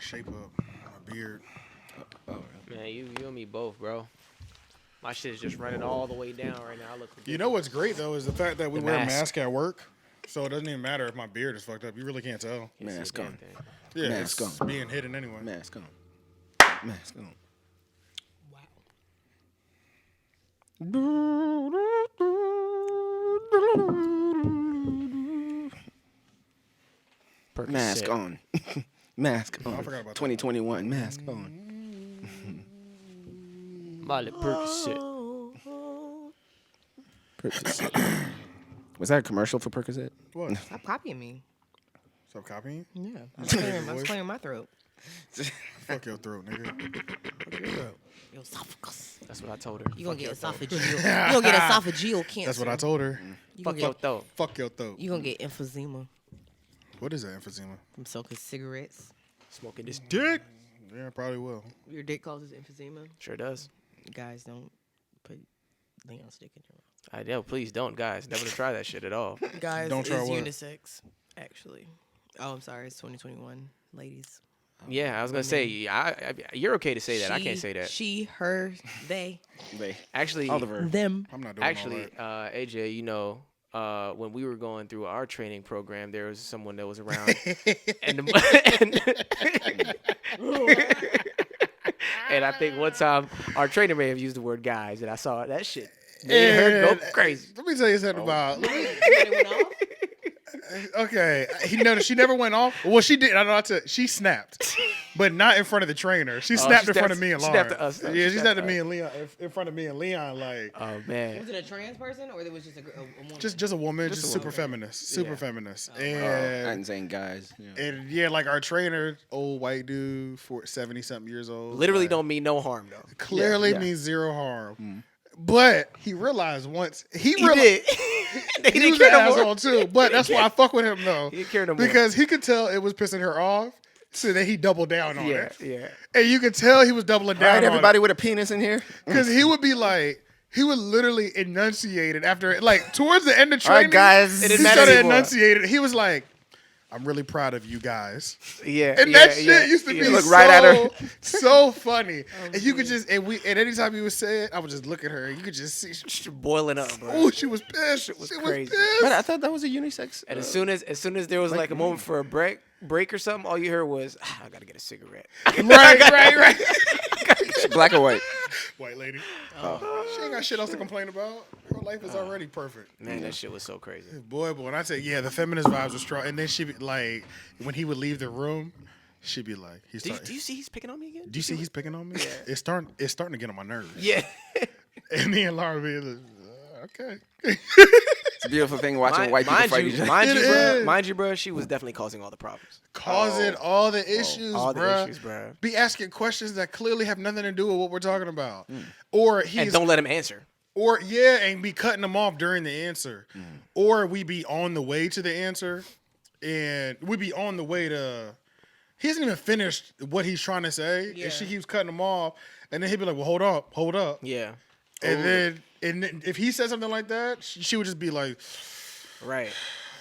the shape up. My beard. Man, you and me both, bro. My shit is just running all the way down right now. I look ridiculous. You know what's great though is the fact that we The wear a mask. mask at work, so it doesn't even matter if my beard is fucked up. You really can't tell. Can't see a Mask damn on. thing. Yeah, Mask it's on. being hidden anyway. Mask on. Mask on. Mask Percocet. on. Mask on. I forgot about that. 2021. Mask on. Molly Percocet. Percocet. Was that a commercial for Percocet? What? Stop copying me. Stop copying? Yeah. I Nigga, was boy. clearing my throat. Fuck your throat, nigga. Your esophagus. That's what I told her. You gonna get Fuck your throat. esophageal. You gonna get esophageal cancer. That's what I told her. You Fuck gonna your get, throat. Fuck your throat. you gonna get emphysema What is that emphysema? from smoking cigarettes. Smoking this dick. Yeah, probably will. Your dick causes emphysema. Sure does. Guys, don't put Leon's dick in your I know. Please don't, guys. Never to try that shit at all. mouth. Guys, Don't try is what? unisex, actually. Oh, I'm sorry. It's 2021. Ladies. Yeah, I was gonna say. You're okay to say that. I can't say that. She, her, they, They. Actually, Oliver. them. I'm not doing all actually, that. AJ, you know, when we were going through our training program, there was someone that was around, and and I think one time our trainer may have used the word guys, and I saw that shit made her go crazy. Let me tell you something about. It went off? Okay, she never went off. Well, she did. I know. She snapped, but not in front of the trainer. She snapped in front of me and she Lauren. snapped to us, though. Yeah, She she snapped snapped to at me and Leon in front of me and Leon. Like Oh man, Was it a trans person or there was just a woman? just a woman, Just just a super woman. feminist, super Yeah. feminist, I and didn't say guys. Yeah. and yeah, like our trainer, old white dude, 70 something years old. literally like, don't mean no harm though. clearly Yeah. means zero harm. But he realized once He realized did. he didn't was care an no more. asshole too. But that's why I fuck with him though. He didn't care no more. Because he could tell it was pissing her off, so then he doubled down on Yeah, it. yeah. And you could tell he was doubling All right, down everybody on with a penis in here. because he would be like, he would literally enunciate it after, like, towards the end of All right, training. guys. It He didn't matter started anymore. enunciating. He was like, I'm really proud of you guys. Yeah, And yeah, that shit yeah, used to yeah. be Look so, right at her. so funny. And you could just, and anytime he would say it, I would just look at her and you could just see, boiling up, bro. oh, she was pissed. She was crazy. pissed. But I thought that was a unisex. And as soon as there was like a moment for a break or something, all you heard was, I gotta get a cigarette. right. black or white. White lady. She ain't got shit else to complain about. Her life is already perfect. Man, that shit was so crazy. Boy, when I say, yeah, the feminist vibes were strong. And then she'd be like, when he would leave the room, she'd be like, Do you see he's picking on me again? do you see he's picking on me? Yeah. It's starting to get on my nerves. Yeah. And me and Laura be like, okay. It's a beautiful thing watching white people fight each other. Mind you, bro, she was definitely causing all the problems. Causing all the issues, all the bruh. issues, bro. Be asking questions that clearly have nothing to do with what we're talking about. Or And he's don't let him answer. and be cutting them off during the answer. Or we be on the way to the answer and we be on the way to he hasn't even finished what he's trying to say. Yeah. And she keeps cutting him off. And then he'd be like, well, hold up. Yeah. And then if he said something like that, she would just be like, Right.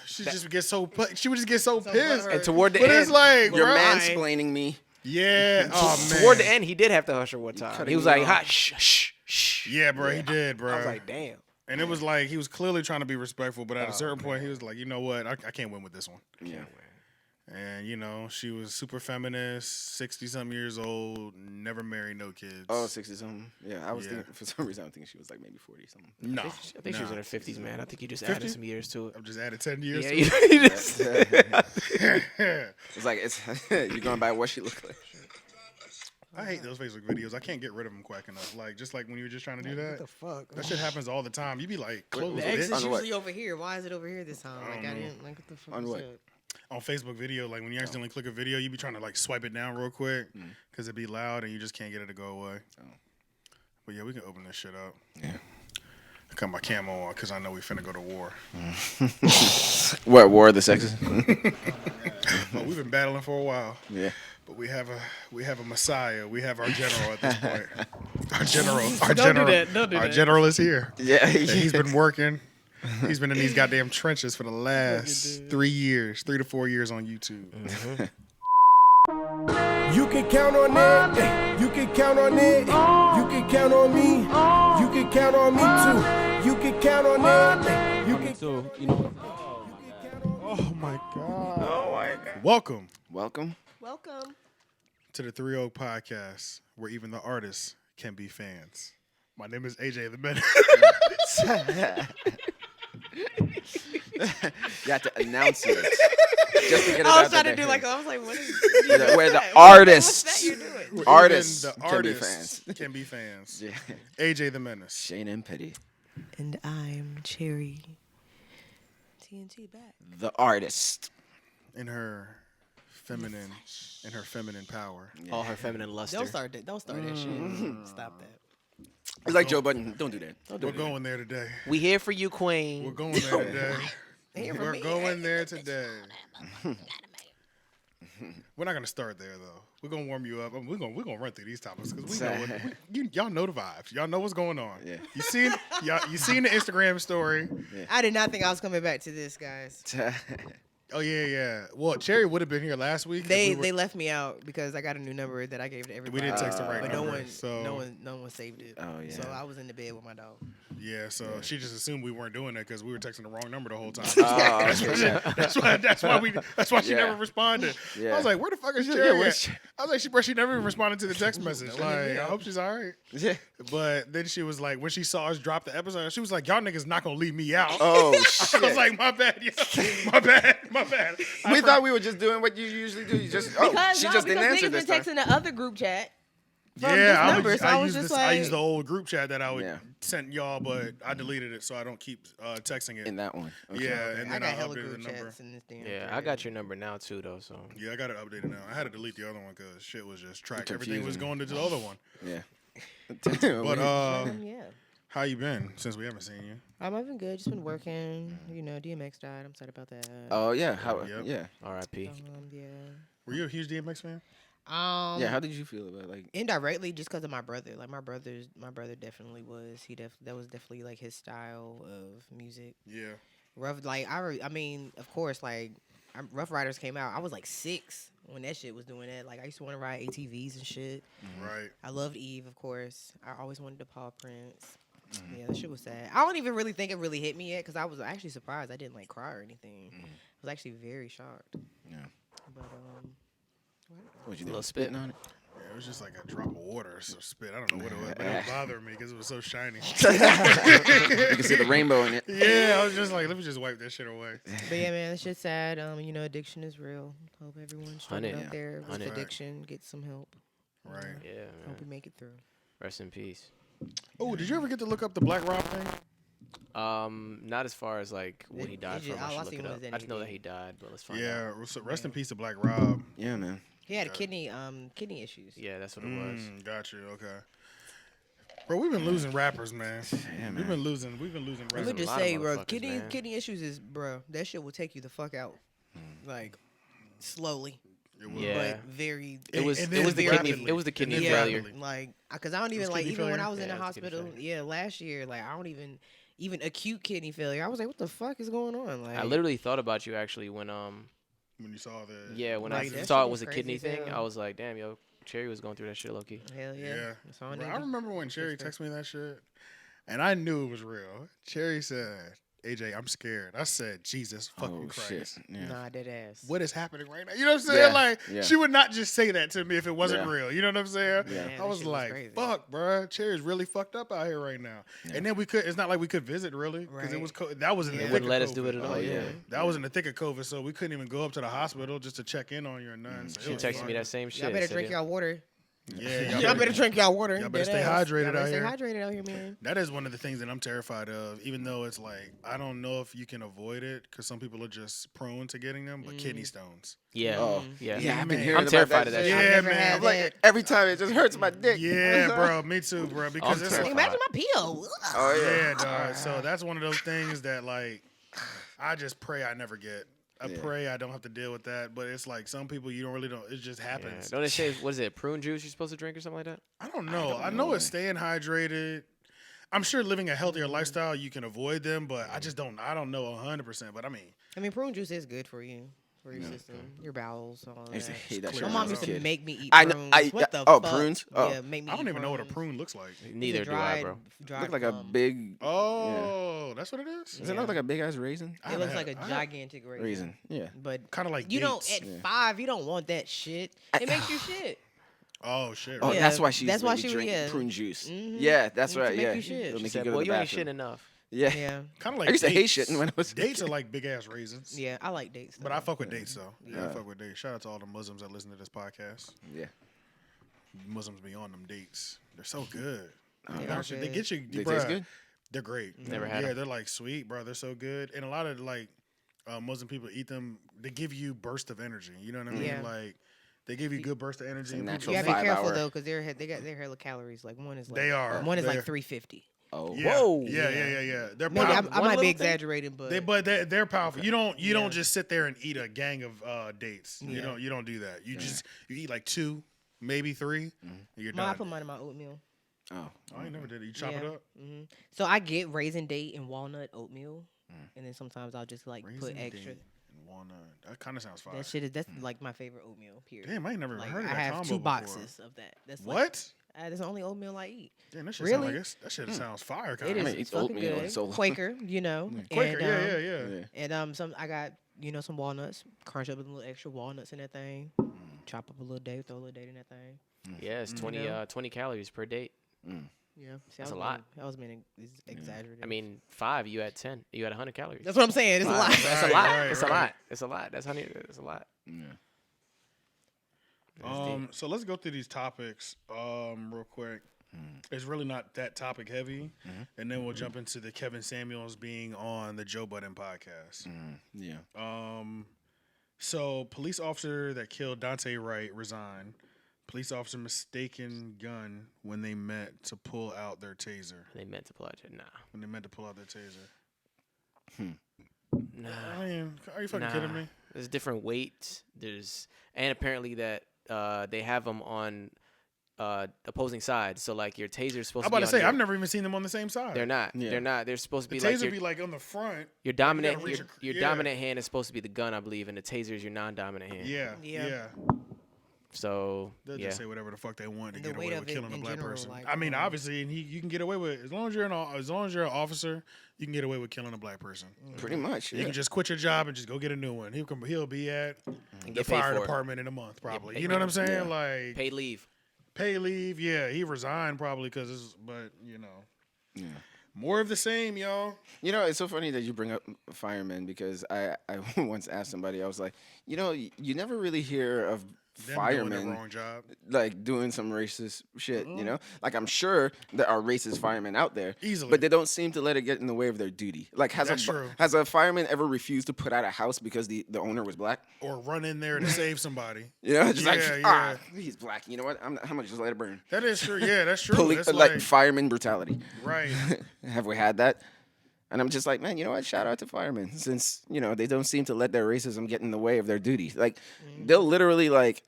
she would just get so pissed. And toward the But end, it's like, You're bro, mansplaining me. yeah. Oh man. toward the end, he did have to hush her one time. cutting He was me like, off. "Hot, shh." Yeah, bro, he did, bro. I was like, damn. And it was like he was clearly trying to be respectful, but at a certain point, he was like, you know what? I can't win with this one. Yeah. And, you know, she was super feminist, 60-something years old, never married, no kids. Oh, 60 something. Yeah, I was Yeah. thinking, for some reason, I'm thinking she was like maybe 40 something. No. I think she was in her 50s, man. I think you just 50? added some years to it. I've just added 10 years Yeah, to you just, It's like, you're going by what she looked like. I hate those Facebook videos. I can't get rid of them quick enough. Like, just like when you were just trying to do that. What the fuck? That shit happens all the time. You be like, close The this. X is On what? usually over here. Why is it over here this time? Like, I don't know. didn't, like, what the fuck On was what? that? On Facebook video, like when you accidentally click a video, you be trying to like swipe it down real quick because it be loud and you just can't get it to go away. Oh. But yeah, we can open this shit up. Yeah. I got my camo on because I know we finna go to war. What, War of the Sexes? Well, we've been battling for a while, Yeah. but we have a messiah. We have our general at this point. Our Don't general, do that. Don't do our that. general is here. Yeah. And he's been working. He's been in these goddamn trenches for the last 3 to 4 years on YouTube. You can count on it. You can count on it. You can count on me. You can count on me too. You can count on it. You can. So, you know. Oh my god. Welcome Welcome. Welcome. to the 3 Oak Podcast, where even the artists can be fans. My name is AJ the Menace. You have to announce it. Just to get it I was out trying there. to do like, I was like, what is We're the What's artists. that you're doing? Artists Even the can be artists fans. can be fans. Yeah. AJ the Menace. Shane and Pity. And I'm Cherry. TNT back. The artist. In her feminine power. All her feminine luster. Don't start that. Don't start that shit. Stop that. It's like Joe Budden. Don't do that. Don't do We're that. going there today. We here for you, Queen. We're going there today. Hear from We're me. going there today. We're not gonna start there though. We're gonna warm you up. We're gonna run through these topics because we know y'all know the vibes. Y'all know what's going on. Yeah. You seen the Instagram story. I did not think I was coming back to this, guys. Oh yeah. Well, Cherry would have been here last week. They left me out because I got a new number that I gave to everybody. We didn't text the right but number. no one saved it. Oh, yeah. So I was in the bed with my dog. Yeah, so she just assumed we weren't doing that because we were texting the wrong number the whole time. Oh, That's why she Yeah. never responded. Yeah. I was like, where the fuck is Yeah, Cherry? where's at? I was like, she never even responded to the text message. Like, I hope she's all right. yeah. But then she was like, when she saw us drop the episode, she was like, y'all niggas not gonna leave me out. Oh, I shit. was like, my bad, my bad. We thought we were just doing what you usually do. You just, she just didn't answer niggas this been time. texting the other group chat. From Yeah, this I number, so I was use just I like, use the old group chat that I would Yeah. send y'all, but I deleted it so I don't keep texting it. In that one. Okay. Yeah, and I then got I hella updated the group number. chats in this damn Yeah, I thread. got your number now too, though. So Yeah, I got it updated now. I had to delete the other one because shit was just tracked. Confusing. Everything was going to the other one. Yeah. But Yeah. how you been since we haven't seen you? I've been good. Just been working. You know, DMX died. I'm sad about that. Oh, yeah. How? Yep. Yeah. R.I.P. Yeah. Were you a huge DMX fan? Yeah. How did you feel about like? Indirectly, just because of my brother. Like my brother definitely was. That was definitely like his style of music. Yeah. Rough, like I mean, of course, like Rough Riders came out. I was like 6 when that shit was doing that. Like I used to want to ride ATVs and shit. Right. I loved Eve, of course. I always wanted to Paw Prince. Yeah, that shit was sad. I don't even really think it really hit me yet because I was actually surprised. I didn't like cry or anything. I was actually very shocked. Yeah. But What you Little did? spit. Spitting on it. Yeah, it was just like a drop of water, so spit. I don't know what it was, but it bothered me because it was so shiny. You can see the rainbow in it. Yeah, I was just like, let me just wipe that shit away. But yeah, man, that shit's sad. You know, addiction is real. Hope everyone's struggling Honey. out there with Honey. addiction. Get some help. Right. Yeah, Hope we man. make it through. Rest in peace. Oh, did you ever get to look up the Black Rob thing? Not as far as like what he died just- from. I all I should seen look it was up. that I just know he that did. he died, but let's find out. Yeah. So rest in peace to Black Rob. Yeah, man. He had a kidney issues. Yeah, that's what it was. Got you. Okay. Bro, we've been losing rappers, man. Yeah, man. We've been losing Let me rappers. just lot say, of bro, motherfuckers, man. kidney issues is, bro, that shit will take you the fuck out, like slowly, It was. Yeah. but very. It was And it then was the rapidly. kidney. It was the kidney And then failure. rapidly. Like, cause I don't even was like kidney even when failure? I was in Yeah, the it was kidney hospital. failure. Yeah, last year, like I don't even acute kidney failure. I was like, what the fuck is going on? Like, I literally thought about you actually when When you saw the. yeah when Like, I that saw shit it was is a kidney crazy as thing. hell. I was like, damn, yo, Cherry was going through that shit, low key. hell yeah. Yeah. That's all I Bro, needed. I remember when Cherry It's texted me that shit, and I knew it was real. Cherry said, AJ, I'm scared. I said, Jesus fucking Oh Christ. shit. Yeah. Nah, dead ass. What is happening right now? You know what I'm saying? Yeah, Like, yeah. she would not just say that to me if it wasn't Yeah. real. You know what I'm saying? Yeah. Man, I that was shit was like, crazy. fuck, bro. Cherry's really fucked up out here right now. Yeah. And then we could, it's not like we could visit really, because it Right. was, that was in the Yeah. thick Wouldn't of let us COVID. do it at all. Oh, yeah. Yeah. That was in the thick of COVID, so we couldn't even go up to the hospital just to check in on you or nothing. So it She was texted fucked. me that same shit. Y'all better said, drink yeah. y'all water. Yeah, Y'all better drink y'all water. y'all better Dead stay ass. hydrated Y'all better out stay here. hydrated out here, man. That is one of the things that I'm terrified of, even though it's like, I don't know if you can avoid it because some people are just prone to getting them, but kidney stones. Yeah. Oh. Yeah. Yeah, I've been Man. hearing I'm about terrified of that shit. shit. Yeah, I've never man. had I'm like that. every time it just hurts my dick. Yeah, bro. Me too, bro. Because I'm it's terrified. like, Imagine my peel. Oh yeah. yeah, dog. So that's one of those things that, like, I just pray I never get. I Yeah. pray I don't have to deal with that. But it's like some people you don't really know. It just Yeah. happens. Don't they say what is it? Prune juice you're supposed to drink or something like that? I don't know. I don't know know, it's staying hydrated. I'm sure living a healthier lifestyle you can avoid them, but I just don't. I don't know 100%. But I mean, I mean, prune juice is good for you. for your system, your bowels, all I used to that. hate that shit. My when My I mom was used a to kid. make me eat I prunes. know- What the oh, fuck? prunes? Oh. Yeah, make me I don't eat even know what a prunes. prune looks like. Neither do I, bro. Dried Look like a plum. big. Oh, that's what it is. Does it look like a big ass raisin? I It looks haven't like a had- gigantic raisin. Yeah. But Kind of like you don't dates. at 5. You don't want that shit. It makes you shit. Oh shit. Oh, Right. Yeah, that's why she. that's That's why why she she- drink yeah. prune juice. Mhm. Yeah, that's To right. make Yeah. you shit. It'll She make said, you go boy, to the you ain't bathroom. shit enough. Yeah. Yeah, Kind of like I used to hate dates. shitting when I was. Dates are like big ass raisins. yeah. I like dates. But though. I fuck with dates though. Yeah, I Yeah. fuck with dates. Shout out to all the Muslims that listen to this podcast. Yeah. Muslims be on them dates. They're so good. They They, are they good. get you. They bruh, taste good. They're great. Never had Yeah, 'em. they're like sweet, bro. They're so good. And a lot of like Muslim people eat them. They give you burst of energy. You know what I mean? Yeah. Like they give you good burst of energy. a and natural people- You gotta be 5 careful hour. though, because they got their hella calories. Like one is like They are. one is They're- like 350. Oh. Yeah, Whoa. yeah. They're Maybe powerful. I One might be little thing? exaggerating, but They're powerful. You don't Yeah. just sit there and eat a gang of dates. Yeah. You don't do that. You just you eat like 2, maybe 3. And you're I done. put mine in my oatmeal. Oh. I ain't never did it. You chop Yeah. it up. hmm So I get raisin date and walnut oatmeal, and then sometimes I'll just like put Raisin extra. date and walnut. That kind of sounds fire. That shit is that's like my favorite oatmeal. Period. Damn, I ain't never like, heard of I that have combo 2 before. boxes of that. That's like, What? that's the only oatmeal I eat. Damn, that shit sound Really? like that shit sounds fire. Kind It of. is mean, it's fucking oatmeal, good. so- Quaker, you know. Quaker. And, Yeah. Yeah. And I got some walnuts. Crunch up a little extra walnuts in that thing. Chop up a little date, throw a little date in that thing. Yeah, it's 20, know? 20 calories per date. Yeah, See, That's I a was lot. Being, I was being exaggerated. I mean, 5, you had 10. You had 100 calories. that's what I'm saying. It's a lot. That's Right, a lot. right, It's right. a lot. It's a lot. That's That's a lot. Yeah. So let's go through these topics real quick. It's really not that topic heavy, and then we'll jump into the Kevin Samuels being on the Joe Budden podcast. Yeah. So police officer that killed Dante Wright resigned. Police officer mistaken gun when they met to pull out their taser. They meant to pull out your When they meant to pull out their taser. Nah. I mean, are you fucking Nah. kidding me? There's different weights. And apparently that they have them on opposing sides. So like your taser's supposed I'm to about be to say on I've never even seen them on the same side. They're not. Yeah. They're not. They're supposed to The be like taser your, be like on the front. your dominant. reach Your yeah. dominant hand is supposed to be the gun, I believe, and the taser is your non-dominant hand. Yeah. Yeah. So They'll yeah. just say whatever the fuck they want to The get weight away of with it killing a in black general, person. like, I mean, obviously, and you can get away with as long as you're an officer, you can get away with killing a black person. Pretty much. You Yeah. can just quit your job and just go get a new one. He'll be at And the get paid fire for it. department in a month, probably. paid You know what I'm for it. saying? Yeah. Like Paid leave. pay leave. Yeah, he resigned probably because but you know, Yeah. more of the same, y'all. You know, it's so funny that you bring up firemen because I once asked somebody, I was like, you know, you never really hear of Them doing firemen the wrong job. like doing some racist shit, you know? Like I'm sure there are racist firemen out there. Easily. But they don't seem to let it get in the way of their duty. Like That's true. has a fireman ever refused to put out a house because the owner was black? Or run in there to save somebody. You know, just Yeah, he's black. You know what? I'm gonna just let it burn. That is true. Yeah, that's true. Police, That's like fireman brutality. right. Have we had that? And I'm just like, man, you know what? Shout out to firemen since, you know, they don't seem to let their racism get in the way of their duty. Like, they'll literally, like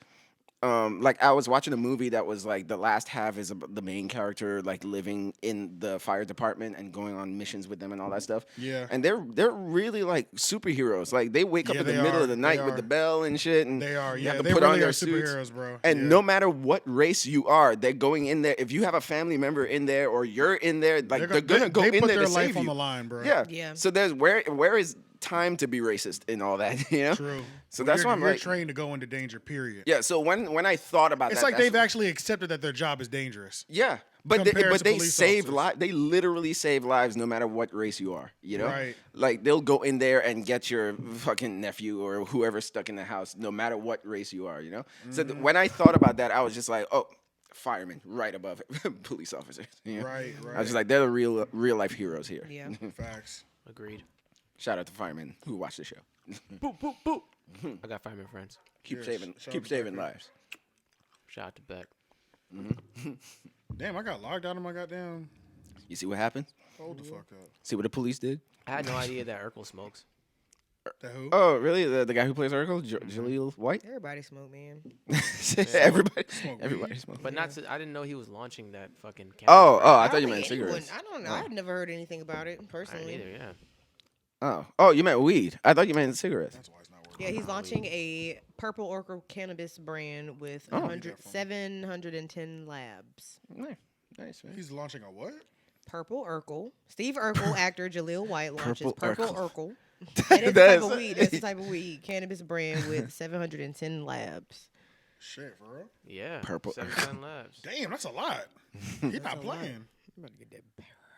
I was watching a movie that was, like, the last half is the main character, like, living in the fire department and going on missions with them and all that stuff. Yeah. And they're really, like, superheroes. Like, they wake up Yeah, in the they middle are. of the night They with are. the bell and shit. And They are. they Yeah, have to they put on really their are suits. superheroes, bro. And Yeah. no matter what race you are, they're going in there. If you have a family member in there or you're in there, like they're gonna go they in put there their to life save on you. the line, bro. Yeah. Yeah. So there's where is time to be racist in all that, you know? True. So When that's you're, why I'm you're like, trained to go into danger. Period. yeah. So when I thought about It's that, like that's- they've actually accepted that their job is dangerous. yeah. But compared to they police save officers. lives. They literally save lives no matter what race you are. You know, Right. Like they'll go in there and get your fucking nephew or whoever's stuck in the house, no matter what race you are. You know. So when I thought about that, I was just like, oh, firemen right above it. Police officers. You know? Right. I was just like, they're the real life heroes here. Yeah. Facts. Agreed. Shout out to firemen who watch the show. Boop boop boop. I got fireman friends. Keep Yes, saving, shout out keep to saving Becker. lives. Shout out to Beck. Damn, I got locked out of my goddamn. You see what happened? Hold the fuck up. See what the police did? I had no idea that Urkle smokes. The who? Oh, really? The guy who plays Urkle, Jaleel White? Everybody smoke, man. everybody, Smoke everybody weed. smokes. But not to, I didn't know he was launching that fucking Oh, I don't thought you think meant cigarettes. I don't know. I've never heard anything about it I didn't personally. either, yeah. Oh, you meant weed. I thought you meant cigarettes. That's why it's not Yeah, he's launching a purple Urkle cannabis brand with 710 labs. Nice, man. He's launching a what? Purple Urkle. Steve Urkel, actor Jaleel White launches Purple Purple Urkel. Urkle. And it's a type That's- of weed. That's the type of weed. Cannabis brand with 710 labs. Shit, for real? Yeah. Purple 7 labs. Damn, that's a lot. He's not playing. I'm about to get that.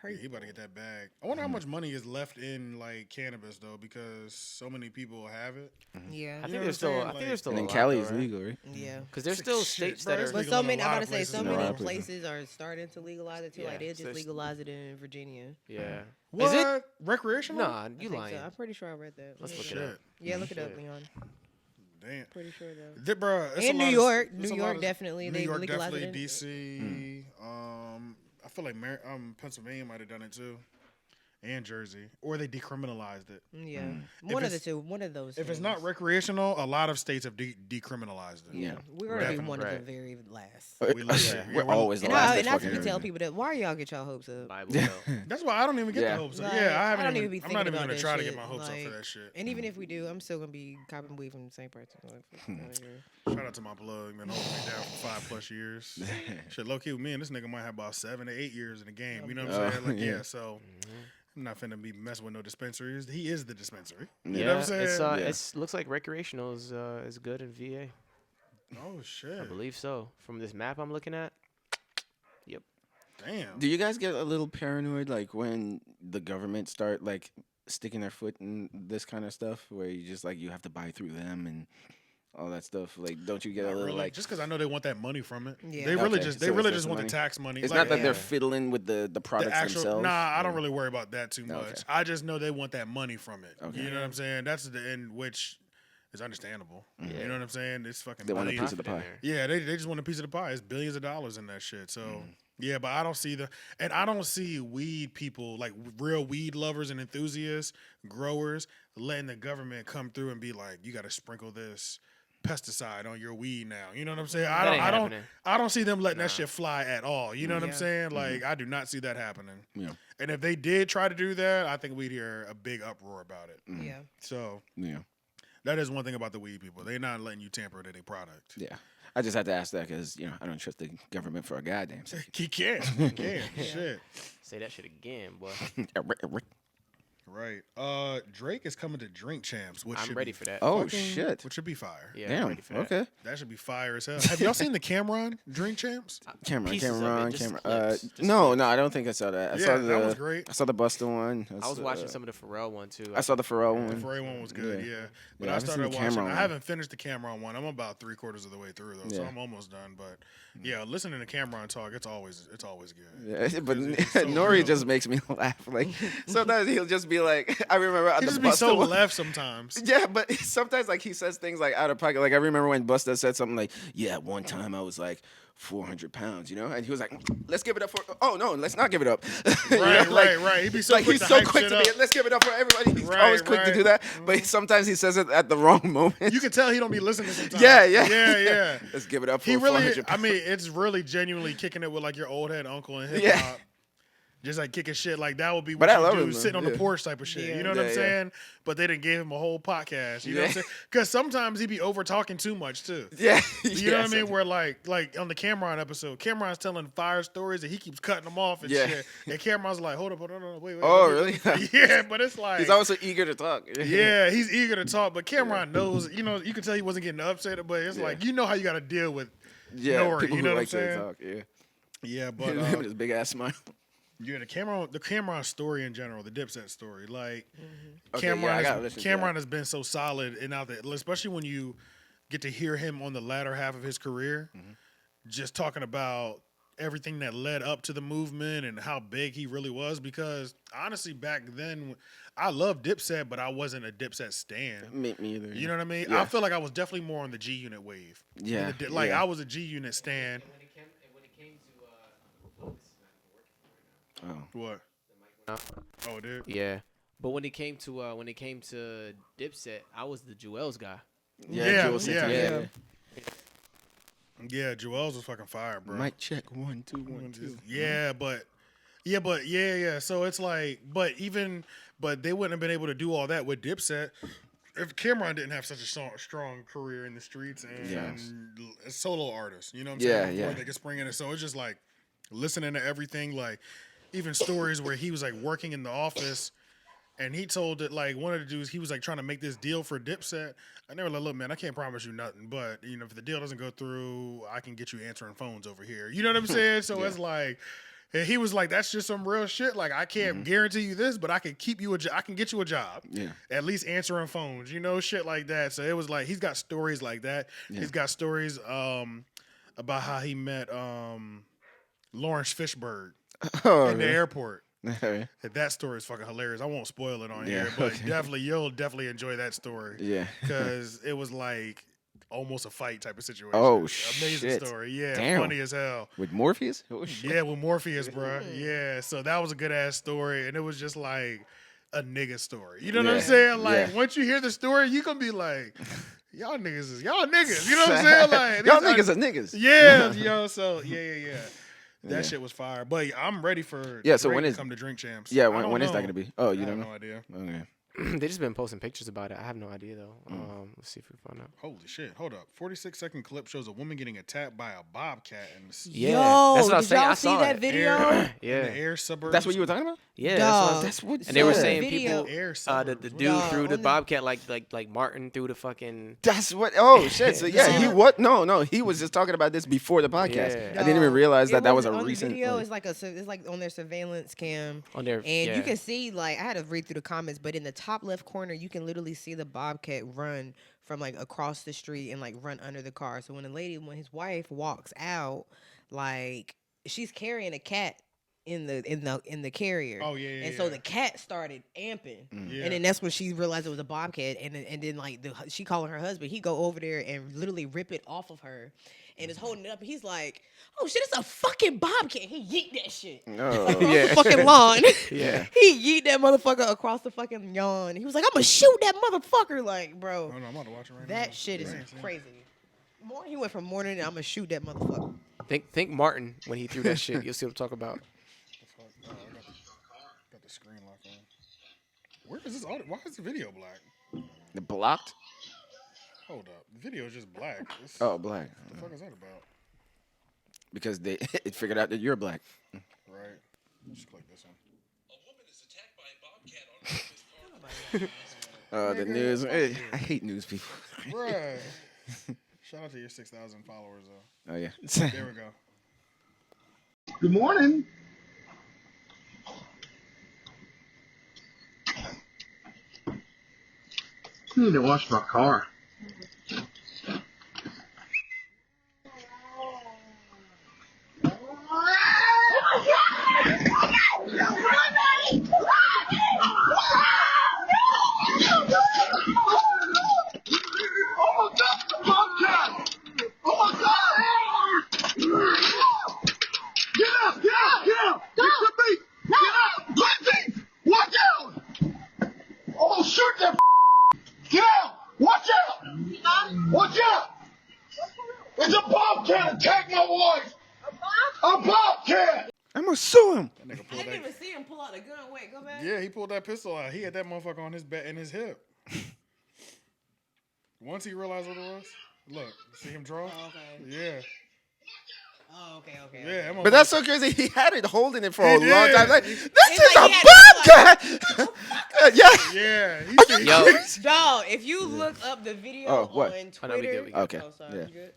Yeah, he about to get that bag. I wonder how much money is left in like cannabis though, because so many people have it. Yeah. I know think what there's I'm still. saying? I think Like- there's still. And a then lot, Cali though, is right? legal, right? Yeah. Because there's Shit, still shit, states bro, that it's are. But legal so in a many, I'm lot about of to say, so places. In a lot many of places. places are starting to legalize it too. Yeah, Like they just there's- legalized it in Virginia. Yeah. What? Is it? Recreational? Nah, I you think lying. so. I'm pretty sure I read that. Let's look Shit. it up. Yeah, look it up, Shit. Leon. Damn. Pretty sure though. Bruh, it's And a New lot York. it's New a lot York of- definitely. New They York legalized definitely. it. DC. I feel like Pennsylvania might have done it too, and Jersey, or they decriminalized it. Yeah. If One of the it's- two. One of those. If it's things. not recreational, a lot of states have decriminalized it. Yeah. We're gonna be Definitely. one of Right. the very last. We live there. We're always the And last. I, to and I fucking have to tell everything. people that why y'all get y'all hopes up. Bible Belt. That's why I don't even get Yeah. the hopes up. Like, Yeah, I haven't don't even. be I'm thinking not even about gonna that try to shit. get my hopes up for Like, that shit. And even if we do, I'm still gonna be copping weed from the same person. Like, fuck outta here. Shout out to my plug, man, holding me down for 5+ years. Shit, low key with me and this nigga might have about 7 to 8 years in the game. You know what I'm Oh, saying? Like, yeah. yeah. So I'm not finna be messing with no dispensaries. He is the dispensary. Yeah, You know what I'm saying? it's Yeah. it's looks like recreational is good in VA. Oh shit! I believe so. From this map I'm looking at. Yep. Damn. Do you guys get a little paranoid like when the government start like sticking their foot in this kind of stuff where you just like you have to buy through them and all that stuff? Like, don't you get Not a little really. like? Just because I know they want that money from it. Yeah. They really Okay, just so it's just want money. the tax money. It's Like, not that they're Yeah. fiddling with the products the actual. themselves. Nah, I don't or- really worry about that too much. Okay. I just know they want that money from it. Okay. You know what I'm saying? That's the end, which is understandable. Yeah. You know what I'm saying? It's fucking. They want a billions. piece of the Profit in pie. there. Yeah, they just want a piece of the pie. It's billions of dollars in that shit. So yeah, but I don't see I don't see weed people like real weed lovers and enthusiasts, growers, letting the government come through and be like, you got to sprinkle this pesticide on your weed now. You know what I'm saying? That ain't happening. I don't see them letting that shit fly at all. You know what I'm Yeah. saying? Like I do not see that happening. Yeah. And if they did try to do that, I think we'd hear a big uproar about it. Yeah. So Yeah. that is one thing about the weed people. They're not letting you tamper with their product. Yeah. I just had to ask that because I don't trust the government for a goddamn second. He can. He can. Shit. Say that shit again, boy. Right. Drake is coming to Drink Champs, which I'm should ready be, for that. Oh fucking- shit! which should be fire. Yeah, I'm Damn. ready for that. Okay. That should be fire as hell. Have y'all seen the Cameron Drink Champs? Cameron. Just No, clips, just no, clips. I don't think I saw that. I Yeah, saw that was great. I saw the Busta one. I was watching some of the Pharrell one too. I saw the Pharrell The one. Foray one was good, yeah. But Yeah, I I haven't seen started the watching. Cameron I one. haven't finished the Cameron one. I'm about 3/4 of the way through though, so Yeah. I'm almost done. But yeah, listening to Cameron talk, it's always good. Yeah, but It's so Nori real. just makes me laugh. Like sometimes he'll just be like, I remember on He the just be Busta so one. left sometimes. Yeah, but sometimes like he says things like out of pocket. Like I remember when Busta said something like, "Yeah, one time I was like 400 pounds," and he was like, "Let's give it up for." Oh no, let's not give it up. You know, Right, like- right. He'd be so like quick he's to so hype quick shit to be. up. Let's give it up for everybody. He's Right, always quick to do right. that, but sometimes he says it at the wrong moment. You can tell he don't be listening sometimes. Yeah. Yeah. Let's give it up for He really, 400 I mean, it's really genuinely kicking it with like your old head uncle in hip hop. Yeah. Just like kicking shit like that would be But what I you love do him, though. sitting on the Yeah. porch type of shit. Yeah. You know what Yeah, I'm yeah. saying? But they didn't give him a whole podcast. You know what I'm Yeah. saying? Because sometimes he be over talking too much too. Yeah, You know what I mean? Where like on the Cameron episode, Cameron's telling fire stories and he keeps cutting them off and Yeah. shit. And Cameron's like, hold up, wait. Oh, let me-" really? Yeah, but it's like He's always so eager to talk. yeah, he's eager to talk, but Cameron knows. You know, you can tell he wasn't getting upset, but it's Yeah. like you know how you got to deal with. yeah. Nori, People you who know what like I'm to saying? talk. Yeah, Yeah, but him with his big ass smile. yeah, the Cameron story in general, the Dipset story, like Okay, yeah, I gotta listen to Cameron that. has been so solid and out there, especially when you get to hear him on the latter half of his career, just talking about everything that led up to the movement and how big he really was. Because honestly, back then, I loved Dipset, but I wasn't a Dipset stan. Me either. You know what I mean? Yeah. I feel like I was definitely more on the G Unit wave. Yeah, Like yeah. I was a G Unit stan. Oh. What? Oh, dude. Yeah, but when it came to Dipset, I was the Jewels guy. Yeah, Jewel Santana, yeah. yeah. Yeah, Joel's was fucking fire, bro. Mic check 1 2 1 2. Yeah, but yeah. So it's like, but they wouldn't have been able to do all that with Dipset if Cameron didn't have such a strong career in the streets and a solo artist, you know what I'm saying? Before they could spring in it. So it's just like listening to everything, like even stories where he was like working in the office and he told that like one of the dudes, he was like trying to make this deal for Dipset. And they were like, look, man, I can't promise you nothing, but you know, if the deal doesn't go through, I can get you answering phones over here. You know what I'm saying? So it's like, and he was like, that's just some real shit. Like, I can't guarantee you this, but I can keep you I can get you a job. Yeah. At least answering phones, you know, shit like that. So it was like, he's got stories like that. Yeah. He's got stories about how he met Lawrence Fishburne in the airport. That story is fucking hilarious. I won't spoil it on here, but you'll definitely enjoy that story. Yeah. Because it was like almost a fight type of situation. Oh, shit. Amazing story. Yeah. Damn. Funny as hell. With Morpheus? Oh, shit. Yeah, with Morpheus, bro. Yeah. So that was a good ass story. And it was just like a nigga story. You know what I'm saying? Like, once you hear the story, you can be like, y'all niggas. You know what I'm saying? Like, y'all niggas are niggas. Yeah. Yo, so, yeah. That shit was fire. But I'm ready for so when is come to Drink Champs. Yeah, when is that going to be? Oh, you don't know? No idea. Okay. They just been posting pictures about it. I have no idea though. Let's see if we find out. Holy shit! Hold up. 46-second clip shows a woman getting attacked by a bobcat in the Yo, that's what I was did saying. y'all I see saw that it. video? In the air suburbs. That's what you were talking about? Yeah, that's what. And they were saying video. people, the dude threw the bobcat like Martin threw the fucking. That's what. Oh shit! So he what? No, he was just talking about this before the podcast. Yeah. I didn't even realize that was a recent video. It's like on their surveillance cam on their, and you can see like I had to read through the comments, but in the top left corner you can literally see the bobcat run from like across the street and like run under the car. So when his wife walks out, like she's carrying a cat in the carrier. Oh yeah. And so the cat started amping, and then that's when she realized it was a bobcat. And then like she calling her husband. He go over there and literally rip it off of her, and is holding it up. And he's like, "Oh shit, it's a fucking bobcat!" He yeet that shit across the fucking lawn. He yeet that motherfucker across the fucking lawn. He was like, "I'm gonna shoot that motherfucker!" Like, bro, I'm about to watch it right now. That shit is crazy. He went from morning, I'm gonna shoot that motherfucker. Think Martin when he threw that shit. You'll see what I'm talking about. I got the screen lock on. Where is this audio? Why is the video black? The blocked? Hold up. The video is just black. Black. What the fuck is that about? Because it figured out that you're black. Right. Just click this one. A woman is attacked by a bobcat on his car. The news. Hey, I hate news people. Right. Shout out to your 6,000 followers, though. Oh, yeah. There we go. Good morning. I need to wash my car. Watch out! It's a bobcat! Attack my wife! A bobcat! I'm gonna sue him. I didn't even see him pull out the gun. Wait, go back. Yeah, he pulled that pistol out. He had that motherfucker on his back and his hip. Once he realized what it was, look, see him draw? Oh, okay. Yeah. Oh, okay. Yeah, but that's so crazy. He had it holding it for a long time. Like, this is like a bobcat. Yeah. Yo, dog, if you look up the video on Twitter, we good. Okay.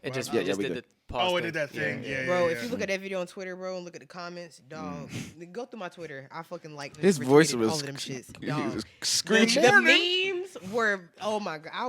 It just we did good. the pause. Oh, it did that thing. Yeah. Bro, if you look at that video on Twitter, bro, and look at the comments, dog, go through my Twitter. I fucking like his voice was all of them shits. He Dog. was screaming. The memes were, oh my god, I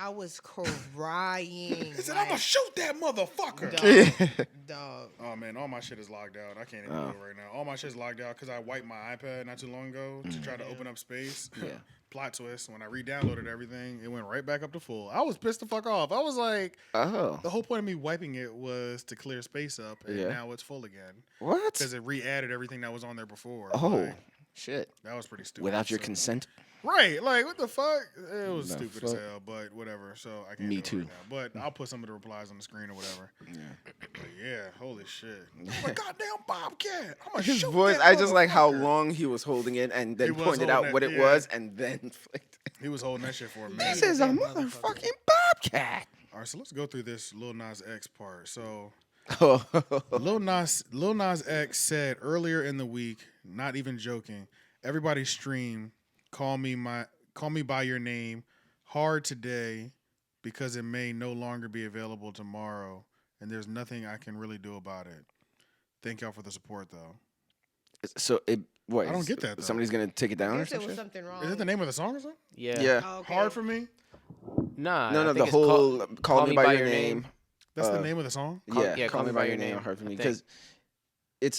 was crying. He said, "I'm gonna shoot that motherfucker." Dog. Oh man, all my shit is logged out. I can't even do it right now. All my shit is logged out because I wiped my iPad not too long ago to try to open up space. Yeah. Plot twist, when I re-downloaded everything, it went right back up to full. I was pissed the fuck off. I was like, the whole point of me wiping it was to clear space up, and now it's full again. What? Because it re-added everything that was on there before. Oh, shit. That was pretty stupid. Without your consent? Right, like what the fuck? It was The stupid as fuck? hell, but whatever. So I can't Me do it too. right now. But I'll put some of the replies on the screen or whatever. Yeah. But yeah, holy shit! I'm a goddamn Bobcat. I'm a His shoot voice, that I just like how motherfucker. long he was holding it and then He was pointed out holding what it, it yeah. was and then flicked it. He was holding that shit for a minute. This is a motherfucking Bobcat. All right, so let's go through this Lil Nas X part. So Oh, Lil Nas X said earlier in the week, not even joking, everybody stream Call Me by Your Name hard today because it may no longer be available tomorrow and there's nothing I can really do about it. Thank y'all for the support though. so it. What? I don't get that, though. Somebody's gonna take it I down or guess there was something? something wrong. Is it the name of the song or something? Yeah. Yeah. Oh, okay. Hard for me? Nah. No, I no. think The it's whole call me by your name. That's the Uh, name of the song? Yeah, call me by your name. Hard for me I think. because it's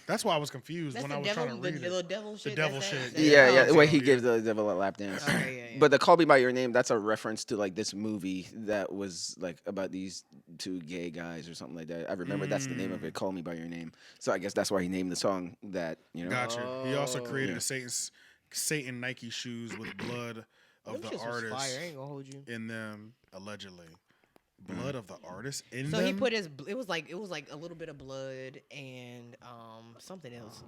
That's why I was confused That's when the I was devil, trying to the read little it. devil shit. devil that's shit. that- yeah, yeah. Oh, Where so, he yeah. gave the devil a lap dance. Okay, yeah. But the call me by your name, that's a reference to like this movie that was like about these two gay guys or something like that. I remember that's the name of it, Call Me by Your Name. So I guess that's why he named the song that, you know. Gotcha. He also created Yeah. a Satan Nike shoes with blood of Them the shits was artist fire. I ain't gonna hold you. in them, allegedly. Blood of the artist in So them? he put his. It was like a little bit of blood and something else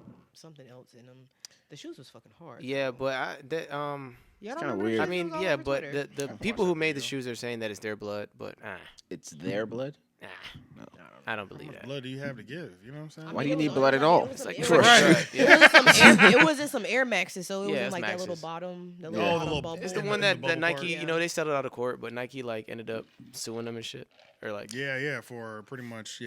in them. The shoes was fucking hard. Yeah, but Y'all don't kinda remember weird. the I shoes mean, all yeah, over but Twitter? the people who made the shoes are saying that it's their blood, but It's their blood? I don't How believe much that. blood do you have to give? You know what I'm saying? Why do it you was need on- blood it at was all? on- It's it like was for on- Right. It was in some Air Maxes, so it Yeah, was it's like that little Maxes. bottom. The Oh, little the bottom little- bubble. It's the in one the that bubble Nike, part. you know, they settled out of court, but Nike like ended up suing them and shit, or like Yeah, for pretty much,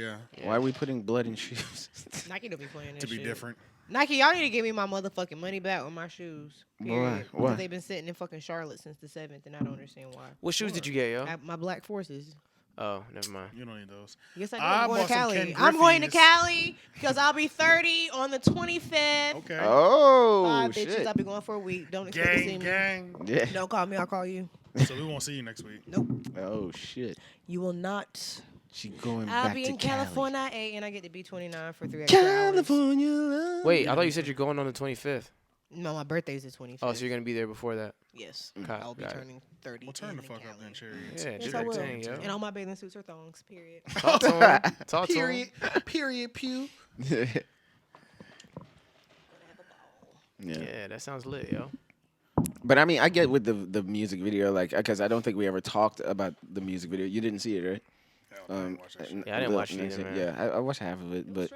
Why are we putting blood in shoes? Nike don't be playing that to be shit. different. Nike, y'all need to give me my motherfucking money back on my shoes. Period. Why? Because they've been sitting in fucking Charlotte since the 7th, and I don't understand why. What shoes did you get, yo? My Black Forces. Oh, never mind. You don't need those. Yes, I do. I I'm going bought to some Cali. Ken I'm going to Griffey's. Cali because I'll be 30 on the 25th. Okay. Oh, Bye, bitches. shit. I'll be going for a week. Don't expect to see me. Gang. Yeah. Don't call me. I'll call you. So we won't see you next week. Nope. Oh, shit. You will not. She going I'll back be to in Cali. California, and I get to be 29 for 3 extra hours. California love. Wait, I thought you said you're going on the 25th. No, my birthday's the 25th. Oh, so you're gonna be there before that? Yes. Okay, I'll be got it. turning 30. Well, turn in the fuck up Cali. then, Cherry. Yeah, Yes, do I that will. thing, yo. And all my bathing suits are thongs, period. Talk to him. Talk to him. Period, pew. Yeah. Yeah, that sounds lit, yo. But I mean, I get with the music video, like, because I don't think we ever talked about the music video. You didn't see it, right? Hell, I didn't watch that shit. Yeah, I didn't watch it either, man. Yeah, I watched half of it, but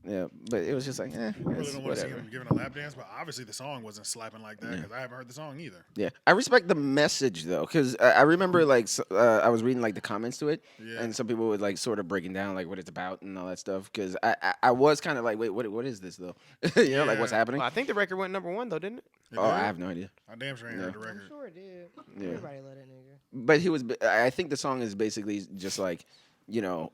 yeah, but it was just like, I really it's don't want to see whatever. him giving a lap dance, but obviously the song wasn't slapping like that because I haven't heard the song either. Yeah, I respect the message though, because I remember like I was reading like the comments to it, Yeah. and some people were like sort of breaking down like what it's about and all that stuff. Because I was kind of like, wait, what is this though? You know, like what's Yeah. happening? Well, I think the record went #1 though, didn't it? Oh, I have no idea. I damn sure ain't Yeah. heard the I'm record. sure it did. Yeah. Everybody love that nigga. But he was. I think the song is basically just like, you know,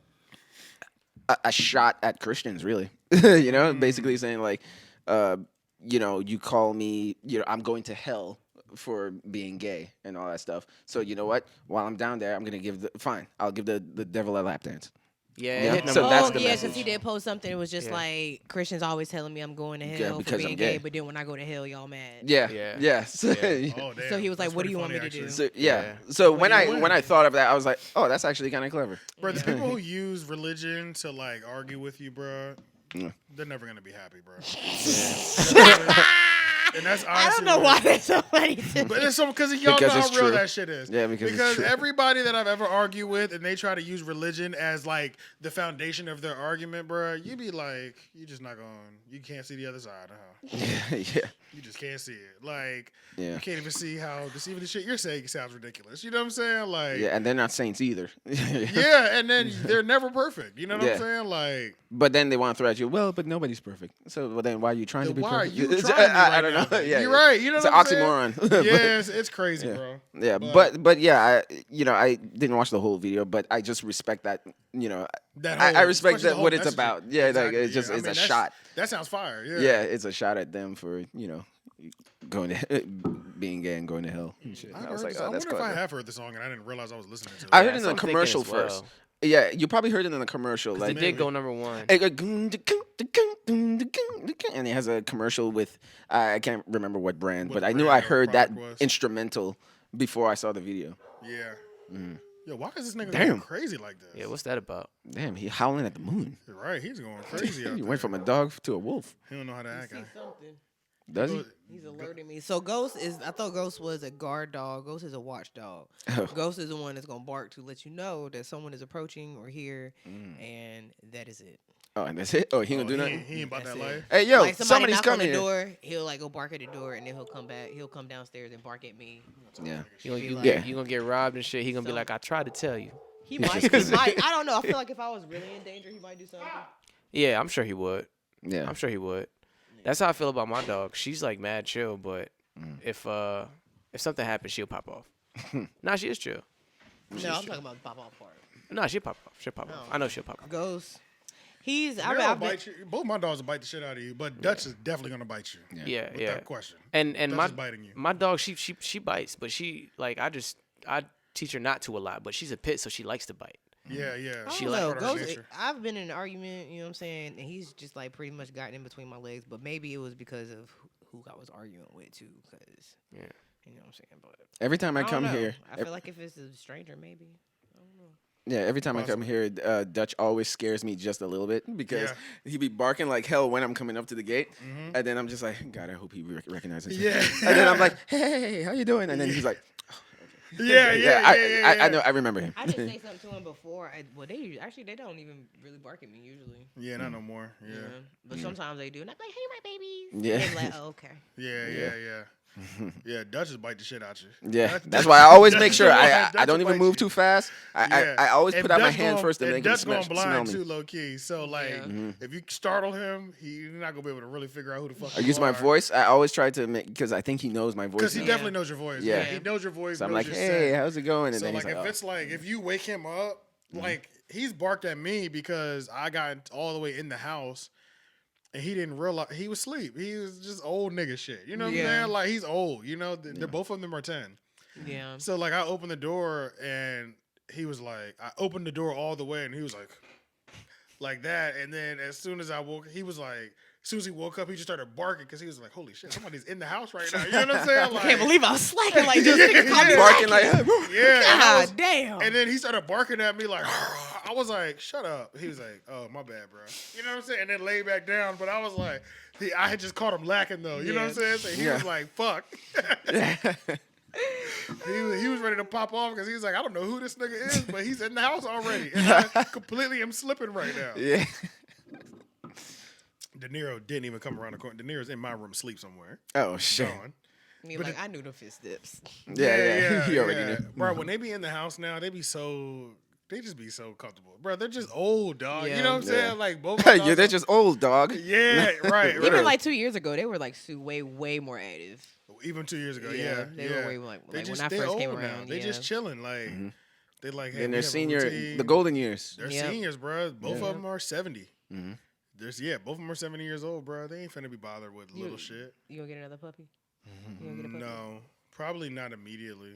a shot at Christians, really. You know, basically saying like, you know, you call me, you know, I'm going to hell for being gay and all that stuff. So you know what? While I'm down there, I'm gonna give I'll give the devil a lap dance. Yeah, Yeah. it hit So number that's one. the yeah, message. because he did post something. It was just Yeah. like Christians always telling me I'm going to Yeah, hell for because being I'm gay, gay. but then when I go to hell, y'all mad. Yeah, Yeah. yes. Yeah. Oh, damn. So he was like, That's "What do pretty you want me funny, to do?" actually. So yeah. Yeah. So What when do you I want? when I thought of that, I was like, oh, that's actually kind of clever. Bro, the people who use religion to like argue with you, bro, Yeah. they're never gonna be happy, bro. And that's honestly I don't know why there's so many. But it's so because y'all Because know how it's real true. that shit is. Yeah, because it's true. everybody that I've ever argued with and they try to use religion as like the foundation of their argument, bro, you be like, you just not going, you can't see the other side, huh? Yeah. You just can't see it. Like, Yeah. you can't even see how even the shit you're saying sounds ridiculous. You know what I'm saying? Like, Yeah, and they're not saints either. yeah, and then they're never perfect. You know what Yeah. I'm saying? Like, But then they want to throw at you. Well, but nobody's perfect. So, well, then why are you trying to be why are perfect? you It's- trying to be I right don't now? know. Yeah, You're right. You know it's what an I'm saying? oxymoron. But- Yeah, it's crazy, yeah. bro. Yeah, But- but yeah, I didn't watch the whole video, but I just respect that. You know, That I whole- respect especially the that whole what it's messaging. about. Yeah, Exactly, like it's just yeah. I it's mean, a that's- shot. That sounds fire. Yeah. Yeah, it's a shot at them for going to being gay and going to hell. And shit. And I was like, oh, that's I wonder if I clever. have heard the song and I didn't realize I was listening to it. I Yeah, heard it in that's the what I'm thinking commercial as well. first. Yeah, you probably heard it in the commercial. It Like, did go number 1. and it has a commercial with I can't remember what brand, What but I knew brand I or heard that product was. instrumental before I saw the video. Yeah. Yo, why is this nigga Damn. going crazy like this? Yeah, what's that about? Damn, he howling at the moon. Right, he's going crazy out He there. went from a dog to a wolf. He don't know how to act. See something. Does he? He's alerting me. So Ghost is. I thought Ghost was a guard dog. Ghost is a watchdog. Ghost is the one that's gonna bark to let you know that someone is approaching or here, and that is it. Oh, and that's it? Oh, he gonna do nothing? He ain't about That's that it. life. Hey, yo, Like somebody somebody's knock on coming the here. door, he'll like go bark at the door, and then he'll come back. He'll come downstairs and bark at me. Yeah. You gonna, Be you, like- get, you gonna get robbed and shit. He gonna be So- like, I tried to tell you. He might. He might. I don't know. I feel like if I was really in danger, he might do something. Yeah, I'm sure he would. Yeah. I'm sure he would. That's how I feel about my dog. She's like mad chill, but if something happens, she'll pop off. Nah, she is chill. No, I'm talking about the pop off part. Nah, she'll pop off. She'll pop off. I know she'll pop off. Ghost. He's. They'll I've been, bite you. Both my dogs will bite the shit out of you, but Dutch is definitely gonna bite you. Yeah, yeah. Without question. And Dutch my is biting you. my dog, she bites, but she like I teach her not to a lot, but she's a pit, so she likes to bite. Yeah, yeah. I She don't like know. part of her Ghost, nature. I've been in an argument, you know what I'm saying, and he's just like pretty much gotten in between my legs. But maybe it was because of who I was arguing with too. Because Yeah. you know what I'm saying. But Every time I I don't come know. here, I feel like if it's a stranger, maybe. I don't know. yeah, every time I come here, Dutch always scares me just a little bit because Yeah. he be barking like hell when I'm coming up to the gate, and then I'm just like, God, I hope he recognizes me. Yeah. And then I'm like, hey, how you doing? And then he's like, Yeah. I know, I remember him. I just say something to him before. They don't even really bark at me usually. Yeah, not no more. Yeah. But sometimes they do, and I'm like, hey, my babies. Yeah. And they're like, oh, okay. Yeah. Yeah, Dutch just bite the shit out you. Yeah, that's why I always make sure Dutch I don't will even bite move you. too fast. Yeah. I always And put out my Dutch hand going- first to and make him Dutch smell going blind me. too, low key. So like, Yeah. if you startle him, he's not gonna be able to really figure out who the fuck. I you use my are. voice. I always try to make because I think he knows my voice. Because he now. definitely knows your voice. Yeah. He knows your voice. So I'm knows like, your hey, scent. how's it going? And So then like, he's like, if oh. it's like, if you wake him up, like he's barked at me because I got all the way in the house, and he didn't realize he was asleep. He was just old nigga shit. You know what I'm Yeah. saying? Like he's old. You know, they're both of them are 10. Yeah. So like, I opened the door and he was like, I opened the door all the way, and he was like that. And then as soon as I woke, he was like. As soon as he woke up, he just started barking because he was like, "Holy shit, somebody's in the house right now!" You know what I'm saying? Like, I can't believe I was slacking like this. Nigga called me barking slacking. like, yeah. and I was- God damn. And then he started barking at me like, I was like, "Shut up!" He was like, "Oh, my bad, bro." You know what I'm saying? And then laid back down. But I was like, I had just caught him lacking though. You know what I'm saying? So he was like, "Fuck." He was ready to pop off because he was like, I don't know who this nigga is, but he's in the house already. And I completely am slipping right now. yeah. De Niro didn't even come around the corner. De Niro's in my room asleep somewhere. Oh shit. Gone. I mean, like, I knew the fist dips. Yeah. He already knew. Bro, when they be in the house now, they just be so comfortable. Bro, they're just old, dog. Yeah. You know what I'm Yeah. saying? Like, both my Yeah, dogs they're are- just old, dog. Yeah, right. Even Literally. like 2 years ago, they were like way more active. Even 2 years ago, Yeah, yeah. they were way, like, They when just, I they first came old now. around, They yeah. just chilling. Like, they like, hey, And we they're have a senior, routine. the golden years. They're Yep. seniors, bro. Both Yeah. of them are 70. Mm-hmm. Both of them are 70 years old, bro. They ain't finna be bothered with little shit. You gonna get another puppy? You gonna get a puppy? No, probably not immediately.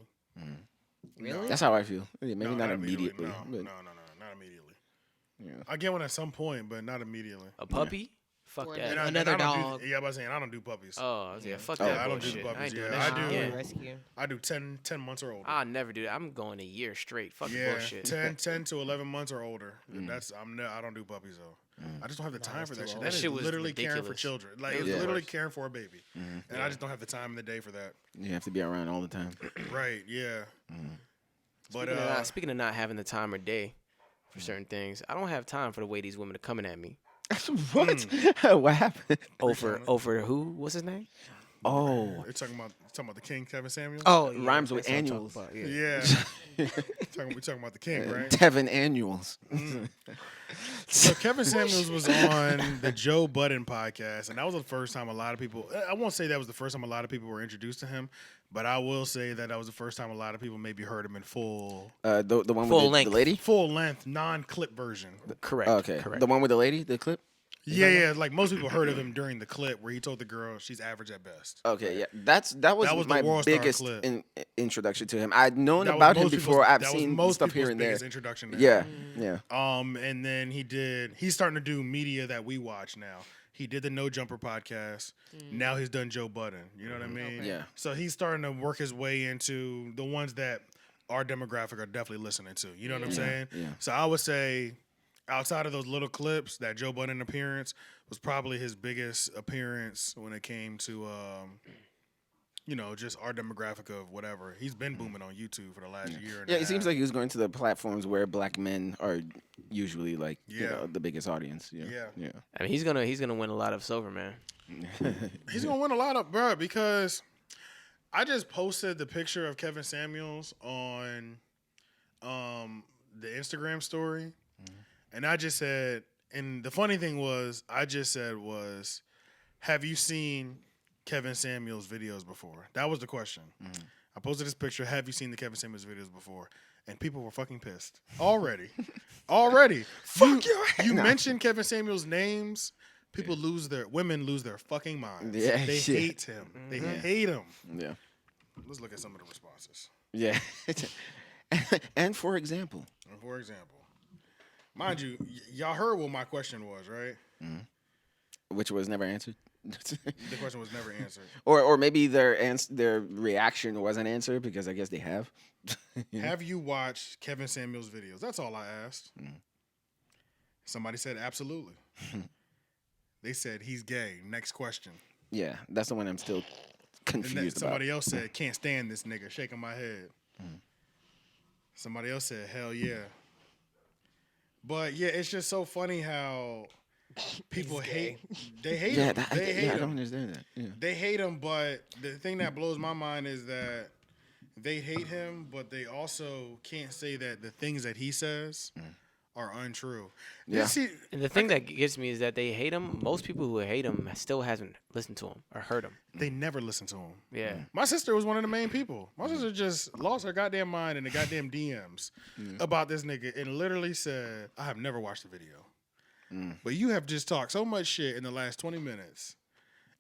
Really? That's how I feel. Yeah, maybe No, not immediately. No, but, not immediately. yeah. I get one at some point, but not immediately. A puppy? Fuck Or that. And I Another don't dog. Yeah, I was saying I don't do puppies. Oh, yeah. Fuck Oh, that I don't do bullshit. puppies, I ain't doing yeah. that I shit do. again. Rescue. I do 10 months or older. I'll never do that. I'm going a year straight. Fuck Yeah, bullshit. 10 to 11 months or older. I don't do puppies though. I just don't have the time for that shit. That That shit is was literally caring for ridiculous. children. Like It it's was the literally worst. caring for a baby, and I just don't have the time in the day for that. You have to be around all the time. Right? Yeah. But Speaking of not having the time or day for certain things, I don't have time for the way these women are coming at me. What? What happened? Over who? What's his name? Oh, you're talking about the King, Kevin Samuels. Oh, yeah. rhymes with That's what I'm talking annuals. about, Yeah. We're talking about the King, right? Tevin annuals. So Kevin Samuels was on the Joe Budden podcast, and that was the first time a lot of people. I won't say that was the first time a lot of people were introduced to him, but I will say that was the first time a lot of people maybe heard him in full The one Full with the length. lady. length, non-clip version. Correct. Okay, Correct. the one with the lady, the clip. Yeah. Like most people heard of him during the clip where he told the girl she's average at best. Okay, yeah, that was was the my World Star biggest clip. introduction to him. I'd known That was about him most before. people's- I've that was seen most stuff here people's and there. biggest introduction to Yeah, him. yeah. And then he's starting to do media that we watch now. He did the No Jumper podcast. Now he's done Joe Budden. You know what I mean? Okay. Yeah. So he's starting to work his way into the ones that our demographic are definitely listening to. You know what I'm saying? Yeah. So I would say, outside of those little clips, that Joe Budden appearance was probably his biggest appearance when it came to, just our demographic of whatever. He's been booming on YouTube for the last year. And Yeah, a it seems half. like he was going to the platforms where black men are usually like Yeah. the biggest audience. Yeah. Yeah. I mean, he's gonna win a lot of silver, man. He's gonna win a lot of, bro, because I just posted the picture of Kevin Samuels on the Instagram story, and I just said, and the funny thing was, have you seen Kevin Samuels videos before? That was the question. I posted this picture. Have you seen the Kevin Samuels videos before? And people were fucking pissed already. Fuck you mentioned Kevin Samuels' names. Women lose their fucking minds. Yeah, They shit. hate him. They hate him. Yeah. Let's look at some of the responses. Yeah. And for example, Mind you, y'all heard what my question was, right? which was never answered. The question was never answered. Or maybe their reaction wasn't answered because I guess they have. Have you watched Kevin Samuels' videos? That's all I asked. Somebody said absolutely. They said he's gay. Next question. Yeah, that's the one I'm still And then confused about. somebody else said, can't stand this nigga, shaking my head. Somebody else said, hell yeah. But yeah, it's just so funny how people hate. They hate Yeah, him. They hate I don't him. understand that. Yeah. They hate him, but the thing that blows my mind is that they hate him, but they also can't say that the things that he says are untrue. Yeah. See, And the thing that gets me is that they hate him. Most people who hate him still hasn't listened to him or heard him. they never listen to him. Yeah. My sister was one of the main people. My sister just lost her goddamn mind in the goddamn DMs about this nigga and literally said, I have never watched the video. But you have just talked so much shit in the last 20 minutes.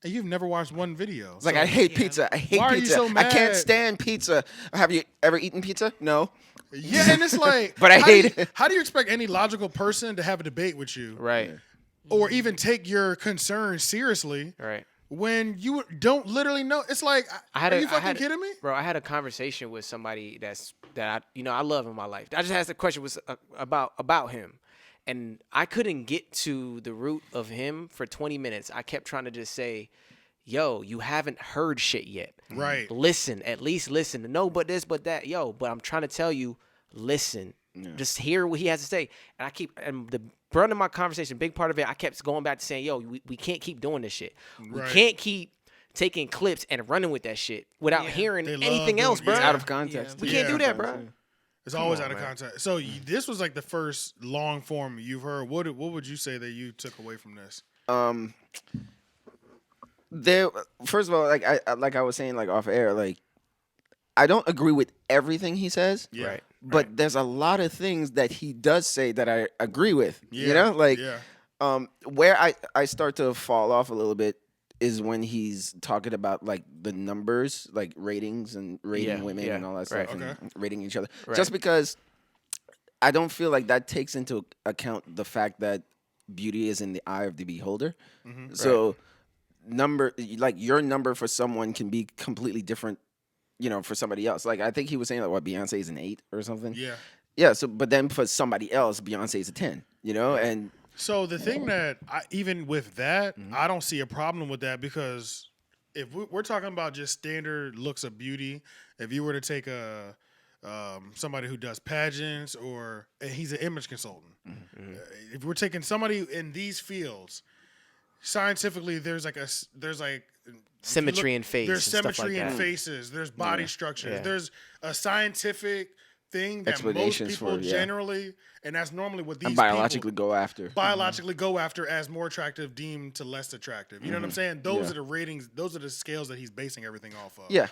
And you've never watched one video. It's like, I hate pizza. I hate Why are you pizza. so I can't mad? stand pizza. Have you ever eaten pizza? No. Yeah, and it's like, But I how do hate you- it. How do you expect any logical person to have a debate with you Right. or even take your concerns seriously Right. when you don't literally know? It's like, are you fucking kidding me? Bro, I had a conversation with somebody that I love in my life. I just asked the question was about him. And I couldn't get to the root of him for 20 minutes. I kept trying to just say, yo, you haven't heard shit yet. Right. Listen, at least listen. No, but this, but that. Yo, but I'm trying to tell you, listen. Just hear what he has to say. And the brunt of my conversation, big part of it, I kept going back to saying, yo, we can't keep doing this shit. We Right. can't keep taking clips and running with that shit without hearing They love anything doing- else, bro. yeah. Out of context. We can't do that, bro. It's always out of context. So this was like the first long form you've heard. What would you say that you took away from this? There, first of all, like I was saying, like off air, like I don't agree with everything he says. Yeah. Right. But there's a lot of things that he does say that I agree with. Yeah. You know, like Yeah. where I start to fall off a little bit is when he's talking about like the numbers, like ratings and rating women and all that stuff, right. and rating each other. Right. Just because I don't feel like that takes into account the fact that beauty is in the eye of the beholder. So your number for someone can be completely different, for somebody else. Like I think he was saying like what Beyonce is an 8 or something. Yeah. Yeah. So, but then for somebody else, Beyonce is a 10. And So the thing that even with that, I don't see a problem with that because if we're talking about just standard looks of beauty, if you were to take somebody who does pageants or he's an image consultant, if we're taking somebody in these fields, scientifically there's Symmetry in face. There's and stuff symmetry like in that. faces. There's body structures. Yeah. There's a scientific thing that most Explanations people for it, yeah. generally, and that's normally what these and biologically people go after. biologically go after as more attractive deemed to less attractive. You know what I'm saying? Those Yeah. are the ratings. Those are the scales that he's basing everything off of. Yeah.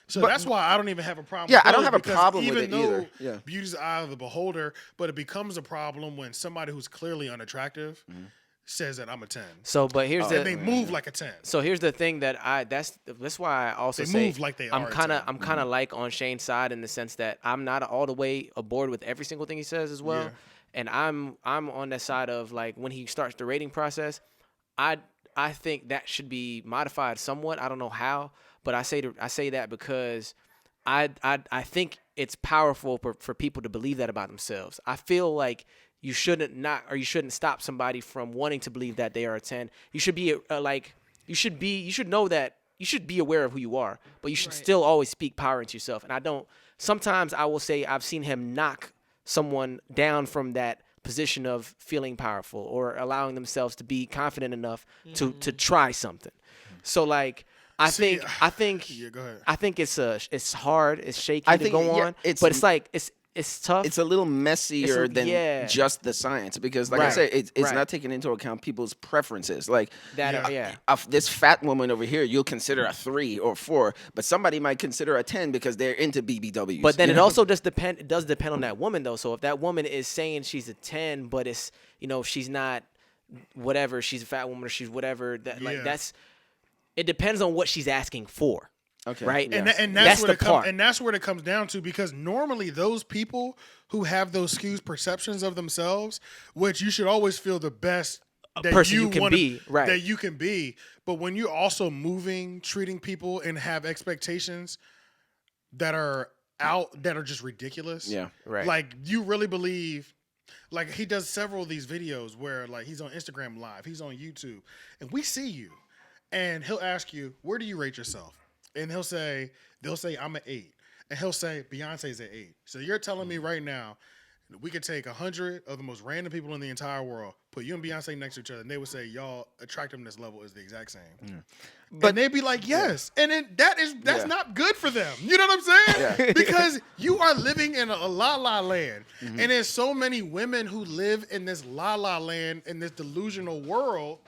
So But- that's why I don't even have a problem. Yeah, with I don't those have a because problem with even it though either. Yeah. beauty's the eye of the beholder, but it becomes a problem when somebody who's clearly unattractive says that I'm a 10. So, but here's And they the move like a 10. so here's the thing that that's why I also They say move like they I'm are a kind of 10. I'm kind of like on Shane's side in the sense that I'm not all the way aboard with every single thing he says as well, Yeah. and I'm on that side of like when he starts the rating process, I think that should be modified somewhat. I don't know how, but I say that because I think it's powerful for people to believe that about themselves. I feel like you shouldn't stop somebody from wanting to believe that they are a 10. You should be you should know that you should be aware of who you are, but you should still always speak power into yourself. And sometimes I will say I've seen him knock someone down from that position of feeling powerful or allowing themselves to be confident enough to try something. So like I think Yeah, go ahead. I think it's hard, it's shaky I to think, go yeah, on, but it's like it's tough. It's a little messier than yeah. just the science because, like I Right, said, it's right. not taking into account people's preferences. Like Yeah. this fat woman over here, you'll consider a 3 or 4, but somebody might consider a 10 because they're into BBWs. But then you it know? also does depend on that woman though. So if that woman is saying she's a 10, but it's she's not whatever, she's a fat woman or she's whatever, it depends on what she's asking for. Okay. Right? Yeah. And that's That's where the part. and that's where it comes down to, because normally those people who have those skewed perceptions of themselves, which you should always feel the best that person you can wanna- be, right. that you can be, but when you're also moving, treating people, and have expectations that are just ridiculous. Yeah. Right. Like you really believe. Like he does several of these videos where like he's on Instagram Live, he's on YouTube, and we see you, and he'll ask you, "Where do you rate yourself?" And they'll say I'm an 8, and he'll say Beyonce's an 8. So you're telling me right now we could take 100 of the most random people in the entire world, put you and Beyonce next to each other, and they would say y'all attractiveness level is the exact same. But they'd be like, yes, and then that's not good for them. You know what I'm saying? Because you are living in a la la land, and there's so many women who live in this la la land in this delusional world.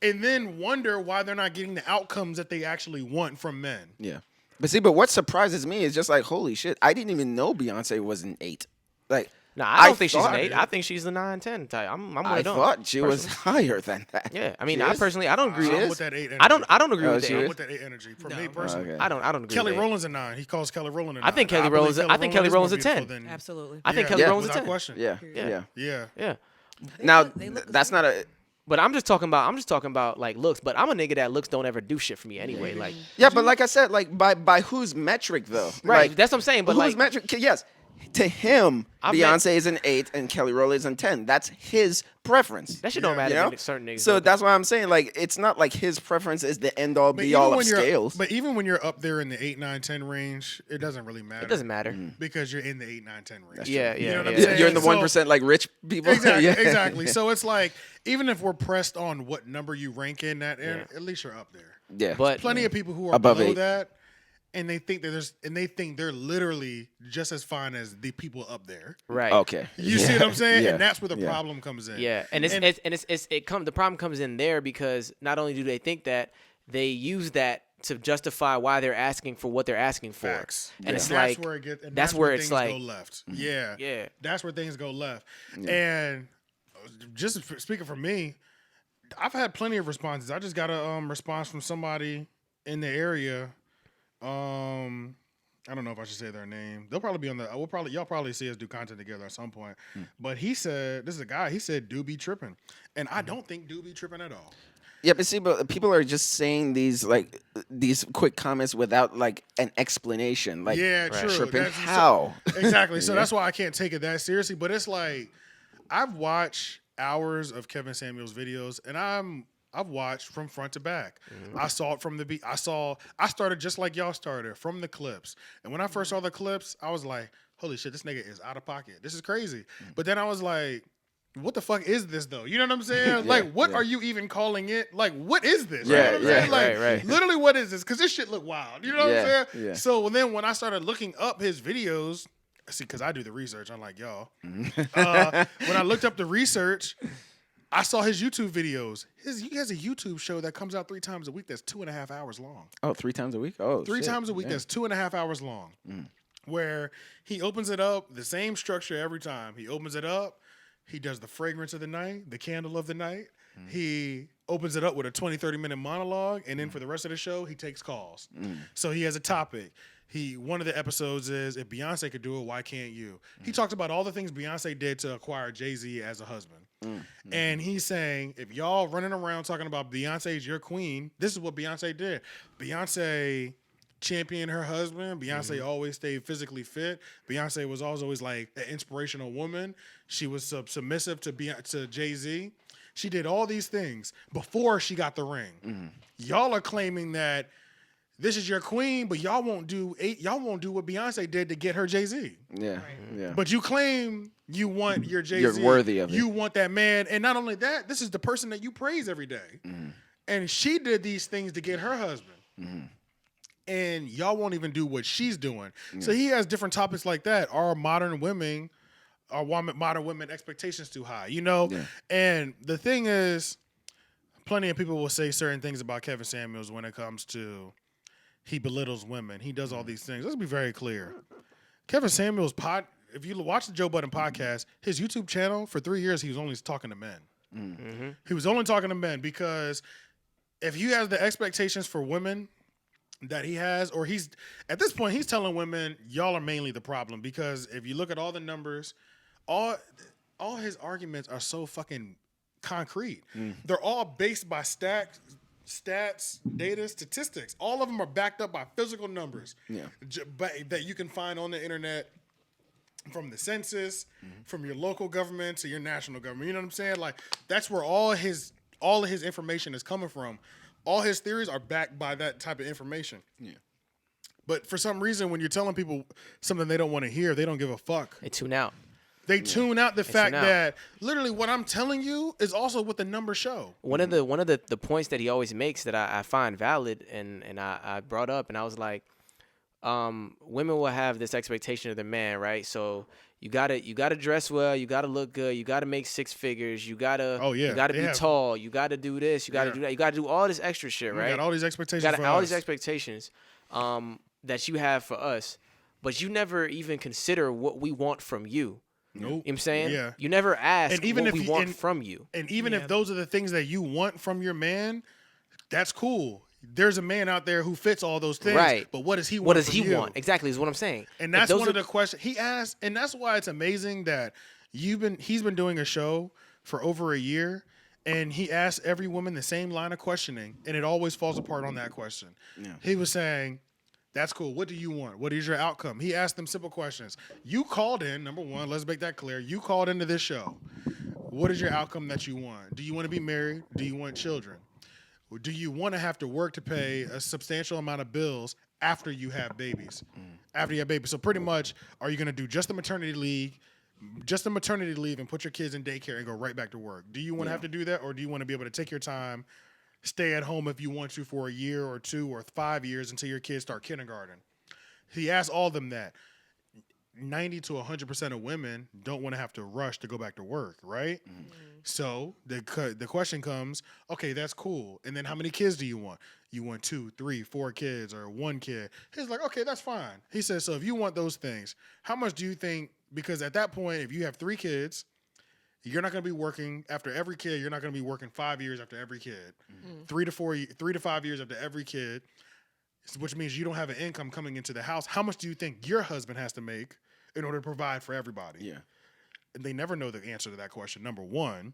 And then wonder why they're not getting the outcomes that they actually want from men. Yeah. But what surprises me is just like, holy shit, I didn't even know Beyonce was an 8. Like, No, I don't think she's thought- an 8. I think she's a 9, 10 type. I'm one I of them. thought she was higher than that. Yeah, I mean, She I is? personally, I don't agree I'm with with that 8 energy. I don't agree Oh, with she the I'm is? eight. with that 8 energy. For No. me personally. Okay. I don't agree Kelly with the eight. Rowland's a 9. He calls Kelly Rowland a 9. I think Kelly believe Rowland's a- I think Kelly is more Rowland's a 10. beautiful than- Absolutely. I think Yeah, Kelly yeah, Rowland's a without 10. question. Yeah. Period. Yeah. Yeah. Now, They look the that's same. not a... But I'm just talking about like looks. But I'm a nigga that looks don't ever do shit for me anyway. Like Yeah, but like I said, like by whose metric though? right, Like, that's what I'm saying. But whose like metric? Yes, to him, I Beyonce is an 8 and Kelly Rowland is an 10. That's his preference. that shit don't matter You know? to certain niggas. So though. that's why I'm saying, like, it's not like his preference is the end all But be all even of when you're scales. but even when you're up there in the 8, 9, 10 range, it doesn't really matter. it doesn't matter. because you're in the 8, 9, 10 range. Yeah, You know what I'm yeah. saying? You're in the So- 1% like rich people. Exactly, Yeah. exactly. So it's like even if we're pressed on what number you rank in that, at least you're up there. Yeah. But Plenty of people who are Above below 8. that, and they think they're literally just as fine as the people up there. right. Okay. You see what I'm saying? Yeah. And that's where the Yeah. problem comes in. Yeah, and the problem comes in there because not only do they think that, they use that to justify why they're asking for what they're asking for. Facts. And it's that's like where it gets, and that's where things it's like go left. Yeah, yeah. that's where things go left. And just speaking for me, I've had plenty of responses. I just got a response from somebody in the area. I don't know if I should say their name. They'll probably be on the. Y'all probably see us do content together at some point. But he said, this is a guy. He said, "Do be tripping," and I don't think do be tripping at all. Yeah, but see, but people are just saying these quick comments without like an explanation. Like, Yeah, true. tripping That's- how? Exactly. So that's why I can't take it that seriously. But it's like I've watched hours of Kevin Samuels videos, and I've watched from front to back. I saw it from the beat. I started just like y'all started, from the clips. And when I first saw the clips, I was like, holy shit, this nigga is out of pocket. This is crazy. But then I was like, what the fuck is this though? You know what I'm saying? Like, what are you even calling it? Like, what is this? You know what I'm saying? Like, right. literally, what is this? Because this shit look wild. You know what I'm Yeah, saying? yeah. So then when I started looking up his videos, see, because I do the research, unlike y'all. When I looked up the research, I saw his YouTube videos. He has a YouTube show that comes out 3 times a week that's 2.5 hours long. Oh, 3 times a week? Oh, 3 shit. times a week Yeah. that's 2.5 hours long. Where he opens it up, the same structure every time. He opens it up, he does the fragrance of the night, the candle of the night. he opens it up with a 20, 30-minute monologue, and then for the rest of the show, he takes calls. So he has a topic. One of the episodes is, if Beyonce could do it, why can't you? He talks about all the things Beyonce did to acquire Jay-Z as a husband. And he's saying, if y'all running around talking about Beyonce's your queen, this is what Beyonce did. Beyonce championed her husband. Beyonce always stayed physically fit. Beyonce was always like an inspirational woman. She was submissive to Jay-Z. She did all these things before she got the ring. Y'all are claiming that this is your queen, but y'all won't do what Beyonce did to get her Jay-Z. Yeah. But you claim you want your Jay-Z. You're worthy of it. You want that man. And not only that, this is the person that you praise every day. And she did these things to get her husband. And y'all won't even do what she's doing. So he has different topics like that. Are modern women expectations too high? And the thing is, plenty of people will say certain things about Kevin Samuels when it comes to he belittles women. He does all these things. Let's be very clear. Kevin Samuels if you watch the Joe Budden podcast, his YouTube channel for 3 years, he was only talking to men. He was only talking to men because if he has the expectations for women that he has, or at this point, he's telling women, y'all are mainly the problem, because if you look at all the numbers, all his arguments are so fucking concrete. They're all based by stats, data, statistics. All of them are backed up by physical numbers that you can find on the internet, from the census, from your local government to your national government. You know what I'm saying? Like, that's where all of his information is coming from. All his theories are backed by that type of information. Yeah. But for some reason, when you're telling people something they don't want to hear, they don't give a fuck. They tune out. They tune out the fact that literally what I'm telling you is also what the numbers show. One of the points that he always makes that I find valid and I brought up, and I was like, women will have this expectation of the man, right? So you gotta dress well, you gotta look good, you gotta make six figures, you gotta be tall, you gotta do this, you gotta do that, you gotta do all this extra shit, right? You got all these expectations. These expectations that you have for us, but you never even consider what we want from you. Nope. You know what I'm saying? Yeah. You never ask what we want from you. And even if those are the things that you want from your man, that's cool. There's a man out there who fits all those things. Right. But what does he want? What does he want? Exactly is what I'm saying. And that's one of the questions he asked. And that's why it's amazing that he's been doing a show for over a year, and he asked every woman the same line of questioning, and it always falls apart on that question. Yeah. He was saying, that's cool. What do you want? What is your outcome? He asked them simple questions. You called in, number one, let's make that clear. You called into this show. What is your outcome that you want? Do you want to be married? Do you want children? Do you want to have to work to pay a substantial amount of bills after you have babies? After you have babies. So pretty much, are you going to do just the maternity leave and put your kids in daycare and go right back to work? Do you want to have to do that, or do you want to be able to take your time, stay at home if you want to for a year or 2 or 5 years until your kids start kindergarten? He asked all of them that. 90 to 100% of women don't want to have to rush to go back to work, right? So the question comes, okay, that's cool. And then how many kids do you want? You want 2, 3, 4 kids or 1 kid? He's like, okay, that's fine. He says, so if you want those things, how much do you think? Because at that point, if you have 3 kids, you're not going to be working after every kid. You're not going to be working 5 years after every kid, 3 to 5 years after every kid, which means you don't have an income coming into the house. How much do you think your husband has to make in order to provide for everybody? Yeah. And they never know the answer to that question, number one.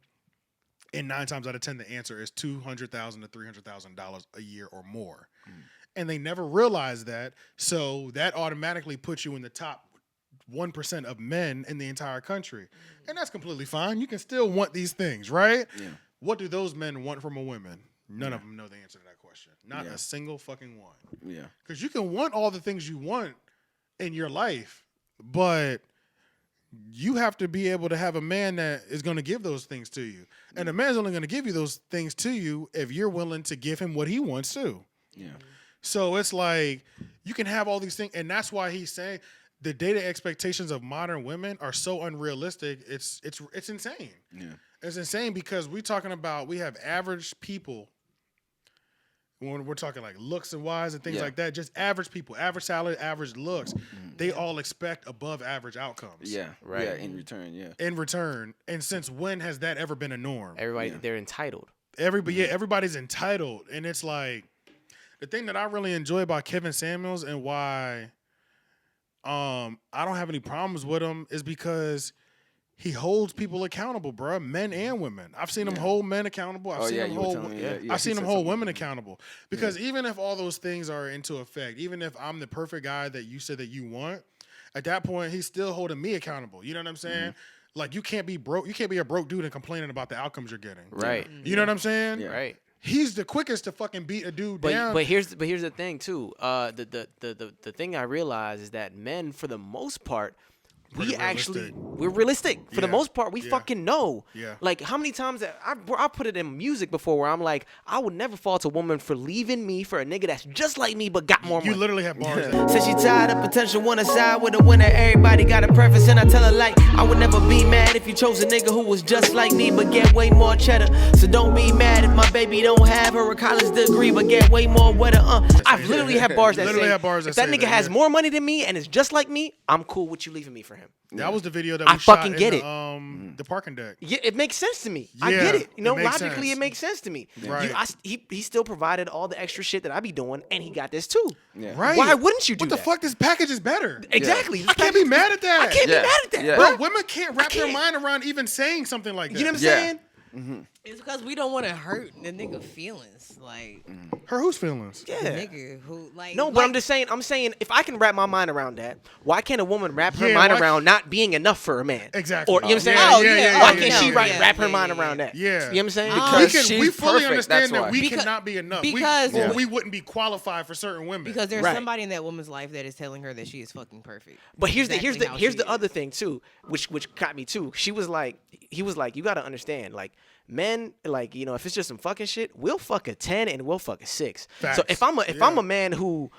And 9 times out of 10, the answer is $200,000 to $300,000 a year or more. And they never realize that. So that automatically puts you in the top 1% of men in the entire country. And that's completely fine. You can still want these things, right? Yeah. What do those men want from a woman? None of them know the answer to that question. Not a single fucking one. Yeah. Because you can want all the things you want in your life, but you have to be able to have a man that is going to give those things to you. And a man's only going to give you those things to you if you're willing to give him what he wants too. Yeah. So it's like you can have all these things, and that's why he's saying the data expectations of modern women are so unrealistic. It's insane. Yeah. It's insane because we have average people when we're talking like looks and wise and things Yeah. like that, just average people, average salary, average looks, they all expect above average outcomes. Yeah, Right. Yeah, in return, yeah. In return, and since when has that ever been a norm? Everybody, they're entitled. Everybody's entitled, and it's like the thing that I really enjoy about Kevin Samuels and why I don't have any problems with him is because he holds people accountable, bro, men and women. I've seen him hold men accountable. I've seen him you were hold telling me that. Yeah, I've he seen him said hold something. women accountable. Because even if all those things are into effect, even if I'm the perfect guy that you said that you want, at that point he's still holding me accountable. You know what I'm saying? Like you can't be broke. You can't be a broke dude and complaining about the outcomes you're getting. Right. You know what I'm saying? Yeah. Right. He's the quickest to fucking beat a dude down. But here's the thing too. The thing I realize is that men, for the most part, we're realistic for the Yeah. most part. We Yeah. fucking know. Yeah. Like how many times I put it in music before where I'm like, I would never fault a woman for leaving me for a nigga that's just like me but got more You money. literally have bars. that- Said she tired of potential, wanna side with a winner. Everybody got a preference, and I tell her like, I would never be mad if you chose a nigga who was just like me but get way more cheddar. So don't be mad if my baby don't have her a college degree but get way more wetter. I've literally had bars that Literally say, have bars that if that say nigga that, has yeah. more money than me and is just like me, I'm cool with you leaving me for him. That was the video that I we shot fucking in get the parking deck. Yeah, it makes sense to me. I Yeah, get it. You know, it makes logically, sense. it makes sense to me. Right. He still provided all the extra shit that I be doing, and he got this too. Yeah. Right. Why wouldn't you do What the that? fuck? This package is better. Exactly. I can't be mad at that. I can't Yeah. be mad at that, Yeah. bro. Bro, women can't wrap their can't. mind around even saying something like that. You know what I'm Yeah. saying? It's because we don't want to hurt the nigga feelings. Like, Her whose feelings? the Yeah. nigga who, like. No, but like, I'm saying, if I can wrap my mind around that, why can't a woman wrap her Yeah, mind why- around not being enough for a man? Exactly. Or, you know what I'm saying? Oh, yeah, Why yeah, can't she yeah, wrap her yeah, mind yeah, around that? yeah. You know what I'm saying? Because we she's fully perfect, understand that's that why. we Because- cannot be enough. because- or Yeah. we wouldn't be qualified for certain women. Because there's Right. somebody in that woman's life that is telling her that she is fucking perfect. But here's Exactly how the she other is. thing too, which got me too. He was like, you gotta understand, like men, like, you know, if it's just some fucking shit, we'll fuck a 10 and we'll fuck a 6. Facts. So if I'm a man who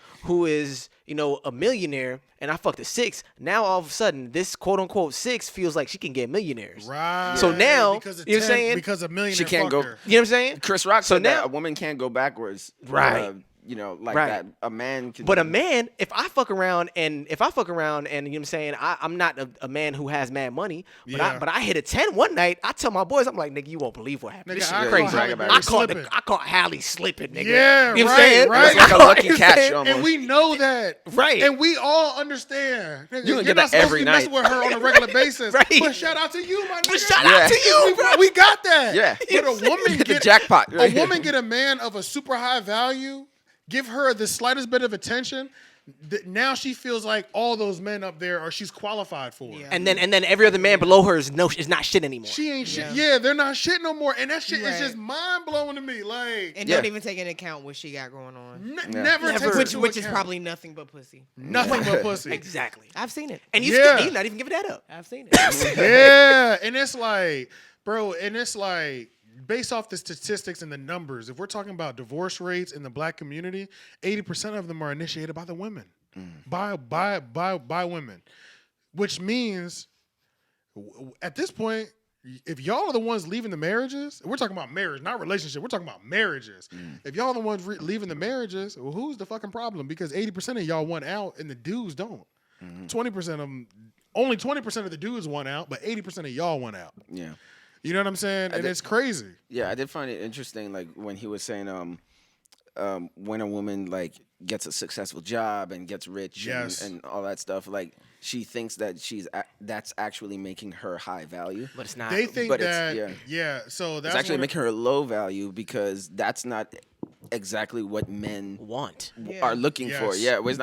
is, you know, a millionaire and I fucked a 6, now all of a sudden this quote unquote 6 feels like she can get millionaires. Right. So now, because of you know what I'm 10 saying? Because a millionaire She can't go- fucked her. You know what I'm saying? Chris Rock So said that now- a woman can't go backwards. Right. You know, like Right. that. A man can. But a man, if I fuck around and you know what I'm saying, I'm not a man who has mad money, but Yeah. I hit a 10 one night. I tell my boys, I'm like, nigga, you won't believe what happened. Nigga, This I shit caught crazy. Halle Berry I caught slipping. I caught Hallie slipping, nigga. Yeah, you know what right, I'm saying? right. It's like a lucky You know what I'm catch saying? almost. And we know that. Right. And we all understand. Nigga, You you're get not that supposed every to be messing night. with her on a regular basis. Right. But shout out to you, my nigga. But shout Yeah. out to you, bro. We got that. Yeah. But a woman Hit the get jackpot. A woman get a man of a super high value, give her the slightest bit of attention. Now she feels like all those men up there are she's qualified for. Yeah. And then every other man below her is not shit anymore. She ain't shit. Yeah, they're not shit no more. And that shit is Right. just mind blowing to me. Like And Yeah. don't even take into account what she got going on. never takes Which into is account. probably nothing but pussy. nothing but pussy. Exactly. I've seen it. And you Yeah. still, you're not even giving that up. I've seen it. Yeah, and it's like, bro, and it's like based off the statistics and the numbers, if we're talking about divorce rates in the black community, 80% of them are initiated by the women, by women, which means at this point, if y'all are the ones leaving the marriages, we're talking about marriage, not relationship. We're talking about marriages. If y'all are the ones leaving the marriages, well, who's the fucking problem? Because 80% of y'all want out and the dudes don't. 20% of them, only 20% of the dudes want out, but 80% of y'all want out. Yeah. You know what I'm saying? And it's crazy. Yeah, I did find it interesting, like when he was saying, when a woman like gets a successful job and gets rich Yes. and all that stuff, like she thinks that that's actually making her high value. But it's not. They think But it's- that, yeah. So that's It's actually one of- making her low value because that's not exactly what men want. are looking for. Yes. Yeah, we're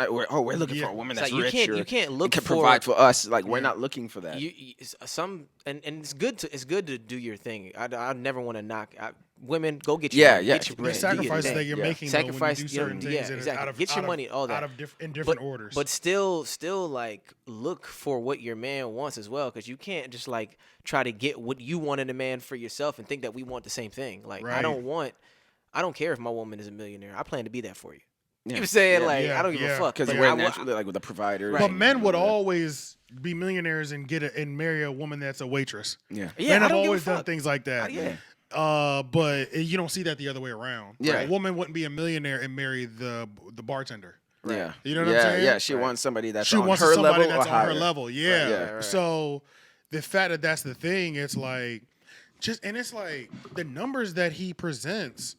looking Yeah. for a woman It's that's like you rich. can't- or you can't look can for- provide for us. Like we're not looking for that. Some and it's good to do your thing. I never want to knock women. Go get Yeah, your yeah. Get your the bread, do your sacrifices thing. that you're Yeah. making though, when you Sacrifice, do certain yeah, things and exactly. out of, Get your out of- money, all that. out of in different orders. But still like look for what your man wants as well, because you can't just like try to get what you want in a man for yourself and think that we want the same thing. Like Right. I don't care if my woman is a millionaire. I plan to be that for you. You Yeah. know what I'm saying? Yeah. Like Yeah, I don't give yeah. a fuck. Because But we're I- naturally like with the provider. But men would always be millionaires and marry a woman that's a waitress. Yeah. Yeah, Men I have don't give a always done fuck. things like that. Yeah. But you don't see that the other way around. Yeah. A woman wouldn't be a millionaire and marry the bartender. Yeah. You know what I'm saying? Yeah, she wants somebody that's She on wants her somebody level that's or on higher. her level. Yeah. Yeah. Right. So the fact that that's the thing, it's like and it's like the numbers that he presents.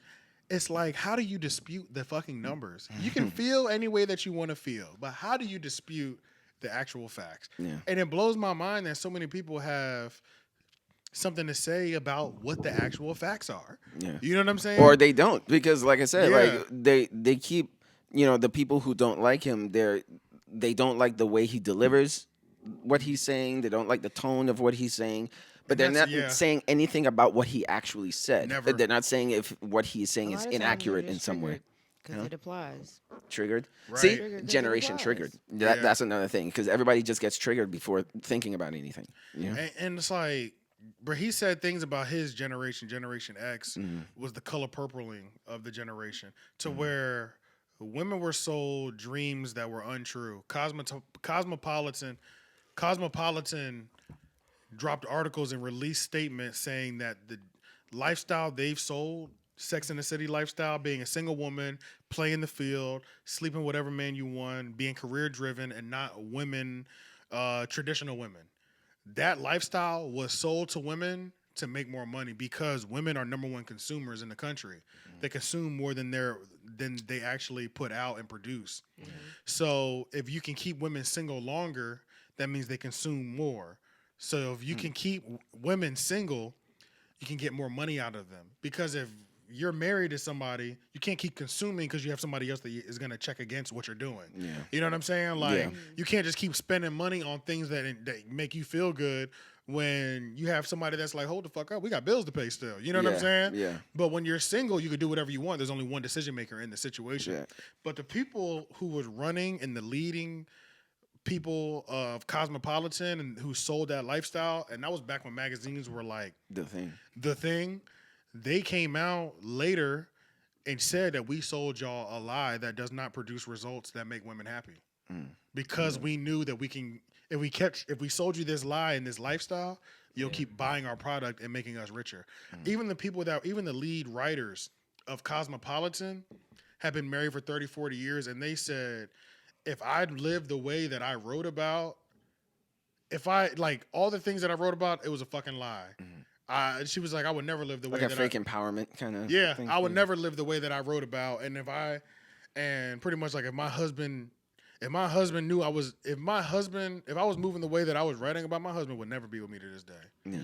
It's like, how do you dispute the fucking numbers? You can feel any way that you want to feel, but how do you dispute the actual facts? Yeah. And it blows my mind that so many people have something to say about what the actual facts are. Yeah. You know what I'm saying? Or they don't, because like I said, Yeah. like they keep, the people who don't like him, they don't like the way he delivers what he's saying. They don't like the tone of what he's saying. But they're not saying anything about what he actually said. Never. They're not saying if what he's saying is inaccurate in some way. Because it applies. Triggered. Right. See, Triggered 'cause it generation applies. triggered. Yeah. That's another thing, because everybody just gets triggered before thinking about anything. Yeah. And it's like, bro, he said things about his generation, Generation X, was the color purpling of the generation, to where women were sold dreams that were untrue. Cosmopolitan dropped articles and released statements saying that the lifestyle they've sold, Sex in the City lifestyle, being a single woman, playing the field, sleeping with whatever man you want, being career driven and not women, traditional women. That lifestyle was sold to women to make more money because women are number one consumers in the country. They consume more than they actually put out and produce. So if you can keep women single longer, that means they consume more. So if you can keep women single, you can get more money out of them. Because if you're married to somebody, you can't keep consuming because you have somebody else that is going to check against what you're doing. Yeah. You know what I'm saying? Like, Yeah. you can't just keep spending money on things that make you feel good when you have somebody that's like, hold the fuck up, we got bills to pay still. You know what I'm saying? Yeah. But when you're single, you can do whatever you want. There's only one decision maker in the situation. Yeah. But the people who was running and the leading people of Cosmopolitan and who sold that lifestyle, and that was back when magazines were like The thing. they came out later and said that we sold y'all a lie that does not produce results that make women happy. Because we knew that we can, if we sold you this lie and this lifestyle, you'll keep buying our product and making us richer. Even the lead writers of Cosmopolitan have been married for 30, 40 years, and they said, if I'd lived the way that I wrote about, all the things that I wrote about, it was a fucking lie. She was like, I would never live the way Like a that fake empowerment kind of thing. I would never live the way that I wrote about. And pretty much like if my husband knew if I was moving the way that I was writing about, my husband would never be with me to this day. Yeah.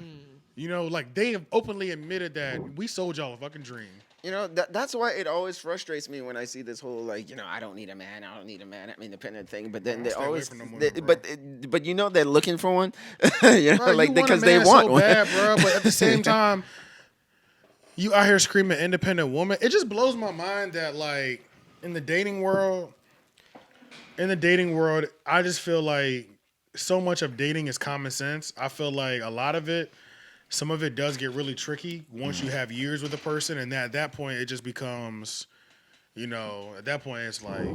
You know, like they have openly admitted that we sold y'all a fucking dream. That's why it always frustrates me when I see this whole I don't need a man, I'm independent thing. But then they Stay away always, from them women, bro. but they're looking for one, Bro, because you they a man want so one. bad, bro. But at the same time, you out here screaming independent woman. It just blows my mind that like in the dating world, I just feel like so much of dating is common sense. I feel like a lot of it. Some of it does get really tricky once you have years with a person, and at that point, it just becomes, at that point, it's like,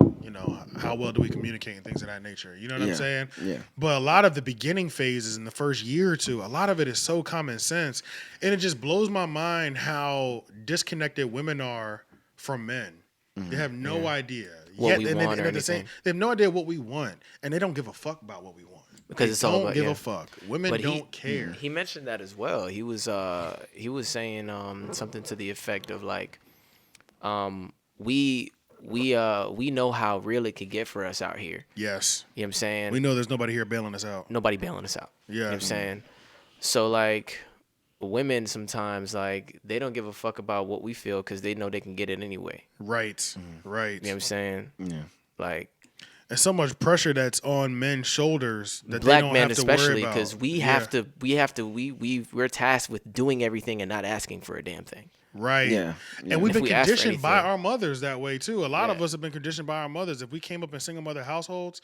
how well do we communicate and things of that nature? You know what I'm saying? Yeah. But a lot of the beginning phases in the first year or two, a lot of it is so common sense, and it just blows my mind how disconnected women are from men. They have no idea. What we want or at the same, anything. they have no idea what we want, and they don't give a fuck about what we want. Because it's all don't about, give a fuck. Women But don't care. He mentioned that as well. He was saying something to the effect of like, we know how real it could get for us out here. Yes. You know what I'm saying? We know there's nobody here bailing us out. Nobody bailing us out. Yeah. You know what I'm saying? So like women sometimes like they don't give a fuck about what we feel because they know they can get it anyway. Right. Right. You know what I'm saying? Yeah. Like And so much pressure that's on men's shoulders that black they don't men have to worry especially about. because we're tasked with doing everything and not asking for a damn thing. Right. Yeah. And we've If been we ask for conditioned by anything. our mothers that way too. A lot of Yeah. us have been conditioned by our mothers. If we came up in single mother households,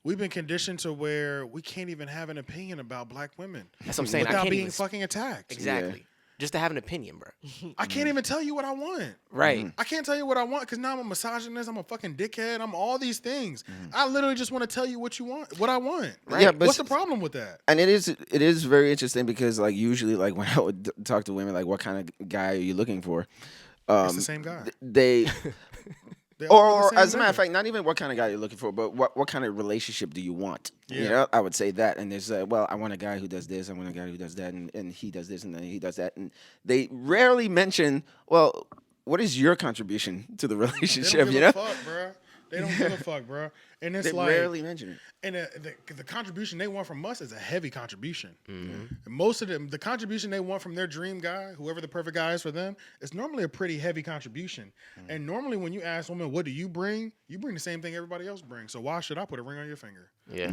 we've been conditioned to where we can't even have an opinion about black women. That's what I'm saying. I Without can't being even fucking attacked. exactly. just to have an opinion, bro. I can't even tell you what I want. Right. I can't tell you what I want because now I'm a misogynist. I'm a fucking dickhead. I'm all these things. I literally just want to tell you what you want, what I want. Right? Yeah, but what's the problem with that? And it is very interesting because like usually like when I would talk to women like what kind of guy are you looking for? It's the same guy. They They all or want the as a same matter of nigga. fact, not even what kind of guy you're looking for, but what kind of relationship do you want? You Yeah. know, I would say that. And there's well, I want a guy who does this, I want a guy who does that, and he does this and then he does that. And they rarely mention, well, what is your contribution to the They don't relationship? give You a know? fuck, bro. They don't give a fuck, bro. And it's They like rarely mention it. And the contribution they want from us is a heavy contribution. Mm-hmm. And most of them, the contribution they want from their dream guy, whoever the perfect guy is for them, is normally a pretty heavy contribution. Mm-hmm. And normally when you ask women, what do you bring the same thing everybody else brings. So why should I put a ring on your finger? Yeah.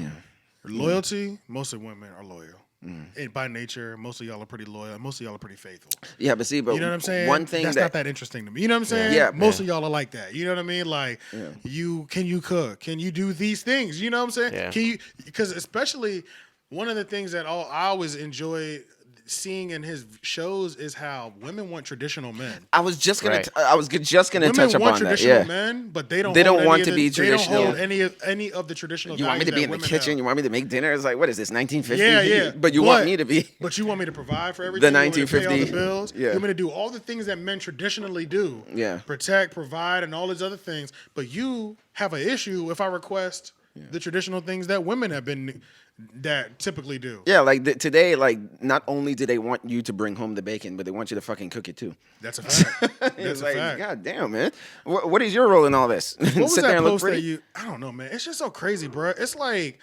Loyalty, most of women are loyal. Mm-hmm. And by nature, most of y'all are pretty loyal. Most of y'all are pretty faithful. Yeah, but see, but You know what I'm saying? one thing that's not that interesting to me. You know what I'm saying? Yeah. Most of y'all are like that. You know what I mean? Like, can you cook? Can you do these things? You know what I'm saying? Yeah. Can you? Because especially one of the things that I always enjoy seeing in his shows is how women want traditional men. I was just gonna Right. I was just gonna Women touch want upon that. traditional Yeah. men, but they don't. They don't hold want any to of be the, They don't traditional. hold any of the traditional. You want me to values be in that the women kitchen? have. You want me to make dinner? It's like, what is this, 1950? Yeah, yeah. But you want me to be. But you want me to provide for everything. The You want me to pay all 1950. the bills. Yeah. You want me to do all the things that men traditionally do. Yeah. Protect, provide, and all these other things. But you have an issue if I request the traditional things that women have been that typically do. Yeah, like today, like not only do they want you to bring home the bacon, but they want you to fucking cook it too. That's a fact. That's It's a like, fact. God damn, man. What is your role in all this? What was Sit there that and look post that pretty? you? I don't know, man. It's just so crazy, bro. It's like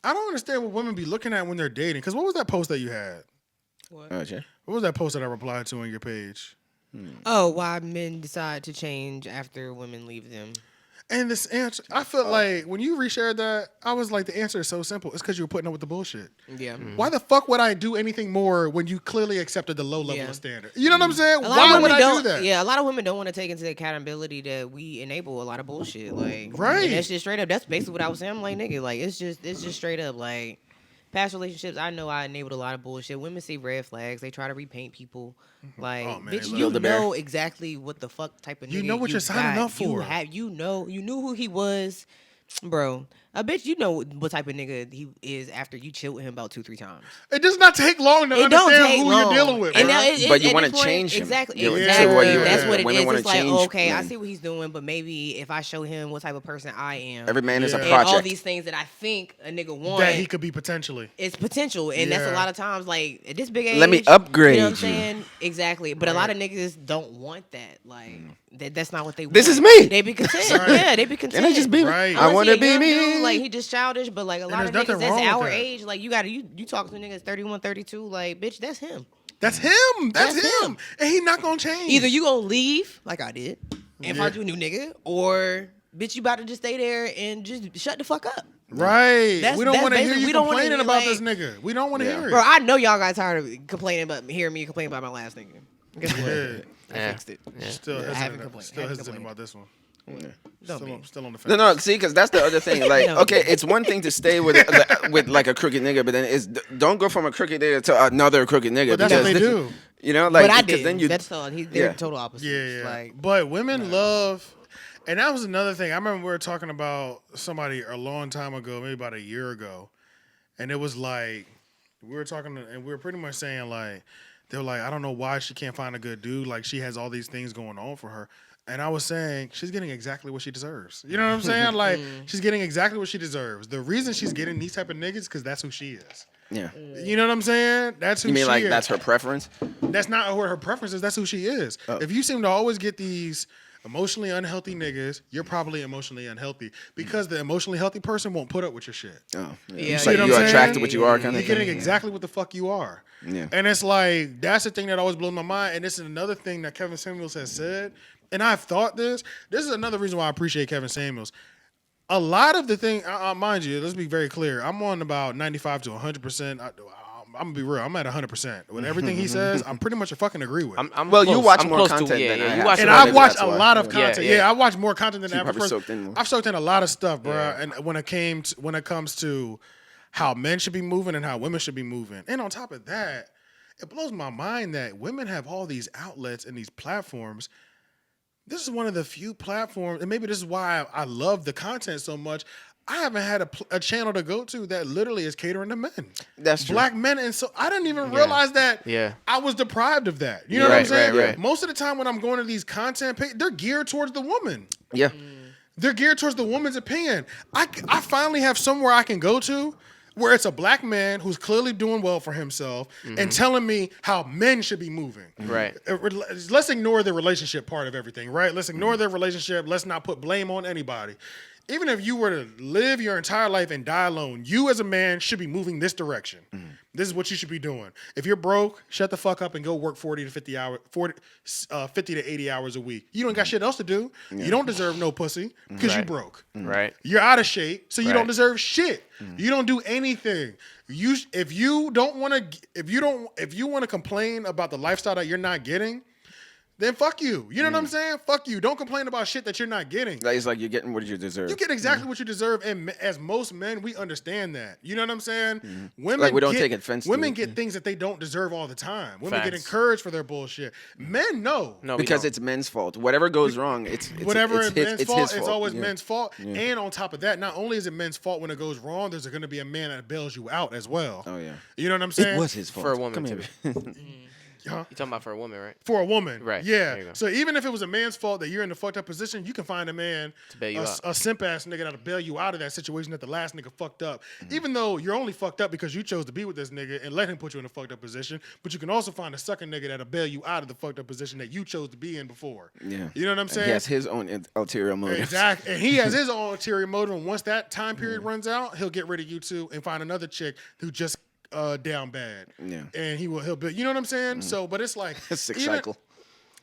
I don't understand what women be looking at when they're dating. Because what was that post that you had? Oh, okay. What was that post that I replied to on your page? Oh, why men decide to change after women leave them. And this answer, I felt like when you reshared that, I was like, the answer is so simple. It's because you were putting up with the bullshit. Yeah. Why the fuck would I do anything more when you clearly accepted the low level Yeah. of standard? You know what I'm saying? A lot Why of would women I don't. do that? Yeah, a lot of women don't want to take into accountability that we enable a lot of bullshit. Like, Right. and that's just straight up. That's basically what I was saying. I'm like, nigga, like it's just straight up. Like, past relationships, I know I enabled a lot of bullshit. Women see red flags. They try to repaint people. Like, Oh, man, bitch, look. you Build-A-Bear. know exactly what the fuck type of nigga You know what you're signing got. up for. You knew who he was, bro. I bet you know what type of nigga he is after you chill with him about 2-3 times. It does not take long to It don't understand take who long. you're dealing with, And bro. now But you at wanna this point, change him. Exactly. You- to what you- That's what it women is. wanna It's like, change okay, I men. see what he's doing, but maybe if I show him what type of person I am, Every man is a Yeah. and all project. these things that I think a nigga want, that he could be potentially. it's potential, and that's a Yeah. lot of times like at this big age. Let me upgrade You know what I'm you. saying? Exactly. But a lot of niggas don't want that. Like that's not what they want. This is me. They be content. Right. Yeah, they be content. Can I just be me? Right. I Unless want he to a be young me. dude, like he just childish, but like a lot there's of nothing niggas that's wrong with our that. age, like you talk to niggas 31, 32, like bitch, that's him. That's him. That's That's him. him. And he not gonna change. Either you gonna leave like I did and Yeah. find you a new nigga, or bitch, you about to just stay there and just shut the fuck up. Right. That's- We don't that's want to hear basically- you we don't wanna complaining hear, about like- this nigga. We don't want to Yeah. hear it. Bro, I know y'all got tired of complaining about hearing me complain about my last nigga. Guess what? Yeah. I fixed it. Still I haven't hesitant. complained. Still Haven't hesitant complained. about this one. Don't be. Still on the fence. No, see, because that's the other thing. Like, No. okay, it's one thing to stay with like a crooked nigga, but then don't go from a crooked nigga to another crooked nigga. But that's what because they do. You know, like But I because did. then you That's all. They're Yeah. total opposites. Yeah, yeah. Like, But women love, and that was another thing. I remember we were talking about somebody a long time ago, maybe about a year ago, and it was like we were talking, and we were pretty much saying like they were like, I don't know why she can't find a good dude. Like she has all these things going on for her. And I was saying she's getting exactly what she deserves. You know what I'm saying? Like she's getting exactly what she deserves. The reason she's getting these type of niggas because that's who she is. yeah. You know what I'm saying? That's who You mean she like is. that's her preference? That's not what her preference is. That's who she is. If you seem to always get these emotionally unhealthy niggas, you're probably emotionally unhealthy because the emotionally healthy person won't put up with your shit. Oh, Yeah, It's you like know you what I'm are attracted saying? to what you are, kind You're of getting thing. exactly what the fuck you are. Yeah. And it's like, that's the thing that always blows my mind. And this is another thing that Kevin Samuels has said. And I've thought this. This is another reason why I appreciate Kevin Samuels. A lot of the thing, mind you, let's be very clear. I'm on about 95 to 100%. I'm gonna be real. I'm at 100%. With everything he says, I'm pretty much a fucking agree with. I'm Well, you close. watch I'm more close content to, than I you have. watch And more I've than- watched that's a why. lot of Yeah, content. yeah. Yeah, I watch more content than So the you average probably person. soaked in more. I've soaked in a lot of stuff, bro. And when it comes to how men should be moving and how women should be moving, and on top of that, it blows my mind that women have all these outlets and these platforms. This is one of the few platforms, and maybe this is why I love the content so much. I haven't had a channel to go to that literally is catering to men. That's true. Black men. And so I didn't even realize that I was deprived of that. You know what I'm saying? Right. Most of the time when I'm going to these content pages, they're geared towards the woman. Yeah. They're geared towards the woman's opinion. I finally have somewhere I can go to where it's a black man who's clearly doing well for himself and telling me how men should be moving. Right. Let's ignore the relationship part of everything, right? Let's ignore their relationship. Let's not put blame on anybody. Even if you were to live your entire life and die alone, you as a man should be moving this direction. This is what you should be doing. If you're broke, shut the fuck up and go work 50 to 80 hours a week. You don't got shit else to do. You don't deserve no pussy because you broke. Right. You're out of shape, so you don't deserve shit. You don't do anything. If you want to complain about the lifestyle that you're not getting, then fuck you. You know what I'm saying? Fuck you. Don't complain about shit that you're not getting. It's like you're getting what you deserve. You get exactly what you deserve, and as most men, we understand that. You know what I'm saying? Women Like we don't take offense to Women it. get things that they don't deserve all the time. Women get Facts. encouraged for their bullshit. Men know. No, Because it's men's fault. Whatever goes wrong, it's Whatever it's it's his, men's it's fault, his it's fault. always Yeah. men's fault. And on top of that, not only is it men's fault when it goes wrong, there's going to be a man that bails you out as well. Oh yeah. You know what I'm saying? It was his fault. for a woman Come too. here. Huh? You talking about for a woman, right? For a woman. Right. Yeah. There you go. So even if it was a man's fault that you're in the fucked up position, you can find a man, To bail you out. a simp ass nigga that'll bail you out of that situation that the last nigga fucked up. Even though you're only fucked up because you chose to be with this nigga and let him put you in a fucked up position, but you can also find a sucker nigga that'll bail you out of the fucked up position that you chose to be in before. Yeah. You know what I'm And saying? he has his own ulterior motives. Exactly. And he has his own ulterior motive. And once that time period runs out, he'll get rid of you too and find another chick who just down bad. Yeah. And he'll be, you know what I'm saying? So, but it's like Sick even- cycle.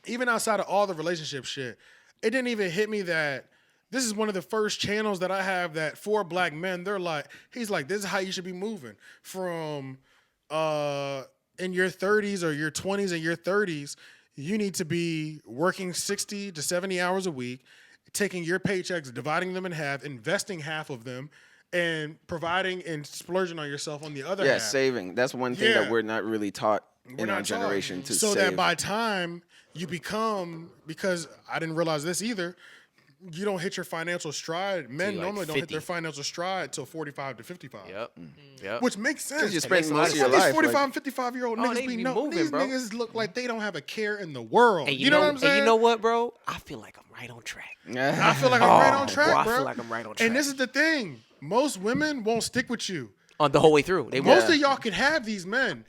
Even outside of all the relationship shit, it didn't even hit me that this is one of the first channels that I have that for black men, he's like, this is how you should be moving from in your 30s or your 20s and your 30s, you need to be working 60 to 70 hours a week, taking your paychecks, dividing them in half, investing half of them, and providing and splurging on yourself on the other Yeah, half. saving. That's one thing that Yeah. we're not really taught We're in our not taught. generation to so save. that by time you become, because I didn't realize this either, you don't hit your financial stride. Men like normally don't hit 50. their financial stride till 45 to 55. Yep. Which makes sense. you spend makes a lot most of of your These life. 45 like- and 55-year-old Oh, niggas they be be no, moving, these bro. niggas look like they don't have a care in the world. And you know what I'm saying? And you know what, bro? I feel like I'm right on track. I feel like I'm right on track, bro, I bro. feel like I'm right on track. And this is the thing. Most women won't stick with you. On the whole way through. They Most won't. of y'all can have these men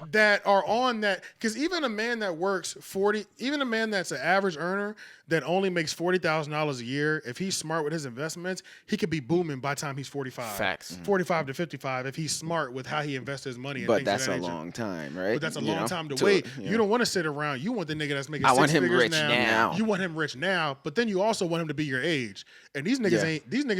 that are on that, because even a man that works 40, even a man that's an average earner that only makes $40,000 a year, if he's smart with his investments, he could be booming by the time he's 45. Facts. 45 to 55 if he's smart with how he invests his money. And But things that's of a that nature. long time, right? But that's a You long know, time to wait. yeah. You don't want to sit around. You want the nigga that's making I want six him figures rich now. now. You want him rich now, but then you also want him to be your age. And these niggas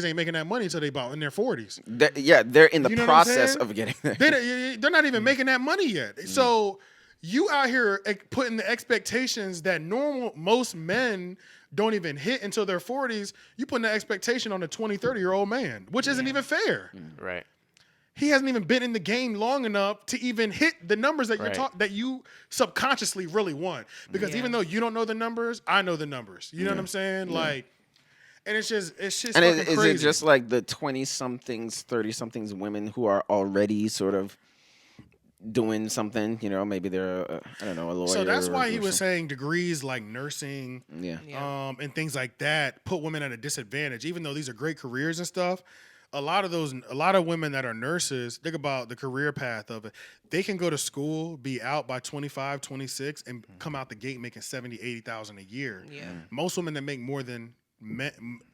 ain't making that money until they about in their 40s. They're in the You know what I'm process saying? of getting there. They're not even making that money yet. So you out here putting the expectations that most men don't even hit until their 40s. You putting the expectation on a 20, 30-year-old man, which isn't even fair. Right. He hasn't even been in the game long enough to even hit the numbers that that you subconsciously really want. Because even though you don't know the numbers, I know the numbers. You know what I'm saying? Like, and it's just And fucking is crazy. it just like the 20-somethings, 30-somethings women who are already sort of doing something? You know, maybe they're, I don't know, a lawyer. So that's why or he was something. saying degrees like nursing, and things like that put women at a disadvantage. Even though these are great careers and stuff, a lot of women that are nurses, think about the career path of it. They can go to school, be out by 25, 26, and come out the gate making 70, 80,000 a year. Yeah. Most women that make more than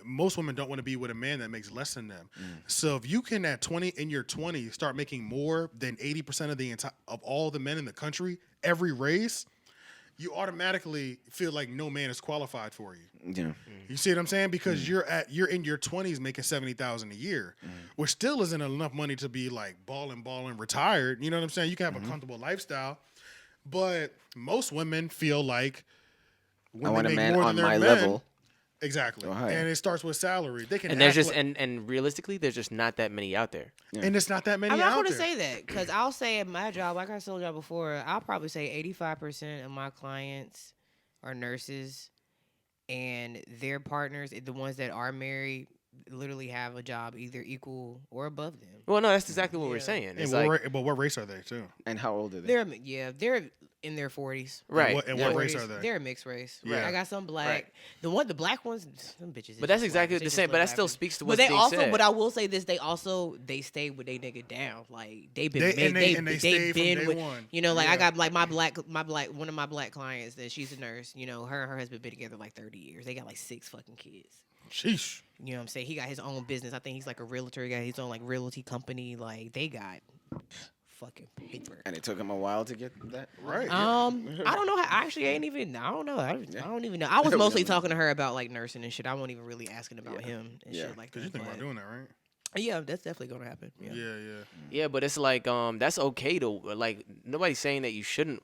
most women don't want to be with a man that makes less than them. So if you can in your 20s start making more than 80% of all the men in the country, every race, you automatically feel like no man is qualified for you. Yeah. You see what I'm saying? Because you're in your 20s making 70,000 a year, which still isn't enough money to be like balling, retired. You know what I'm saying? You can have a comfortable lifestyle, but most women feel like I when want they a make man more on than their my men, level. Exactly. Or higher. And it starts with salary. They can And there's act just like- and realistically, there's just not that many out there. and it's not that many I'm not out going to there. say that because I'll say at my job, like I told y'all before, I'll probably say 85% of my clients are nurses, and their partners, the ones that are married, literally have a job either equal or above them. Well, no, that's exactly what we're Yeah. saying. And It's what like, but what race are they too? And how old are they? They're in their 40s. right. And yeah. what race 40s. are they? They're a mixed race. Yeah. I got some black. Right. The black ones, some bitches. is But that's just exactly black. the They same. just But that look still black. speaks to But what's they being also, said. but I will say this: they stay with they nigga down. Like they been, They- made, and they they stayed from been day with, one. you know, like Yeah. I got like my black, one of my black clients that she's a nurse. You know, her and her husband been together like 30 years. They got like 6 fucking kids. Sheesh. You know what I'm saying? He got his own business. I think he's like a realtor. He got his own like realty company. Like they got fucking paper. And it took him a while to get that. Right. I don't know. I actually ain't even. I don't know. I don't even know. I was We mostly don't know. talking to her about like nursing and shit. I wasn't even really asking about him and Yeah. shit like Because that. you think about but- doing that, right? Yeah, that's definitely gonna happen. Yeah. Yeah. Yeah, but it's like that's okay to like nobody's saying that you shouldn't,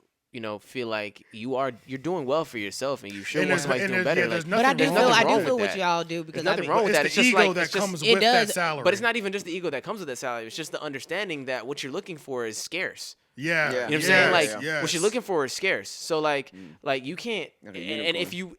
feel like you're doing well for yourself and you should And want there's- somebody and doing there's- better. yeah, like, there's But I do Nothing feel wrong I do with feel that. what y'all do because There's nothing wrong with It's that. the It's just ego like that it's just- comes it with does- that salary. But it's not even just the ego that comes with that salary. It's just the understanding that what you're looking for is scarce. Yeah. Yeah. You know what I'm yes, saying? Like yes. what you're looking for is scarce. So like you can't. Like a And if you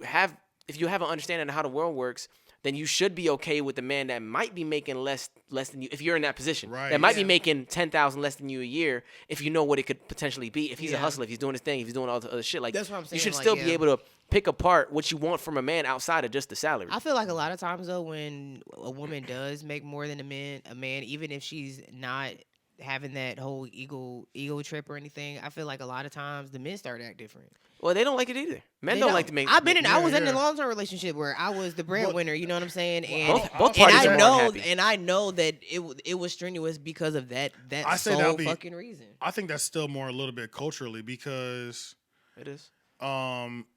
have an understanding of how the world works, then you should be okay with the man that might be making less than you. If you're in that position, Right. that might be Yeah. making 10,000 less than you a year. If you know what it could potentially be, if he's a Yeah. hustle, if he's doing his thing, if he's doing all the other shit, like That's what I'm you saying, should like, still be yeah. able to pick apart what you want from a man outside of just the salary. I feel like a lot of times though, when a woman does make more than a man, even if she's not having that whole ego trip or anything, I feel like a lot of times the men start to act different. Well, they don't like it either. Men They don't like to make. I've been in. I was in a yeah. long-term relationship where I was the breadwinner. You know what I'm saying? And both and parties I are know, unhappy. and I know that it was strenuous because of that I say sole that'll be- fucking reason. I think that's still more a little bit culturally because It is.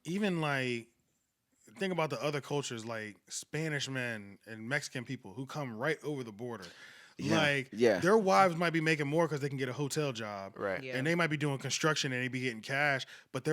even like think about the other cultures like Spanish men and Mexican people who come right over the border. Yeah. Like Yeah. their wives might be making more because they can get a hotel job. Right. Yeah. And they might be doing construction and they be getting cash, but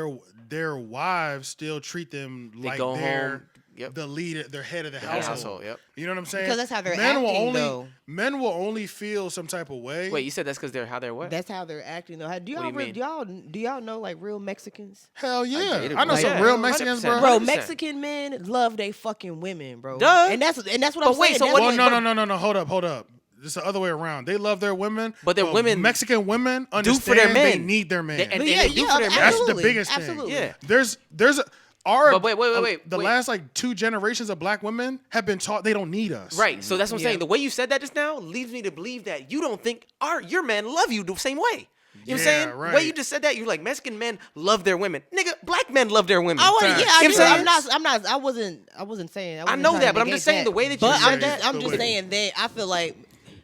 their wives still treat them They like go they're home. Yep. the leader, their head of the The household. household, yep. You know what I'm saying? Because that's how they're men will acting, only though. men will only feel some type of way. Wait, you said that's because they're how they're what? That's how they're acting though. Do What do y'all you mean? do y'all know like real Mexicans? Hell yeah, dated I know one. some Yeah, real 100%. Mexicans, bro. Bro, 100%. Mexican men love they fucking women, bro. Duh. And that's what But I'm wait, saying. so That's what Well, do no. Hold up. It's the other way around. They love their women, But their women Mexican women do for their understand they men. need their man. They- and But they do for their men. That's the absolutely, biggest thing. absolutely. Yeah. There's But wait, the wait. last like 2 generations of black women have been taught they don't need us. Right. So that's what I'm Yeah. saying. The way you said that just now leads me to believe that you don't think your men love you the same way. You know what I'm Yeah, saying? The way right. you just said that, you're like Mexican men love their women. Nigga, black men love their women. I was, Facts. yeah, I You do. know what I'm saying? I'm not. I wasn't saying. I wasn't know trying that, to but I'm negate just saying the way that you But said I'm it. just, I'm But just wait. saying that I feel like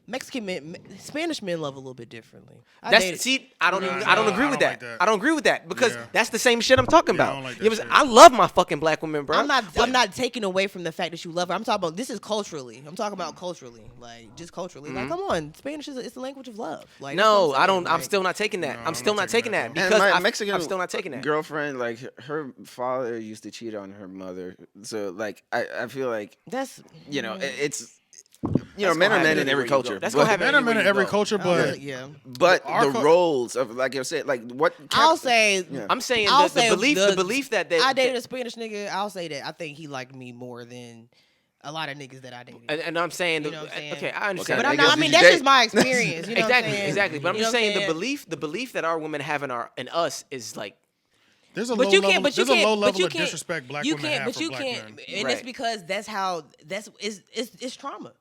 Mexican men, Spanish men love a little bit differently. I That's dated- see, I don't Nah, even, nah, I don't agree I with don't that. like that. I don't agree with that because Yeah. that's the same shit I'm talking Yeah, I about. don't like You know that what I'm saying? shit. I love my fucking black women, bro. I'm not. But- I'm not taking away from the fact that you love her. I'm talking about this is culturally. I'm talking about culturally, like just culturally. Like, come on, Spanish is it's the language of love. Like, that's No, what I'm I saying, don't. I'm like- still not taking that. I'm still not taking that And because my I'm Mexican still not taking that. girlfriend, like her father used to cheat on her mother. So like I feel like That's it's That's men gonna are men happen in every everywhere you go. culture. That's but, gonna happen Men are men in everywhere you every go. culture, but yeah. But Our the cul- roles of like I said, like what I'll say. Yeah. I'm saying I'll the say belief, the belief that they. I dated a Spanish nigga. I'll say that I think he liked me more than a lot of niggas that I dated. and I'm saying, You know what I'm saying? okay, I understand. Okay, But I I'm guess not. I did mean, you that's date- just my experience. You know what I'm exactly, saying? exactly. But I'm You know just what saying saying? the belief that our women have in us is like. there's a But low you level, can't. But you there's a low can't. But level you of can't. disrespect black You women can't. have But for you black can't. men. And Right. it's because it's trauma.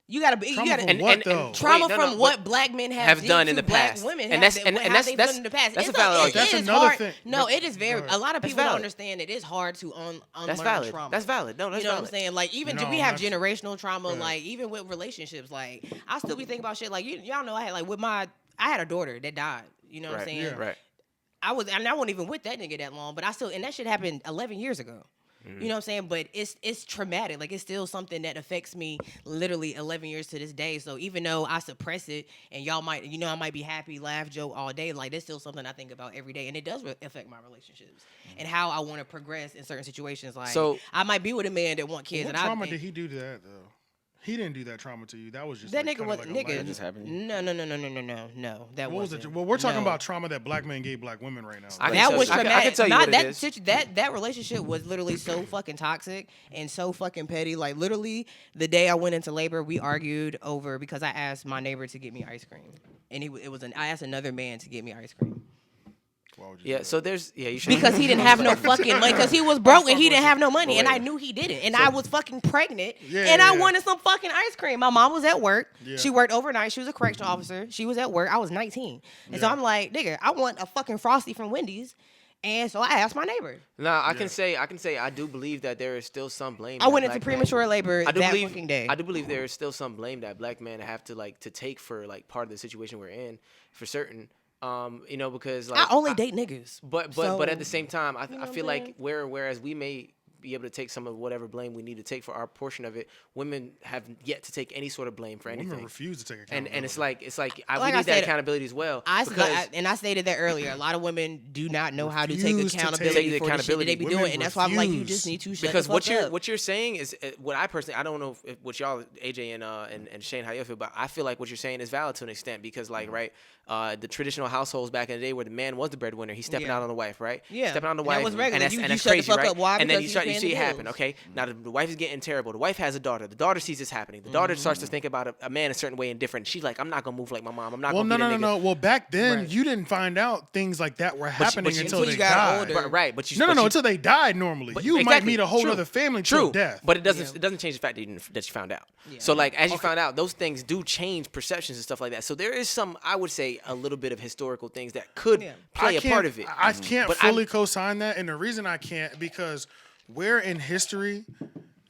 You gotta be. Trauma You gotta. from what, though? Trauma Wait, no, from no, what but black men have did done to in the black past. women And have that's- did- and how that's- they've that's- done in the past. that's a It's valid it argument. That's is another hard. thing. No, it is very. Go A ahead. lot of That's people don't valid. understand it is hard to unlearn That's valid. trauma. That's valid. No, that's You know what I'm valid. saying? Like even No, we have that's- generational trauma. Right. Like even with relationships. Like I still be thinking about shit. Like y'all know I had like I had a daughter that died. You know what I'm Right. saying? Yeah. Right. I wasn't even with that nigga that long, but and that shit happened 11 years ago. You know what I'm saying? But it's traumatic. Like, it's still something that affects me literally 11 years to this day. So even though I suppress it, and y'all might, I might be happy, laugh, joke all day, like, it's still something I think about every day. And it does affect my relationships and how I want to progress in certain situations. Like, So- I might be with a man that want kids. What and trauma did he do to that though? He didn't do that trauma to you. That was just That like, nigga kinda was like a nigga. life- just happened? No. That What was wasn't. it? Well, we're talking No. about trauma that black men gave black women right now. I can That tell was you- I can- traumatic. I can tell you what it is. That relationship was literally so fucking toxic and so fucking petty. Like, literally, the day I went into labor, we argued over because I asked my neighbor to get me ice cream, and I asked another man to get me ice cream. Why would you Yeah, do so there's you should Because he didn't have no fucking money. Because he was broke and he didn't have no money. And Wait. I knew he didn't. And I was fucking pregnant. Yeah, and I yeah. wanted some fucking ice cream. My mom was at work. Yeah. She worked overnight. She was a correctional officer. She was at work. I was 19. And so Yeah. I'm like, nigga, I want a fucking Frosty from Wendy's. And so I asked my neighbor. Nah, I can say I do believe that there is still some blame. I that went into black men- premature labor I do that believe, fucking day. I do believe there is still some blame that black men have to to take for part of the situation we're in for certain. Because I only date niggas. But So, at the same time, I know what feel I'm like saying? whereas we may be able to take some of whatever blame we need to take for our portion of it, women have yet to take any sort of blame for anything. Women refuse to take accountability. And it's like we Like I need that said, accountability as well. I because stated that earlier. A lot of women do not know how to take Refuse to take accountability the for the shit that accountability. they be Women doing, and that's why I'm like, you refuse. just need to shut because the fuck up. what you're saying is what I personally I don't know if what y'all AJ and Shane how you feel, but I feel like what you're saying is valid to an extent because the traditional households back in the day where the man was the breadwinner, he's stepping Yeah. out on the wife, right? Yeah. Stepping out on the And that wife, was regular. and that's, You- and you that's shut the crazy, fuck right? up. Why? And then Because you he's paying see the it happen, bills. okay? Now the wife is getting terrible. The wife has a daughter. The daughter sees this happening. The daughter starts to think about a man a certain way and different. She's like, I'm not gonna move like my mom. I'm not well, gonna no, be the no, nigga. no. Well, back then Right. you didn't find out things like that were happening you- until until they you got died. older. Right, but you No, but you- until they died. Normally, But you might exactly, meet a whole true, other family true, till death. but it doesn't change the fact that you found out. Yeah. So as you found out, those things do change perceptions and stuff like that. So there is some, I would say, a little bit of historical things that could play I a can't- part of it. I can't But fully co-sign that, and the reason I can't because where in history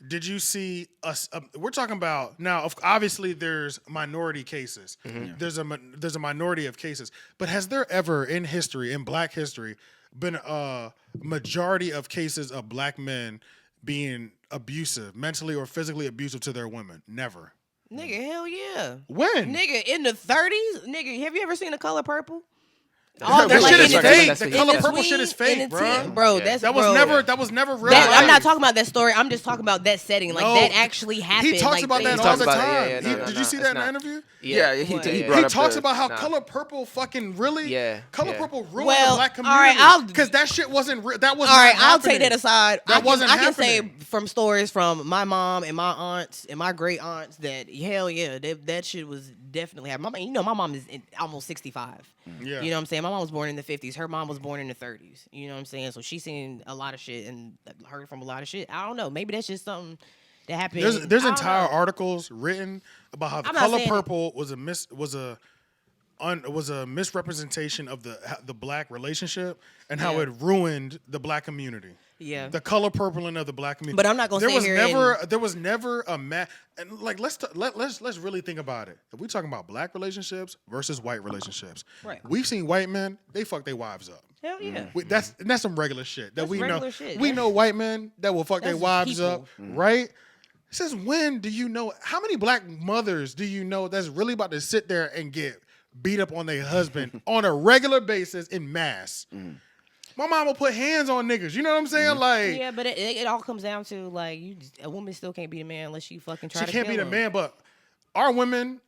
did you see us? We're talking about now. Obviously, there's minority cases. Mm-hmm. There's a minority of cases, but has there ever in history, in Black history, been a majority of cases of Black men being abusive, mentally or physically abusive to their women? Never. Nigga, hell yeah. When? Nigga, in the 30s, nigga, have you ever seen The Color Purple? That Like, shit in is the- fake. that's The fake. color In the purple shit is fake, bro. Bro, Yeah. that's That was bro. never real. That, I'm life. not talking about that story. I'm just talking about that setting. Like, No, that actually happened. He talks like, about that things- all talks the about it. time. Yeah, no, Did no, you see it's that in the not. interview? Yeah, he brought He up talks the- about how nah. Color Purple fucking really. Yeah, Color yeah. Purple ruined Well, the Black all right, community because that shit wasn't real. That was All right, not I'll take happening. that aside. That wasn't I can say happening. from stories from my mom and my aunts and my great aunts that hell yeah, that shit was definitely happening. My mom is almost 65. Yeah. You know what I'm saying? My mom was born in the 50s. Her mom was born in the 30s. You know what I'm saying? So she's seen a lot of shit and heard from a lot of shit. I don't know. Maybe that's just something that happened. There's I don't entire know. articles written about how the I'm not Color saying Purple was a misrepresentation of the Black relationship and how Yeah. it ruined the Black community. Yeah. The color purpling of the Black community. But I'm not gonna there sit was here never there was never a and like let's really think about it. If we talking about Black relationships versus white relationships, Right. We've seen white men, they fuck their wives up. Hell yeah. That's some regular shit that That's we know. regular shit. We That's- know white men that will fuck their that's wives up, people. right? Since when do you know? How many Black mothers do you know that's really about to sit there and get beat up on their husband on a regular basis in mass? My mom will put hands on niggas. You know what I'm saying? Like Yeah, but it all comes down to like a woman still can't be the man unless she fucking try she to can't kill be the him. man, but our women.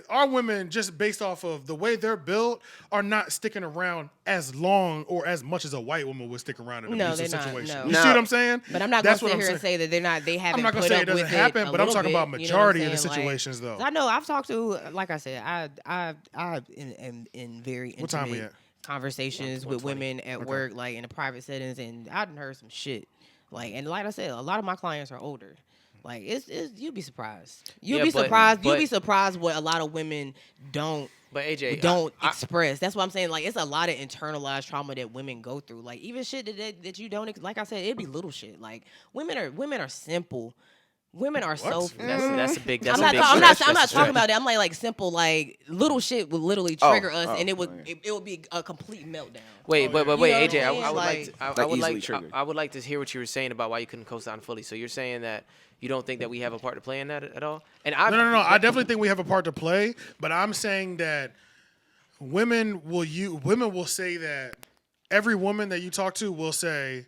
Our women, just based off of the way they're built, are not sticking around as long or as much as a white woman would stick around in an No, abusive they're not, situation. no. You No. see what I'm saying? But I'm not That's gonna what sit here I'm and say that they haven't I'm not gonna put say up it doesn't with happen, a but I'm little talking bit, about you know what I'm majority of the saying? Like, situations, though. I know I've talked to, like I said, I in very intimate What time we at? conversations with women at work, like in the private settings, and I done heard some shit. Like, and like I said, a lot of my clients are older. Like it's you'd be surprised. You'd Yeah, be but- surprised. You'd but- be surprised what a lot of women don't But AJ, express. That's what I'm saying. Like, it's a lot of internalized trauma that women go through. Like, even shit that you don't. Like I said, it'd be little shit. Like women are simple. Women are so. That's a big. That's I'm a big. not. stretch. I'm not That's a talking stretch. about that. I'm like simple, like little shit would literally trigger us, and it would be a complete meltdown. Wait, You know AJ, what I I'm saying? would like, easily triggered. I would like to hear what you were saying about why you couldn't co-sign fully. So you're saying that you don't think that we have a part to play in that at all? And No. I definitely think we have a part to play, but I'm saying that women will say that every woman that you talk to will say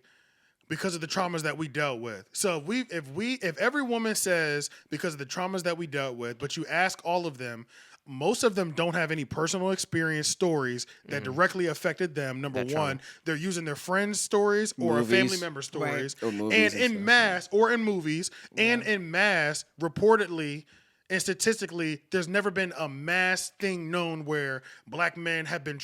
because of the traumas that we dealt with. So if every woman says because of the traumas that we dealt with, but you ask all of them, most of them don't have any personal experience stories that directly affected them. Number one, they're using their friends' stories or Movies. a family member stories. Or movies and and in mass, or in movies, and in mass, reportedly and statistically, there's never been a mass thing known where black men have been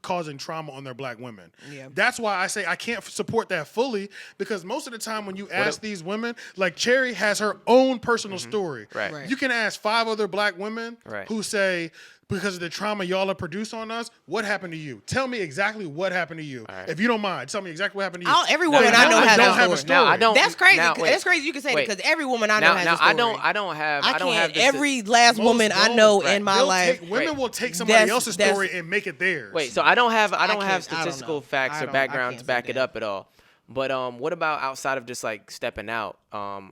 causing trauma on their black women. Yeah. That's why I say I can't support that fully, because most of the time when you ask these women, like Cherry has her own personal story. Right. You can ask 5 other black women Right. who say, because of the trauma y'all have produced on us, what happened to you? Tell me exactly what happened to you. right. If you don't mind, tell me exactly what happened to you. Every woman I know don't has have a a story. story. Now, I don't. That's crazy. Now, wait. That's crazy. You can say Wait. that because every woman I know has a story. I don't have. I don't have. Every last woman I don't. know Right. in my They'll life. women will take somebody else's That's- story and make it theirs. Wait, so I don't have can't- statistical know. facts I or don't- background I to can't back say it that. up at all. But what about outside of just like stepping out?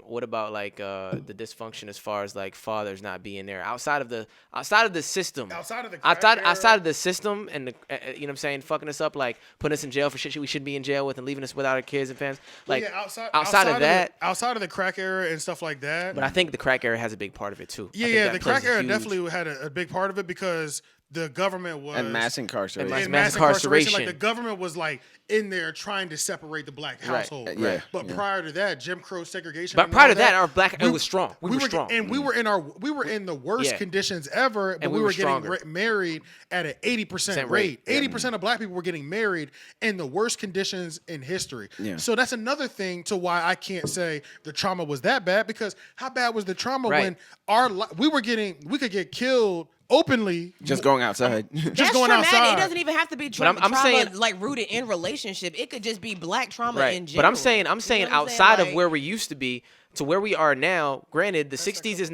What about like the dysfunction as far as like fathers not being there outside of the system? Outside of the crack outside era. of the system and the you know what I'm saying, fucking us up, like putting us in jail for shit we shouldn't be in jail with and leaving us without our kids and fans. Like outside of that. outside of the crack era and stuff like that. But I think the crack era has a big part of it too. I think Yeah, that the plays crack a era huge- definitely had a big part of it because the government was And mass incarceration. And and mass mass incarceration. Like incarceration. the government was like in there trying to separate the black household. Yeah, But yeah. prior to that, Jim Crow segregation. But and prior all to that, our black it was strong. We were were strong. and we were in the worst Yeah. conditions ever. But And we we were were getting stronger. married at an 80% rate. Yeah. 80% of black people were getting married in the worst conditions in history. Yeah. So that's another thing to why I can't say the trauma was that bad, because how bad was the trauma Right. when we could get killed openly Just going outside. just going outside. It doesn't even have to be I'm trauma, saying- like rooted in relationship. It could just be black trauma Right. in general. But I'm saying You know what I'm outside of Like, where we used to be to where we are now. Granted, the '60s is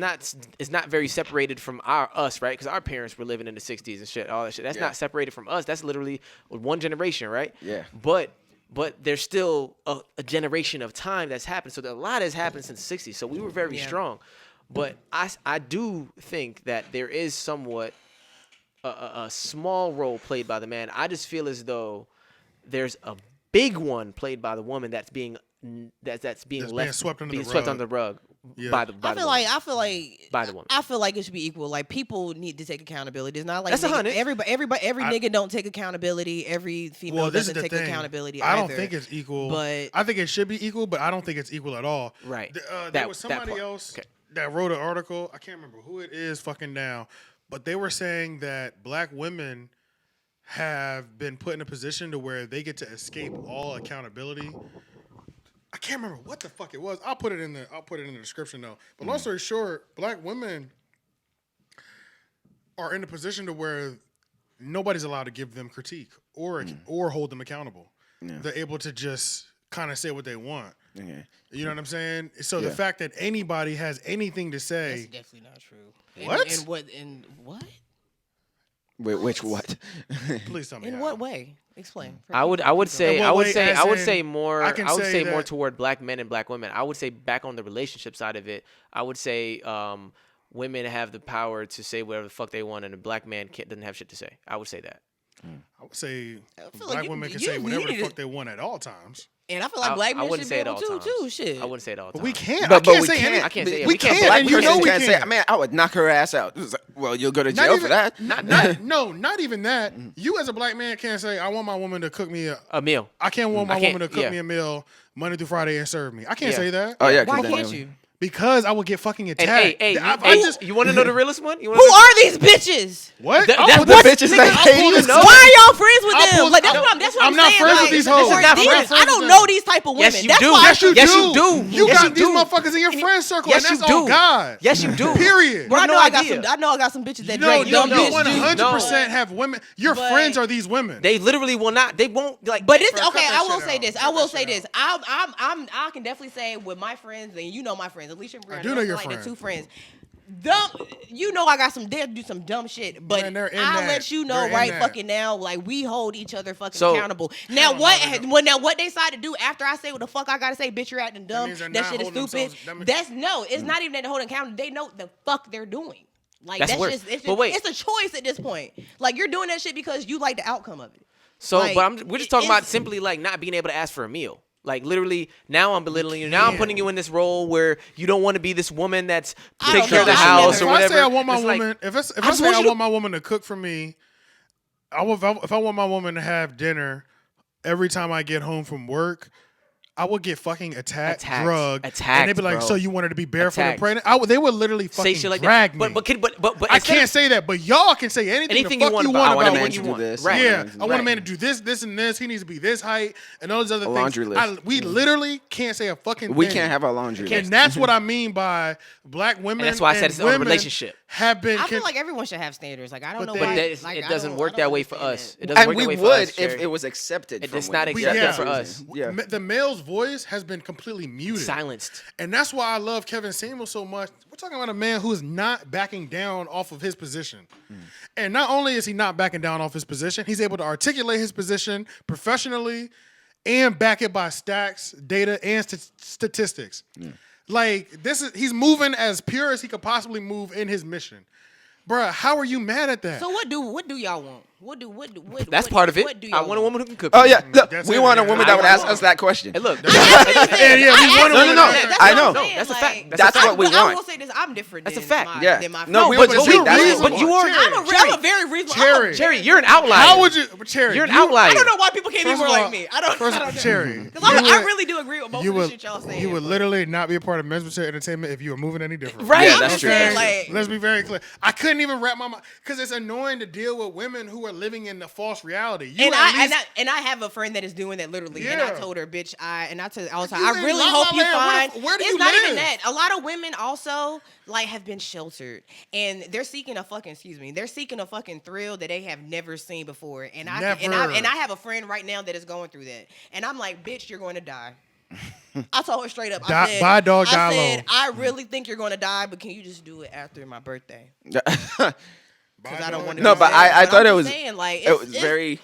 not very separated from us, right? Because our parents were living in the '60s and shit, all that shit. That's not separated from us. That's literally one generation, right? Yeah. But there's still a generation of time that's happened. So a lot has happened since the '60s. So we were very strong. But I do think that there is somewhat a small role played by the man. I just feel as though there's a big one played by the woman that's being swept under the swept rug. under the rug Yeah. by the I feel like by the woman. I feel like it should be equal. Like people need to take accountability. It's not like That's 100. every nigga don't take accountability. Every female This is doesn't the take thing. accountability. I don't either. think it's equal. But- I think it should be equal, but I don't think it's equal at all. Right. There That- was that somebody part. else Okay. that wrote an article. I can't remember who it is fucking now, but they were saying that black women have been put in a position to where they get to escape all accountability. I can't remember what the fuck it was. I'll put it in the description though. But long story short, black women are in a position to where nobody's allowed to give them critique or hold them accountable. Yeah. They're able to just kind of say what they want. Okay. You know what I'm saying? So the Yeah. fact that anybody has anything to That's say, definitely not true. What? In what? Wait, which what? please tell me. In how. what way? Explain. I would say In I what would way, say as I would in, say more I can I would say say more that- toward black men and black women. I would say back on the relationship side of it, I would say women have the power to say whatever the fuck they want and a black man doesn't have shit to say. I would say that. I would say feel black like women can you say whatever the need to- fuck they want at all times. And I feel like black men wouldn't should say be it able all to times. too. Shit. I wouldn't say it all the time. But we can't. But I can't we say can't. any- I can't say it. We We can't. can't. Black And you know Person we can't say, can't. I mean, I would knock her ass out. It was like, well, you'll go to Not jail even- for that. Not even that. You as a black man can't say, I want my woman to cook me A meal. I can't want my I can't- woman to cook yeah. me a meal Monday through Friday and serve me. I can't Yeah. say that. Oh yeah. 'cause Why then can't they- you? Because I would get fucking And attacked. hey, I just you want to know the realest one? Who are these bitches? what? That- I'll that- put The that- bitches nigga, that I'll hate pull you. this No. up. Why are y'all friends with I'll them? pull- Like that's what I'm not saying. friends with Like, these hoes. or I'm not these- friends I don't with know them. these type of women. Yes, you That's do. why Yes, you Yes, do. you do. You Yes, got you these do. motherfuckers in your friend circle, Yes, and you that's all do. God. Yes, you do. Period. But I know no I got idea. some. I know I got some bitches that No, drink you dumb bitch 100% juice. have women. Your But- friends are these women. They literally will not. They won't like. But it's Bro, cut okay. that I will shit say out. this. Cut I will that say shit this. I can definitely say with my friends, and you know my friends. friends. Alicia and Brianna. I do know your like friends. the 2 friends. Dumb, you know I got some. They'll do some dumb shit, but Man, they're in I'll that. let you know They're in right that. fucking now. Like we hold each other fucking So- accountable. Now what they decide to do after I say what the fuck I gotta say, bitch, you're acting dumb. means they're That not shit is holding stupid. themselves- It's not even that they're holding accountable. They know the fuck they're doing. Like That's worse. just But wait. it's a choice at this point. Like you're doing that shit because you like the outcome of it. So, Like, but we're just talking about it's- simply like not being able to ask for a meal. Like literally, now I'm belittling you. Now I'm putting you in this role where you don't want to be this woman that's I take don't care of know. the I should house never- or If whatever. I say I want my It's like, woman, if I say just I want you to- want my woman to cook for me, if I want my woman to have dinner every time I get home from work, I would get fucking attacked, drugged, and they'd be like, bro. "So you wanted to be barefoot Attacked. and pregnant?" They would literally fucking say shit like drag that. me. But I instead can't of- say that, but y'all can say anything Anything the you fuck want you about- want I want a about man what to you do want. this. Right. Yeah, I want a Right. man to do this, this, and this. He needs to be this height and all those other things. laundry list. We literally can't say a fucking We thing. can't have our laundry And list. that's what I mean by black women. And that's why I said and it's on a women relationship. Have been. I feel like everyone should have standards. Like I don't But know they- why. But like, it I doesn't don't- work I that don't way for understand us. it. It doesn't And work we that way for would us, if Jerry. it was accepted. It's from not women. accepted Yeah. for us. Yeah. The male's voice has been completely muted. Silenced. And that's why I love Kevin Samuel so much. We're talking about a man who is not backing down off of his position. And not only is he not backing down off his position, he's able to articulate his position professionally and back it by stats, data, and statistics. Like he's moving as pure as he could possibly move in his mission. Bruh, how are you mad at that? So what do y'all want? What That's part of it. What do I y'all want a woman who can cook. Oh for me. yeah, look, That's we it, want a yeah. woman I that would ask want- us that question. Hey, look. yeah, we want No, no, no. I know. No, that's a fact. That's what we I want. will say this. I'm different. That's a than fact. My, Yeah. Than my No, we friends. would but agree. you- That's but what we you want. are- I'm a very reasonable. Cherry. Cherry, you're an outlier. How would you, Cherry? You're an outlier. I don't know why people can't be First more of all- like me. I don't. First, I don't know. Cherry, Because you I would- really do agree with most you of the would shit y'all saying. you would but- literally not be a part of Men's Material Entertainment if you were moving any different. Right. Yeah, I'm that's just true. saying, That's like, Let's be very clear. I couldn't even wrap my mind because it's annoying to deal with women who are living in the false reality. You and at least, I have a friend that is doing that literally, and I Yeah. told her, bitch, I tell her all the time, You I in really La La hope you Land. find. Where do it's you not live? even that. A lot of women also like have been sheltered, and they're seeking a fucking they're seeking a fucking thrill that they have never seen before. And I have a friend right now that is going through that, and I'm like, bitch, you're going to die. I told her straight up. I said, buy a dog, die I said, alone. I really think you're going to die, but can you just do it after my birthday? Because I don't want to. No, but I thought it was saying, like, it was very bitches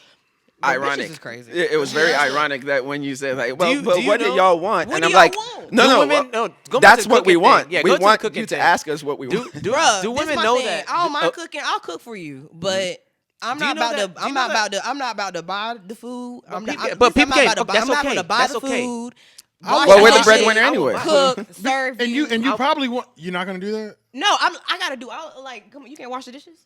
ironic. is crazy. It was very ironic that when you said like, well, you- but do you what do know- y'all want? What And do I'm y'all like, want? no, Do no, women- well, no, go back that's to the what we cooking want. thing. Yeah, We go to the want cooking you to thing. ask us what we want. Bruh, do this women my know thing. that? I don't mind cooking. I'll cook for you, but I'm Do you not know about that- to. do I'm you not know about to. I'm not about to buy the food. I'm not. people- I'm but not people can't- about to buy. that's I'm not okay. going to buy That's the okay. food. Well, Well, we're the wash breadwinner shit, anyway. Cook, serve and you you. probably want. You're not gonna do that. No, I gotta do. Like, come on, you can't wash the dishes.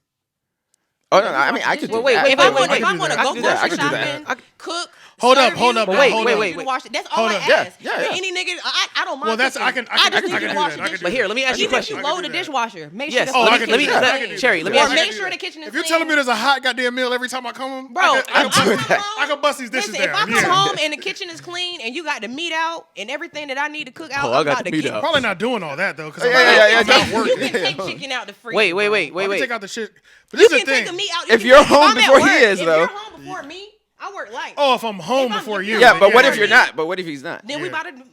Oh no, I mean I could do Wait, that. wait, If I wait, want, wait, if I I can want to do go that. I grocery can do that. shopping, cook. Hold up, serve hold you, up, But now, wait, hold wait, up. wait, you wait. wash it. That's all Hold I up. ask. Yeah, yeah. Any nigga, I don't mind. Well, that's- cooking. I can just do need you to that. wash I the can dishes. do But here, let me ask you a Even if question. you load the dishwasher, make Yes, sure Oh, the I fucking can do kitchen that. is I can clean. do Cherry, let me Or ask you- make sure the kitchen is If you're clean. telling me there's a hot goddamn meal every time I come home, Bro, I can if I bust- come home- I can bust these dishes Listen, if I down. come Yeah. home and the kitchen is clean and you got the meat out and everything that I need to cook out, Oh, I I'm got about the to meat get. out. Probably not doing all that though, because Yeah, I'm not don't working. You can take chicken out the freezer. Wait, bro. wait. I can take out the shit. But You this is can the take thing. the meat out. If You you're can- home I'm at before he work, is, if though. you're home before me, I work light. Oh, if I'm home If I'm- before if you. you're Yeah, but what if Yeah. you're not? But what if he's not? Then we Yeah. about to.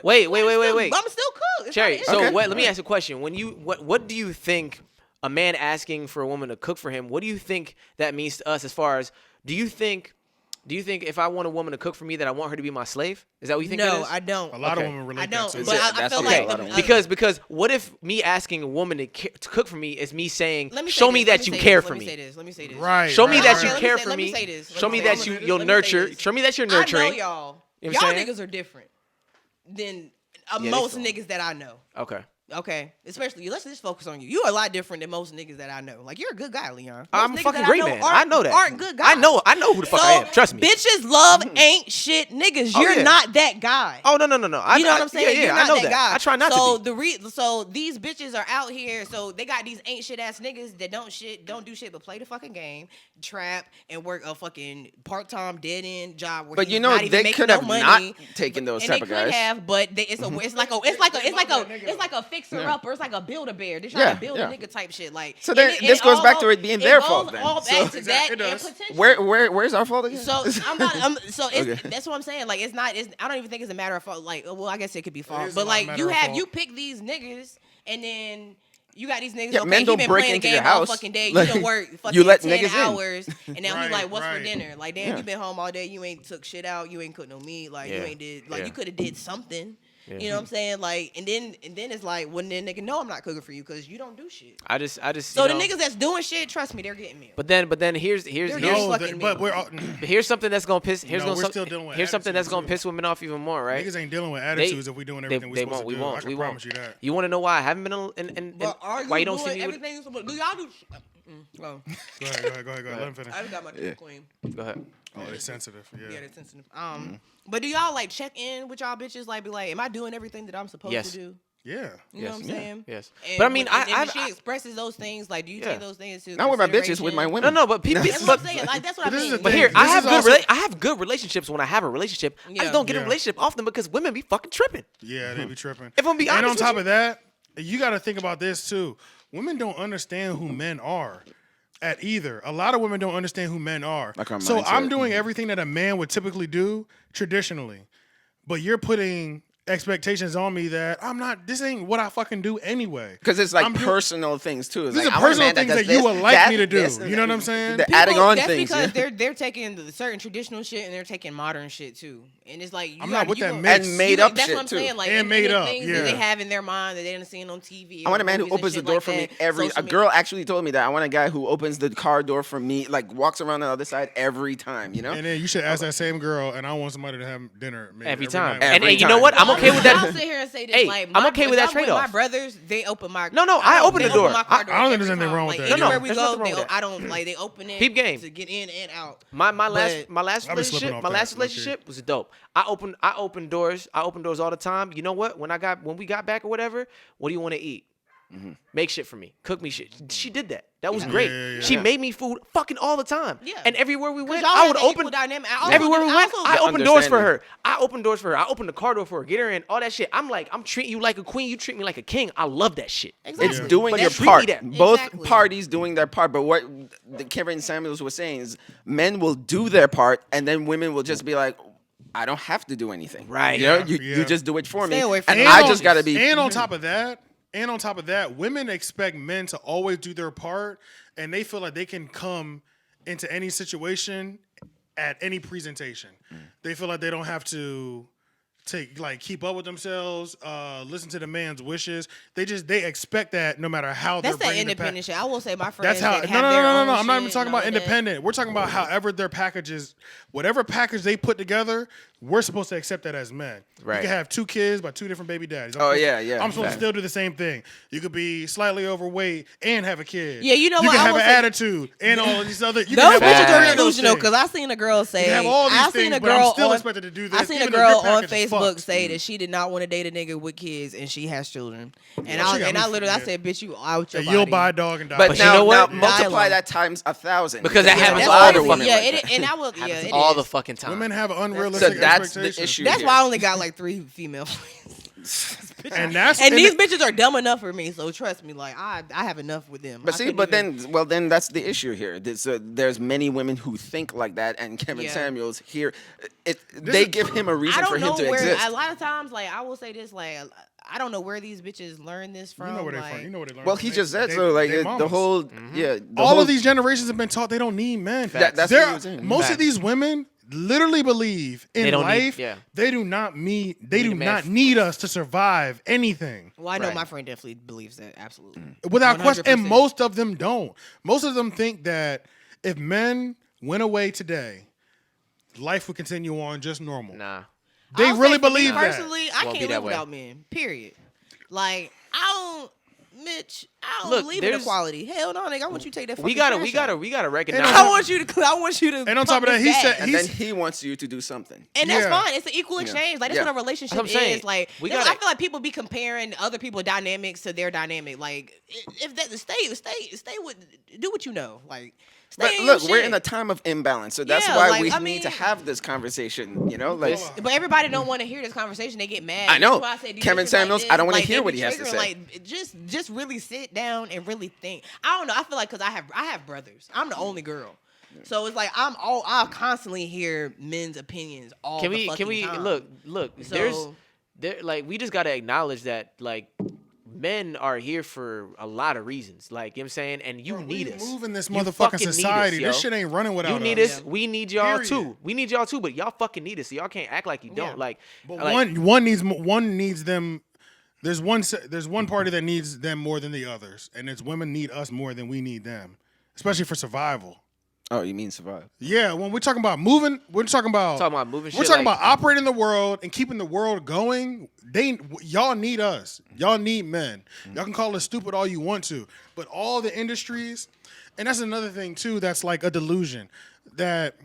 Wait. I'm still cook. It's Cherry, not- so Okay. let me ask you a question. When you what do you think a man asking for a woman to cook for him, what do you think that means to us as far as do you think if I want a woman to cook for me that I want her to be my slave? Is that what you think that No, is? I don't. A lot Okay. of women relate I don't. that to. But I That's feel the- like a lot of women. Because what if me asking a woman to cook for me is me saying, Let me say show me this, that let you say care this, for Let me say me. this. Let me say this. Right. Show me right, that right. you Let me care say- for let me me. say this. Let Show me me say that this. you'll Let me say nurture. this. Show me that you're I know nurturing. y'all. You know what I'm Y'all saying? niggas are different than they most feel. niggas that I know. Okay. Okay, especially let's just focus on you. You are a lot different than most niggas that I know. Like you're a good guy, Leon. Most I'm a niggas fucking that great I know man. I know that. Aren't good guys. I know who the fuck I am. Trust me. Bitches love ain't shit niggas. Oh, You're yeah. not that guy. Oh no. You know what I'm saying? Yeah, You're I not know that that. guy. I try not so to be. So these bitches are out here. So they got these ain't shit ass niggas that don't do shit but play the fucking game, trap, and work a fucking part-time dead end job. Where But he's you know not even they making could no have money. not taken those And type they of could guys. have, but it's like a fixer upper. It's like a Build-A-Bear. They're trying to build a nigga type shit. Like So then this goes back to it being their fault then. All back So- to that It and does. potential. Where's our fault again? So Okay. that's what I'm saying. Like it's not. I don't even think it's a matter of fault. Like well, I guess it could be fault. is But not a like matter of fault. you pick these niggas and then. You got these niggas. Yeah, okay, men he don't been break playing into the your game all house. fucking day. Like, you done work fucking you let 10 niggas in. hours, and now he Right, like, "What's for right. dinner?" Like, damn, Yeah. you been home all day. You ain't took shit out. You ain't cooked no meat. Like, you Yeah. ain't did. Like, Yeah. you could have did something. You know what I'm saying? Like, and then it's like, when the nigga know I'm not cooking for you because you don't do shit. I just. So you the know, niggas that's doing shit, trust me, they're getting me. But then here's They're No, fucking but me. we're all, here's something that's gonna piss. Here's No, gonna we're some- still dealing with here's something that's gonna attitude, too. piss women off even more, right? niggas ain't dealing with attitudes if we doing everything we're supposed to do. I can promise you that. You want to know why I haven't been in But are why you you don't doing see me? everything you're supposed to do? Y'all do. Well, Go ahead. Let him finish. I just got my queen. Go ahead. Oh, it's sensitive. Yeah, Yeah. that's sensitive. But do y'all like check in with y'all bitches? Like, be like, am I doing everything that I'm supposed Yes. to do? Yeah. You know what I'm saying? Yes. And But I mean, when, and I she expresses those things. Like, do you Yeah. take those things to Not with my bitches, with my consideration? women. no, but people. That's what I'm saying. Like, that's what I But this is mean. the But thing. here, I This have is good also- I have good relationships when I have a relationship. I Yeah. just don't get in Yeah. a relationship often because women be fucking tripping. Yeah, they be tripping. If I'm be and honest on with top you- of that, you got to think about this too. Women don't understand who men are at either. A lot of women don't understand who men are. Like our So mindset. I'm doing everything that a man would typically do traditionally, but you're putting expectations on me that I'm not. This ain't what I fucking do anyway. Because it's like I'm doing- personal things too. It's These like, are I want a personal man that things does that you this, would like that, me to do. this, and You know what I'm saying? They're adding on that's things. because yeah. they're taking the certain traditional shit and they're taking modern shit too. And it's like you I'm not with that go- mix. And made up that's shit what I'm too. saying. Like And made the up, things yeah. that they have in their mind that they done seen on TV. I want a or man who movies and opens the shit door like for me that. every. Social A girl actually told me that. I want a guy who opens the car door for me, like walks around on the other side every time. You know. And then you should ask that same girl, and I want somebody to have dinner maybe Every time. night. And Every you know time. what? I'm okay with I'll that. sit here and say this. Hey, like, I'm okay with that if I'm trade-off. My brothers, they open my. No, I open they the door. my car I don't think there's every anything time. wrong with Like, that. Anywhere No, we there's go, nothing wrong they, with that. I don't like they open it. Peep game. To get in and out. My last But- I be slipping off my that, last low-key. relationship was dope. I open doors. I open doors all the time. You know what? When we got back or whatever, what do you want to eat? Make shit for me. Cook me shit. She did that. That was great. Yeah. She made me food fucking all the time. Yeah. And everywhere we went, y'all I have would the open equal dynamic. I also everywhere do- we I went. also- I opened doors for Understanding. her. I opened doors for her. I opened the car door for her. Get her in. All that shit. I'm treating you like a queen. You treat me like a king. I love that shit. Exactly. It's doing But your treat me part. that- Both Exactly. parties doing their part. But what Kevin Samuels was saying is, men will do their part, and then women will just be like, "I don't have to do anything." Right. You know, Yeah, you yeah. just do it for Stay me, away from and me. I just gotta be. And on top of that, women expect men to always do their part, and they feel like they can come into any situation at any presentation. They feel like they don't have to keep up with themselves, listen to the man's wishes. They expect that no matter how That's they're that bringing the independent shit. I will say my friends. That's how. that No. have their own I'm not even shit talking and about all that. independent. We're talking about however their packages, whatever package they put together, we're supposed to accept that as men. Right. You can have 2 kids by 2 different baby daddies. I'm Oh, supposed yeah, to- yeah. I'm supposed to Fact. still do the same thing. You could be slightly overweight and have a kid. Yeah, you know you what? can I have will an say- attitude and all of these other. You Those can have bitches all are of those delusional things. because I seen a girl say. have all these I seen things, a but I'm girl still on. expected to do I this, seen a even though your girl on package is Facebook fucked. say that she did not want to date a nigga with kids and she has children. And Well, she got I me literally I for said, "Bitch, you out your Hey, body." you'll buy a dog and die. But you now, know what? now multiply Dialogue. that times 1,000. Because that there's happens a all lot the of women Yeah, like that. and I will. Yeah, Happens it all is. the fucking time. Women have So unrealistic that's the expectations. issue. That's here. why I only got like 3 female friends. And that's And these it- bitches are dumb enough for me, so trust me. Like I have enough with them. But I see, couldn't but even- then that's the issue here. There's many women who think like that, and Kevin Yeah. Samuels here, they give him a I reason don't for him know to where. exist. A lot of times, like I will say this, like I don't know where these bitches learn this from. You know where they like, from. You know where they learn. Well, from. he They- just said they- so. Like they the mamas. whole, All of these generations have been taught they don't need men. That's what They're- he was saying. most of Facts. these women literally believe in They don't need- life. yeah. They do not need. They Need do a man not f- need us to survive anything. Well, I know Right. my friend definitely believes that. Absolutely. Without question. And 100%. most of them don't. Most of them think that if men went away today, life would continue on just normal. Nah. They I'll say really for me believe that. Personally, I Won't be can't that live way. without men. Period. Like I don't Look, believe in there's- equality. Hell no, nigga. I want you to take that. We fucking gotta trash out. recognize. I want you to. I want you to. And on top of that, he said and then he's he wants you to do something. And that's Yeah. fine. It's an equal exchange. Like that's Yeah. what a relationship That's what I'm saying. is. Like We that's- gotta- I feel like people be comparing other people's dynamics to their dynamic. Like if that stay with do what you know. Like But Stay in look, your we're shit. in a time of imbalance, so that's Yeah, why like, we I need to mean- have this conversation. You know, like But everybody don't want to hear this conversation. They get mad. I know. That's why I say these Kevin bitches like Samuels, this, I don't wanna like, hear they what be he has to triggering, say. Like, just really sit down and really think. I don't know. I feel like because I have brothers. I'm the only girl. So it's like I'll constantly hear men's opinions all Can the we fucking time. look? So- Like we just gotta acknowledge that like men are here for a lot of reasons. Like you know what I'm saying, and you need we us. moving this You motherfucking fucking need us, society. yo. This shit ain't running without You need us. us. We need y'all Period. too. We need y'all too. But y'all fucking need us. So y'all can't act like you don't. Yeah. Like, But like, one needs them. There's one party that needs them more than the others, and it's women need us more than we need them, especially for survival. oh, you mean survive? Yeah, when we're talking about moving, we're talking about moving. We're shit talking like, about operating the world and keeping the world going. Y'all need us. Y'all need men. Y'all can call us stupid all you want to, but all the industries, and that's another thing too. That's like a delusion that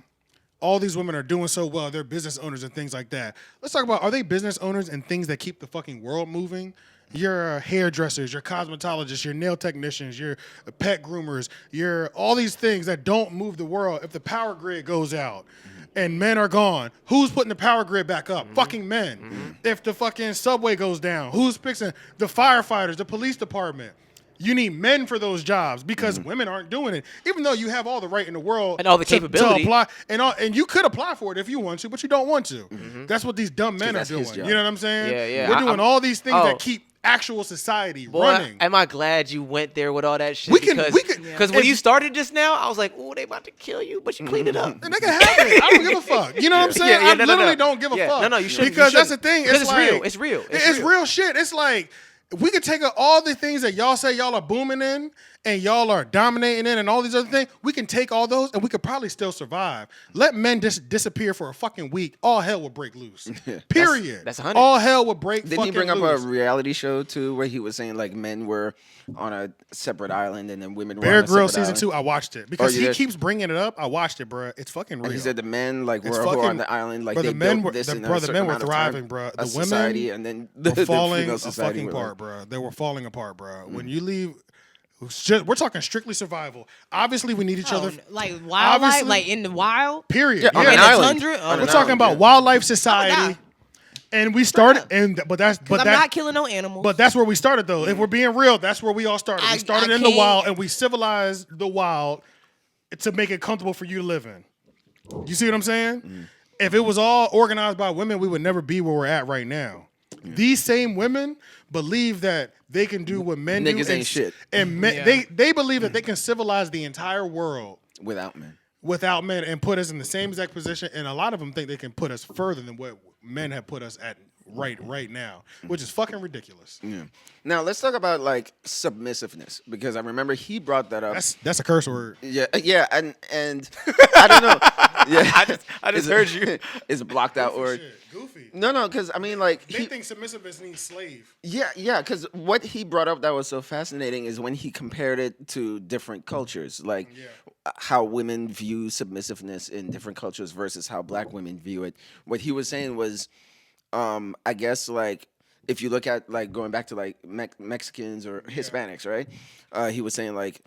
all these women are doing so well. They're business owners and things like that. Let's talk about, are they business owners and things that keep the fucking world moving? Your hairdressers, your cosmetologists, your nail technicians, your pet groomers, your all these things that don't move the world. If the power grid goes out and men are gone, who's putting the power grid back up? Fucking men. If the fucking subway goes down, who's fixing the firefighters, the police department? You need men for those jobs because women aren't doing it. Even though you have all the right in the world And all the capability. to apply, and you could apply for it if you want to, but you don't want to. That's what these dumb men are that's his doing. job. You know what I'm saying? Yeah, yeah. We're doing I'm- all these things oh. that keep actual society boy, running. am I glad you went there with all that shit? We can- because when if- you started just now, I was like, oh, they about to kill you, but you cleaned it up. And they can have it. I don't give a fuck. You know what I'm saying? Yeah, I no, no, literally no. don't give a Yeah, fuck. no, no, you shouldn't, you Because that's the shouldn't. thing. Because It's it's real. like, It's real. It's real shit. It's like we could take all the things that y'all say y'all are booming in and y'all are dominating in and all these other things. We can take all those and we could probably still survive. Let men just disappear for a fucking week. All hell would break loose. Period. That's 100. All hell would break Didn't fucking he bring up loose. a reality show too, where he was saying like men were on a separate island and then women were Bear on a Grylls separate season island? 2, I watched it because you he did? keeps bringing it up. I watched it, bro. It's fucking real. And he said the men like It's who are fucking- on the island, like bro, they the men built were- this the- in bro, a the certain men were amount of time, thriving, bro. a The women society, and then were falling female a society fucking were apart, bro. They were falling apart, bro. When you leave, we're talking strictly survival. Obviously, we need each other. Like wildlife, Obviously- like in the wild. Period. Yeah, on Yeah. an In the island. tundra? On Oh, an We're talking island, about yeah. wildlife society, die. and we started. But that's Because I'm not killing no animals. But that's where we started, though. If we're being real, that's where we all started. I We started can't- in the wild, and we civilized the wild to make it comfortable for you to live in. You see what I'm saying? If it was all organized by women, we would never be where we're at right now. These same women believe that they can do what men do. Niggas ain't shit. And they believe that they can civilize the entire world without men. without men and put us in the same exact position. And a lot of them think they can put us further than what men have put us at right now, which is fucking ridiculous. Yeah. Now let's talk about like submissiveness because I remember he brought that up. That's a curse word. Yeah, and I don't know. Yeah, I just heard you. It's blocked out or Goofy. no, because I mean like They think submissiveness means slave. yeah, because what he brought up that was so fascinating is when he compared it to different cultures, like how women view submissiveness in different cultures versus how black women view it. What he was saying was, I guess like if you look at like going back to like Mexicans or Hispanics, right? He was saying like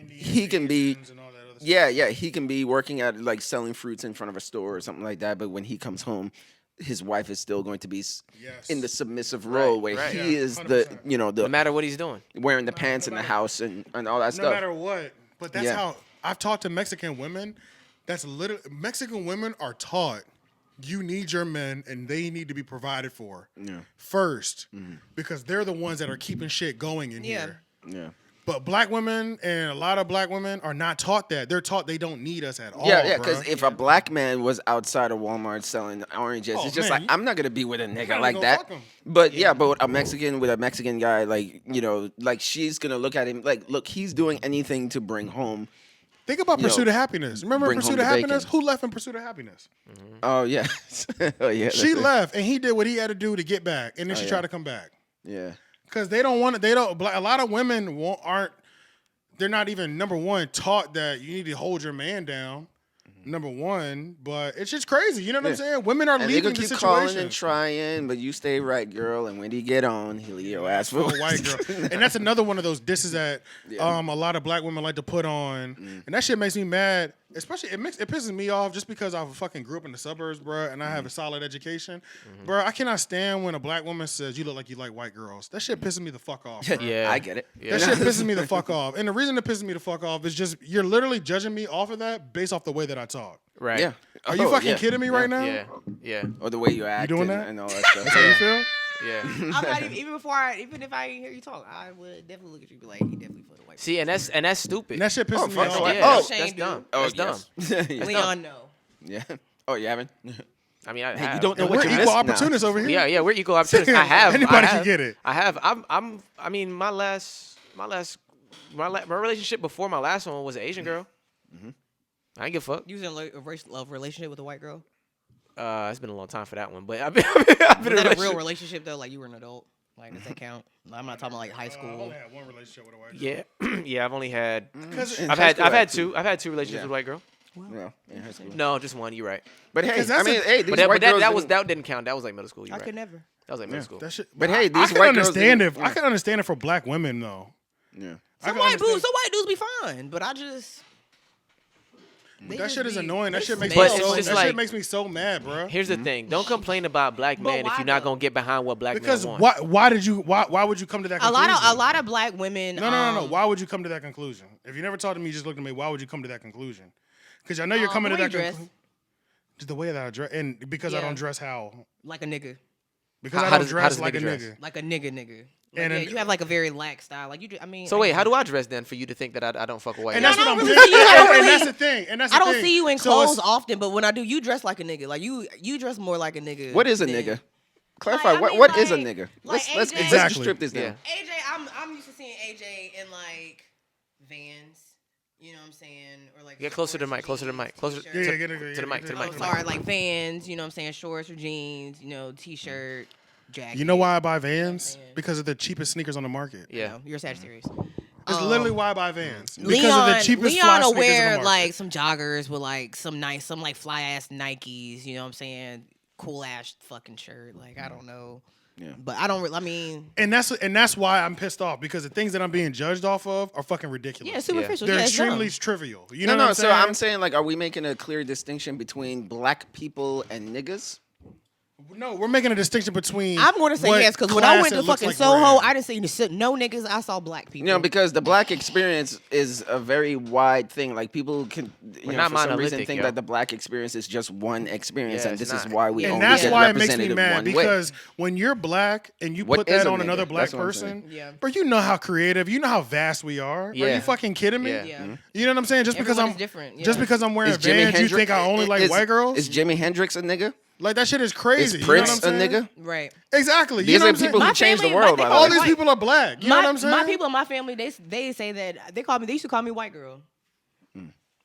he can be. And all that other stuff. Yeah, he can be working at like selling fruits in front of a store or something like that. But when he comes home, his wife is still going to be in the submissive role where right. he Yeah, is 100%. the No the matter what he's doing. wearing the pants in the house and all that No stuff. matter what. But that's Yeah. how I've talked to Mexican women. That's literally Mexican women are taught you need your men and they need to be provided for first because they're the ones that are keeping shit going in here. Yeah. But black women and a lot of black women are not taught that. They're taught they don't need us at all. Yeah, bruh. because if a black man was outside of Walmart selling oranges, Oh, it's just man, like I'm not gonna be with a nigga gotta like go that. fuck 'em. But but a Mexican with a Mexican guy, like like she's gonna look at him like, look, he's doing anything to bring home. Think about Pursuit of Happiness. Remember bring Pursuit home of the Happiness? bacon. Who left in Pursuit of Happiness? Oh yeah, oh yeah. She that's it. left and he did what he had to do to get back, and then she yeah. tried to come back. Yeah. Because they don't want it. They don't. A lot of women aren't. They're not even number one taught that you need to hold your man down. Number one, but it's just crazy. You know what I'm saying? Women are And they leaving gonna the keep calling situation. and trying, but you stay right, girl. And when he get on, he'll eat your ass for A white girl, and that's another one of those disses that a lot of black women like to put on, and that shit makes me mad. Especially it pisses me off just because I fucking grew up in the suburbs, bro, and I have a solid education, bro. I cannot stand when a black woman says you look like you like white girls. That shit pisses me the fuck off. Bro. Yeah, I get it. Yeah. That shit pisses me the fuck off, and the reason it pisses me the fuck off is just you're literally judging me off of that based off the way that I talk. Right. Yeah. Are you fucking kidding me right now? Yeah. Yeah. Or the way you act doing and, that? and all that stuff. That's how you feel? Yeah. I'm not even if I hear you talk, I would definitely look at you and be like, he definitely for the white. See, and that's stupid. And that shit pisses me fuck off. no. Yeah, Oh, that's shame, dumb. Oh, That's dumb. yes. Yes. Leon, no. Yeah. Oh, you haven't? I mean, I Hey, have. you don't know And what we're you equal missed? opportunists over here. Yeah, we're equal opportunities. I have. Anybody I can have. get it. I have. I mean, my relationship before my last one was an Asian girl. I ain't give a fuck. You was in a relationship with a white girl? It's been a long time for that one, but I've been Was in that a a real relationship though? Like you were an adult? Like does that count? I'm not talking about like high I've school. only had one relationship with a white girl. Yeah, yeah. I've only had. In I've high had. school, I've had actually. two. I've had two relationships Yeah. with a white girl. Well, in high school. No, just one. You're right. But hey, Because I that's mean, a- hey, these But white girls that didn't- didn't count. That was like middle school. You're I right. could never. That was like middle school. That shit. But hey, I these can white girls understand didn't- I can understand it for black women though. Yeah. I Some can white understand- dudes be fine, but I just That shit is annoying. That shit makes But me it's so. just That like- shit makes me so mad, bro. Here's the thing: don't complain about black men if why you're not though? gonna get behind what black Because men want. why would you come to that a conclusion? lot of black women. No. Why would you come to that conclusion? If you never talked to me, you just looked at me. Why would you come to that conclusion? Because I know you're coming the to way that you dress. conclusion. Just the way that I dress, and because I Yeah. don't dress how. Like a nigga, Because How I don't does dress a like nigga a dress? nigga. like a nigga. Like, And yeah, then- you have like a very lax style. Like you, I mean. So wait, how do I dress then for you to think that I don't fuck a white And guy? that's what I'm don't saying. really see you- I don't And really- that's the thing. And that's the I don't thing. see you in So clothes it's- often, but when I do, you dress like a nigga. Like you dress more like a nigga. What is a than- nigga? Clarify. I mean, What is a like- nigga? like Let's AJ just strip this down. Yeah. AJ, I'm used to seeing AJ in like Vans. You know what I'm saying? Or like Get closer to the shorts or mic. Closer to the mic. jeans, Closer t-shirt. Yeah, to, get it, to get the it, mic. get To it. the Oh, mic. sorry, like Vans. You know what I'm saying? Shorts or jeans. You know, t-shirt, jacket. You know why I buy Vans? Vans. Because of the cheapest sneakers on the market. You Yeah. know, you're a Sagittarius. It's literally why I buy Vans. Because Leon, of the cheapest Leon fly will sneakers in the wear market. like some joggers with like some like fly ass Nikes. You know what I'm saying? Cool ass fucking shirt. Like I don't know. Yeah. But I don't. I mean, And that's why I'm pissed off because the things that I'm being judged off of are fucking ridiculous. yeah, superficial. They're Yeah, it's extremely dumb. trivial. You know No, what I'm so saying? I'm saying, like, are we making a clear distinction between black people and niggas? No, we're making a distinction between. I'm going to say what yes because when I class went it to looks fucking like Soho, we're in. I didn't see no niggas. I saw black people. You know, because the black experience is a very wide thing. Like, people can, We're know, not for some reason monolithic, think yo. that the black experience is just one experience, Yeah, and it's this is not. why we And only that's get why it makes me represented mad one way. because when you're black and you What put is that a on nigga? another black That's what I'm saying. person, Yeah. but you know how creative, you know how vast we are. Are Yeah. you fucking kidding me? Yeah. Yeah. You know what I'm saying? Just because Everyone I'm is different, just yeah. because I'm wearing Is Jimi Vans, you Hendrix? think I only like white girls? Is Jimi Hendrix a nigga? Like that shit is crazy. Is you Prince know what I'm a saying? nigga? Right. Exactly. These you know are what I'm people saying? who changed the family, world, my by the All way. these people are black. You know what I'm saying? My people in my family, they say that they used to call me white girl.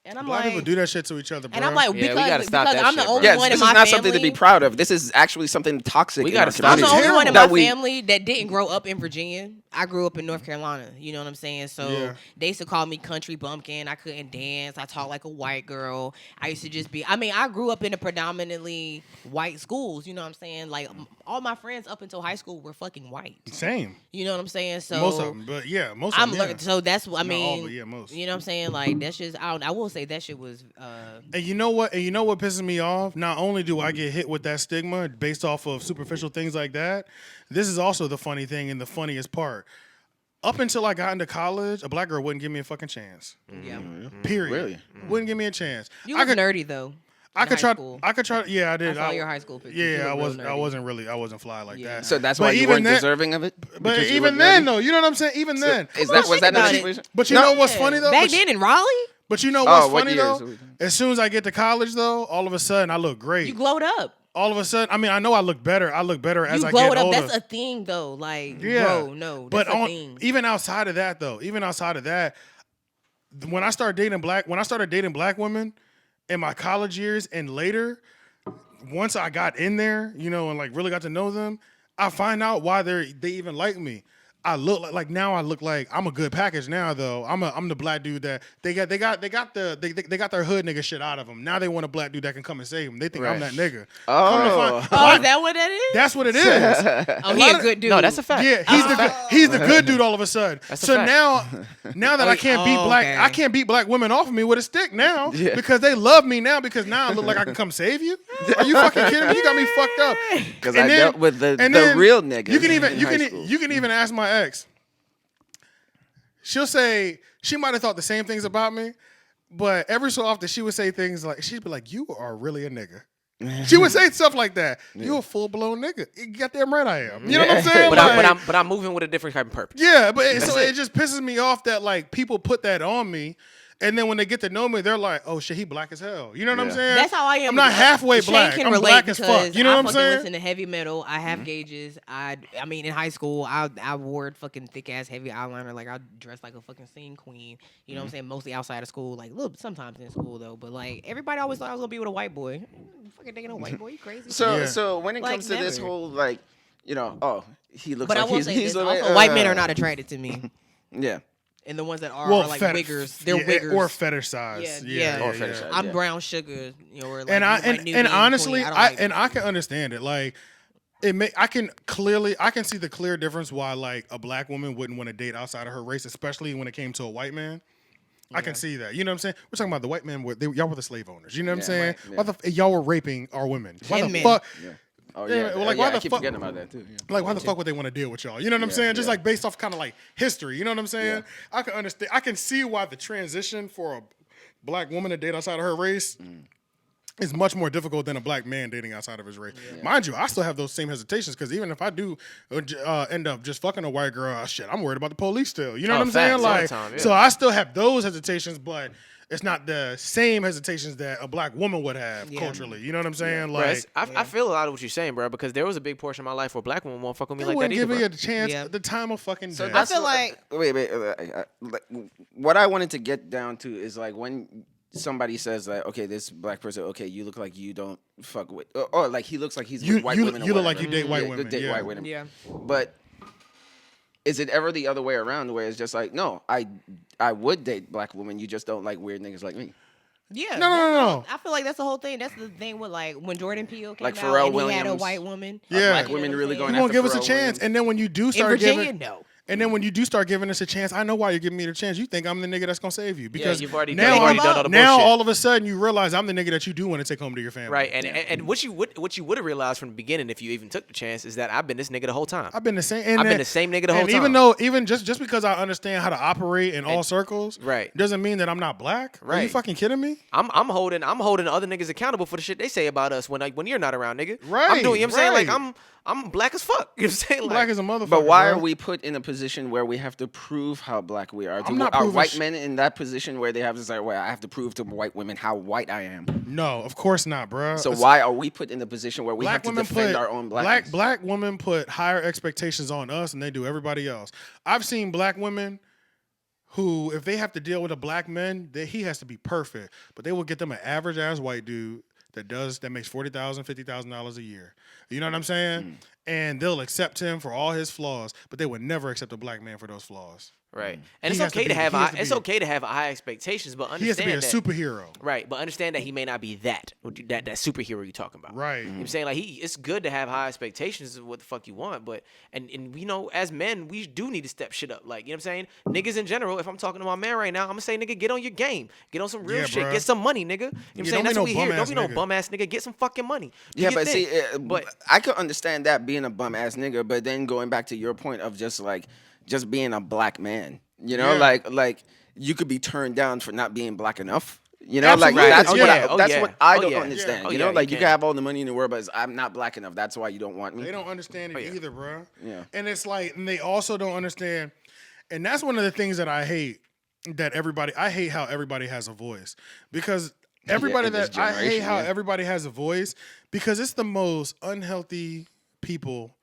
And I'm Black like, people do that shit to each other, bro. and I'm like, Yeah, we because, gotta stop because that I'm the shit, only bro. Yes, one this in is my not family. something to be proud of. This is actually something toxic. We in gotta our stop I'm the community. only one in That my we- family that didn't grow up in Virginia. I grew up in North Carolina. You know what I'm saying? So Yeah. they used to call me country bumpkin. I couldn't dance. I talked like a white girl. I used to just be. I mean, I grew up in a predominantly white schools. You know what I'm saying? Like all my friends up until high school were fucking white. Same. You know what I'm saying? So Most of them, but yeah, most of I'm them. Yeah. learning. So that's what I Not all, mean. but yeah, most. You know what I'm saying? Like that shit's out. I will say that shit was. And you know what? And you know what pisses me off? Not only do I get hit with that stigma based off of superficial things like that, this is also the funny thing and the funniest part. Up until I got into college, a black girl wouldn't give me a fucking chance. Yeah. Period. Really? Wouldn't give me a chance. You I look could, nerdy though. I in could high try. school. I could try. Yeah, I did. I saw your high school pictures. You Yeah, look real I nerdy. wasn't fly like Yeah. that. So that's But why you even weren't then- deserving of it? But Because you even look then, nerdy? though, you know what I'm saying? Even then. Is Come that on, was that think the about it. situation? But you No. know what's funny though? Back But then in Raleigh, But you know what's what funny years though? are we- As soon as I get to college though, all of a sudden I look great. you glowed up. All of a sudden, I mean, I know I look better. I look better as You I glowed get up. older. That's a thing though. Like, Yeah. bro, no. But That's a on, thing. even outside of that though, when I started dating black women in my college years and later, once I got in there, you know, and like really got to know them, I find out why they even like me. I look like now I look like I'm a good package now though. I'm the black dude that they got their hood nigga shit out of them. Now they want a black dude that can come and save them. They think I'm that nigga. Oh. Is that what that is? That's what it is. Oh, he a good dude. No, that's a fact. Yeah, he's the good dude all of a sudden. That's a So fact. now that I can't beat I can't beat black women off of me with a stick now because they love me now because now I look like I can come save you. Are you fucking kidding me? You got me fucked up. Because I dealt with the real niggas. You can even ask my ex. She'll say she might have thought the same things about me, but every so often she would say things like she'd be like, "You are really a nigga." She would say stuff like that. You a full blown nigga. You goddamn right I am. You know what I'm saying? But I'm moving with a different type of purpose. Yeah, but it just pisses me off that like people put that on me. And then when they get to know me, they're like, "Oh shit, he black as hell." You know what I'm saying? That's how I am. I'm not halfway black. Shane can I'm relate black as fuck. You know what I'm I saying? listen to heavy metal. I have gauges. I mean, in high school, I wore fucking thick ass heavy eyeliner. Like I dressed like a fucking scene queen. You know what I'm saying? Mostly outside of school. Like little sometimes in school though. But like everybody always thought I was gonna be with a white boy. Fucking taking a white boy. You crazy? So when it Like, comes to this never. whole like, you know, he looks But I like will say he's this. a Also, white men are not attracted to me. Yeah. And the ones that are like wiggers. They're wiggers. or fetish size. Yeah. Or fetish size. I'm brown sugar. You know, or like, And honestly, I I can understand it. Like I can see the clear difference why like a black woman wouldn't want to date outside of her race, especially when it came to a white man. I can see that. You know what I'm saying? We're talking about the white men. Y'all were the slave owners. You know what I'm saying? Right, Why y'all were raping our women? Why the men. fuck? Yeah. Oh Yeah, well, like, why I the keep fuck- forgetting about that too. Yeah. Like, why the fuck would they want to deal with y'all? You know what I'm saying? Just like based off kind of like history. You know what I'm saying? I can understand. I can see why the transition for a black woman to date outside of her race is much more difficult than a black man dating outside of his race. Mind you, I still have those same hesitations because even if I do end up just fucking a white girl, shit, I'm worried about the police still. You know what I'm saying? Facts all the Like, time, yeah. so I still have those hesitations, but it's not the same hesitations that a black woman would have culturally. You know what I'm saying? Bro, Like, I feel a lot of what you're saying, bro, because there was a big portion of my life where black women won't fuck with me they like that wouldn't either, give me bro. a chance Yeah. at the time of fucking So death. I feel like Wait. What I wanted to get down to is like when somebody says that, okay, this black person, okay, you look like you don't fuck with, or like he looks like he's with white women. You or look like whatever. you date white Yeah, women. date Yeah. white women. yeah. But is it ever the other way around where it's just like, no, I would date black women. You just don't like weird niggas like me. Yeah. No. I feel like that's the whole thing. That's the thing with like when Jordan Peele came Like out Pharrell and he had a Williams. white woman. Yeah. Black women really going You won't after give us a Pharrell chance, Williams. and then when you do In start Virginia, giving, no. and then when you do start giving us a chance, I know why you're giving me the chance. You think I'm the nigga that's gonna save you because you've already now, done all the now bullshit. all of a sudden you realize I'm the nigga that you do want to take home to your family. Right, and what you would have realized from the beginning if you even took the chance is that I've been this nigga the whole time. I've been the same. I've been the same nigga the whole and time. even just because I understand how to operate in all circles, right. doesn't mean that I'm not black. Are you Right. fucking kidding me? I'm holding other niggas accountable for the shit they say about us when you're not around, nigga. Right, I'm doing. You know what I'm saying? right. Like I'm black as fuck. You know what I'm saying? Like, Black as a motherfucker. But why bro. are we put in a position where we have to prove how black we are? I'm not Are proving white men in that position where they have to say, well, I have to prove to white women how white I am? No, of course not, bro. So why are we put in the position where we have Black to women defend put our own blackness? black women put higher expectations on us than they do everybody else. I've seen black women who, if they have to deal with a black man, he has to be perfect, but they will get them an average ass white dude that makes $40,000, $50,000 a year. You know what I'm saying? And they'll accept him for all his flaws, but they would never accept a black man for those flaws. right. And He it's has to okay to be- have he has to it's be- okay to have high expectations, but He has to understand be a that superhero. right. But understand that he may not be that superhero you're talking about. Right. You know what I'm saying? Like it's good to have high expectations of what the fuck you want, but and you know, as men, we do need to step shit up. Like, you know what I'm saying? Niggas in general, if I'm talking to my man right now, I'm gonna say, nigga, get on your game. Get on some real Yeah, shit. bruh. Get some money, nigga. You know what I'm Yeah, saying? don't That's be what we no hear. bum Don't ass be no nigga. bum ass nigga. Get some fucking money. Do Yeah, your but thing. see, but I could understand that being a bum ass nigga, but then going back to your point of just being a black man, you know, Yeah. like you could be turned down for not being black enough. You know, Absolutely. like that's Oh, what yeah. what I Oh, don't yeah. understand. Oh, You yeah, know, you like you can. can have all the money in the world, but I'm not black enough. That's why you don't want me. They don't understand it yeah. either, bro. Yeah. And it's like, and they also don't understand, and that's one of the things that I hate. I hate how everybody has a voice because everybody in this I hate generation, how yeah. everybody has a voice because it's the most unhealthy people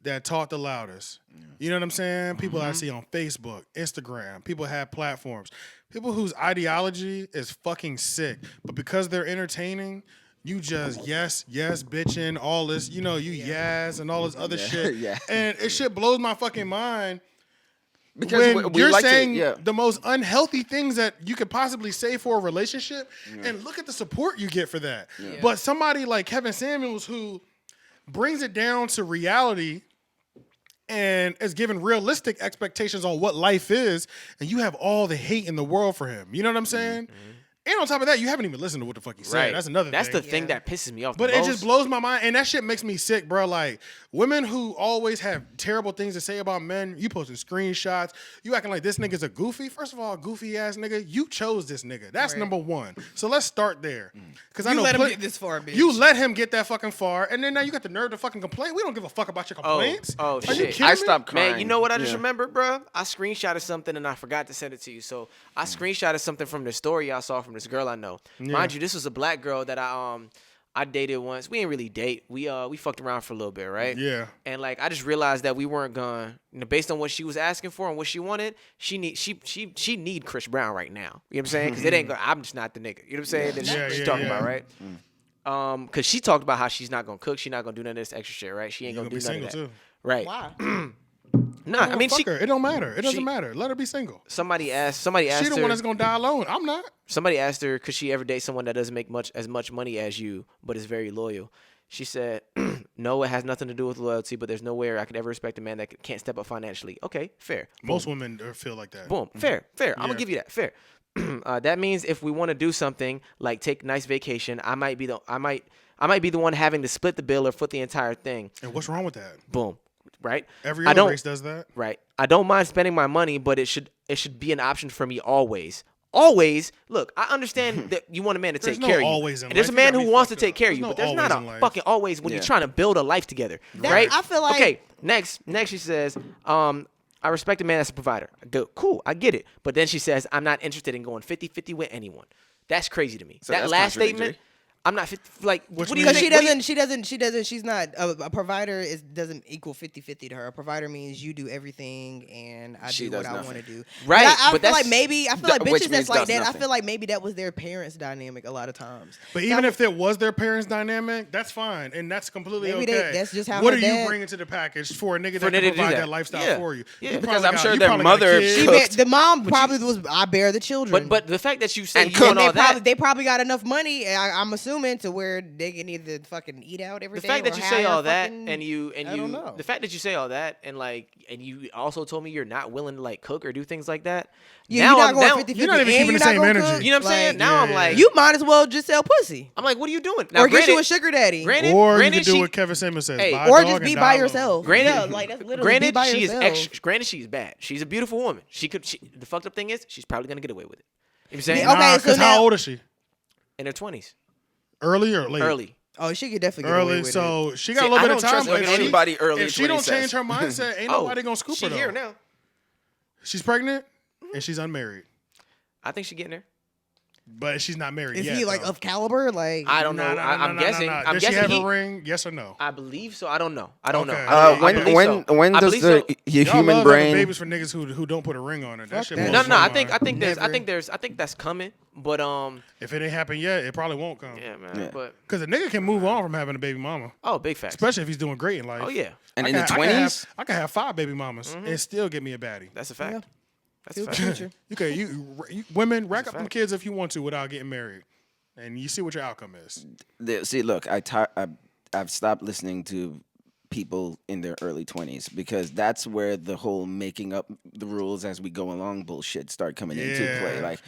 that talk the loudest. You know what I'm saying? People I see on Facebook, Instagram, people have platforms, people whose ideology is fucking sick, but because they're entertaining, you just yes, bitching, all this, you yes and all this other shit. Yeah. And it shit blows my fucking mind. Because when we you're like saying to, the most unhealthy things that you could possibly say for a relationship, and look at the support you get for that. Yeah. But somebody like Kevin Samuels, who brings it down to reality and is given realistic expectations on what life is, and you have all the hate in the world for him. You know what I'm saying? And on top of that, you haven't even listened to what the fuck he said. Right. That's another That's thing. the thing that pisses me off. But the it most. just blows my mind, and that shit makes me sick, bro. Like, women who always have terrible things to say about men, you posting screenshots, you acting like this nigga's a goofy. First of all, goofy ass nigga, you chose this nigga. That's number one. So let's start there. Because I You know let him get this far, bitch. You let him get that fucking far, and then now you got the nerve to fucking complain. We don't give a fuck about your complaints. Oh, Are shit. you kidding I me? stopped crying. Man, you know what I just Yeah. remembered, bro? I screenshotted something and I forgot to send it to you. So I screenshotted something from the story I saw from this girl I know. Mind you, this was a black girl that I dated once. We didn't really date. We fucked around for a little bit, right? Yeah. And like I just realized that we weren't going, based on what she was asking for and what she wanted, she need Chris Brown right now. You know what I'm saying? Because it ain't going. I'm just not the nigga. You know what I'm saying? That she's talking about, right? Because she talked about how she's not gonna cook, she's not gonna do none of this extra shit, right? She ain't You gonna gonna do be none of single that. too. Right. Why? Nah, I mean, Fuck she. her. It don't matter. It doesn't she- matter. Let her be single. Somebody asked She the her. one that's gonna die alone. I'm not. Somebody asked her, could she ever date someone that doesn't make as much money as you, but is very loyal? She said, no, it has nothing to do with loyalty, but there's nowhere I could ever respect a man that can't step up financially. Okay, fair. Most women feel like that. Boom. Fair. I'm gonna give you that. Fair. That means if we want to do something like take a nice vacation, I might be the one having to split the bill or foot the entire thing. And what's wrong with that? Boom. Right? Every I other don't- race does that. Right. I don't mind spending my money, but it should be an option for me always. Always. Look, I understand that you want a man to There's take no care of you. always in And there's a life. man You who got me wants to fucked take up. care of There's you, no but there's always not in a life. fucking always when Yeah. you're trying to build a life together. That- right? I feel like- Okay, next she says, I respect a man that's a provider. I go, cool, I get it. But then she says, I'm not interested in going 50-50 with anyone. That's crazy to me. So that that's last contradictory. statement, I'm not 50, like, Which what do you means- think? Because she doesn't, she's not, a provider doesn't equal 50-50 to her. A provider means you do everything and I She do what does I nothing. want to do. Right, But I but feel like that's- maybe, I feel like which bitches means that's like does that, I nothing. feel like maybe that was their parents' dynamic a lot of times. But even if it was their parents' dynamic, that's fine, and that's completely Maybe okay. that's just how What her are you dad- bringing to the package for a nigga For a that nigga can to do provide that. that lifestyle Yeah. for you? Yeah. You Because probably I'm sure you their probably got a mother kid. cooked. The mom probably was, I bear the children. But the fact that you say And you cook. want all that. they probably got enough money, I'm assuming, to where they can either fucking eat out every The day. fact that or you say hire all that fucking- and you I don't know. the fact that you say all that and you also told me you're not willing to like cook or do things like that. Yeah, now you're not I'm going now, 50-50 you're not even and keeping you're the not same gonna energy. cook. You know what I'm saying? Like, Now I'm yeah. like you might as well just sell pussy. I'm like, what are you doing? Now, Or get you granted- a sugar daddy. Granted, Or you granted, can do she, what Kevin Simmons says. Hey, buy a Or dog just and be die by alone. yourself. Granted, Yeah, like that's literally granted, be by she yourself. is granted she's bad. She's a beautiful woman. The fucked up thing is she's probably gonna get away with it. You know what I'm saying? Yeah, okay, Nah, so because now- how old is she? In her 20s, Early or late? early. Oh, she could definitely get away Early. with So she got See, a little I bit don't of time. trust but if she- anybody early If she don't 20s change says. her mindset, ain't nobody gonna scoop her She though. here now. She's pregnant and she's unmarried, I think she's getting there. but she's not married it. Is yet. he like though. of caliber? Like I don't know. I'm guessing. I'm Does she guessing have he. a ring? Yes or no? I believe so. I don't know. I don't know. Okay. I don't know. I When believe so. when I does believe the so. your Y'all human love having brain? babies for niggas who don't put a ring on it. That Fuck shit. that. blows No, my I mind. think that's coming. But If it ain't happened yet, it probably won't come. yeah, man. Yeah. But Because a nigga can move on from having a baby mama, big facts. especially if he's doing great in life. Oh yeah, And I in the can- I can have- 20s, I can have 5 baby mamas Mm-hmm. and still get me a baddie. that's a fact. Yeah. That's a Future. fact. Future. You can you women rack up them fact. kids if you want to without getting married, and you see what your outcome is. see, look, I've stopped listening to people in their early 20s because that's where the whole making up the rules as we go along bullshit start coming into play. Yeah. Like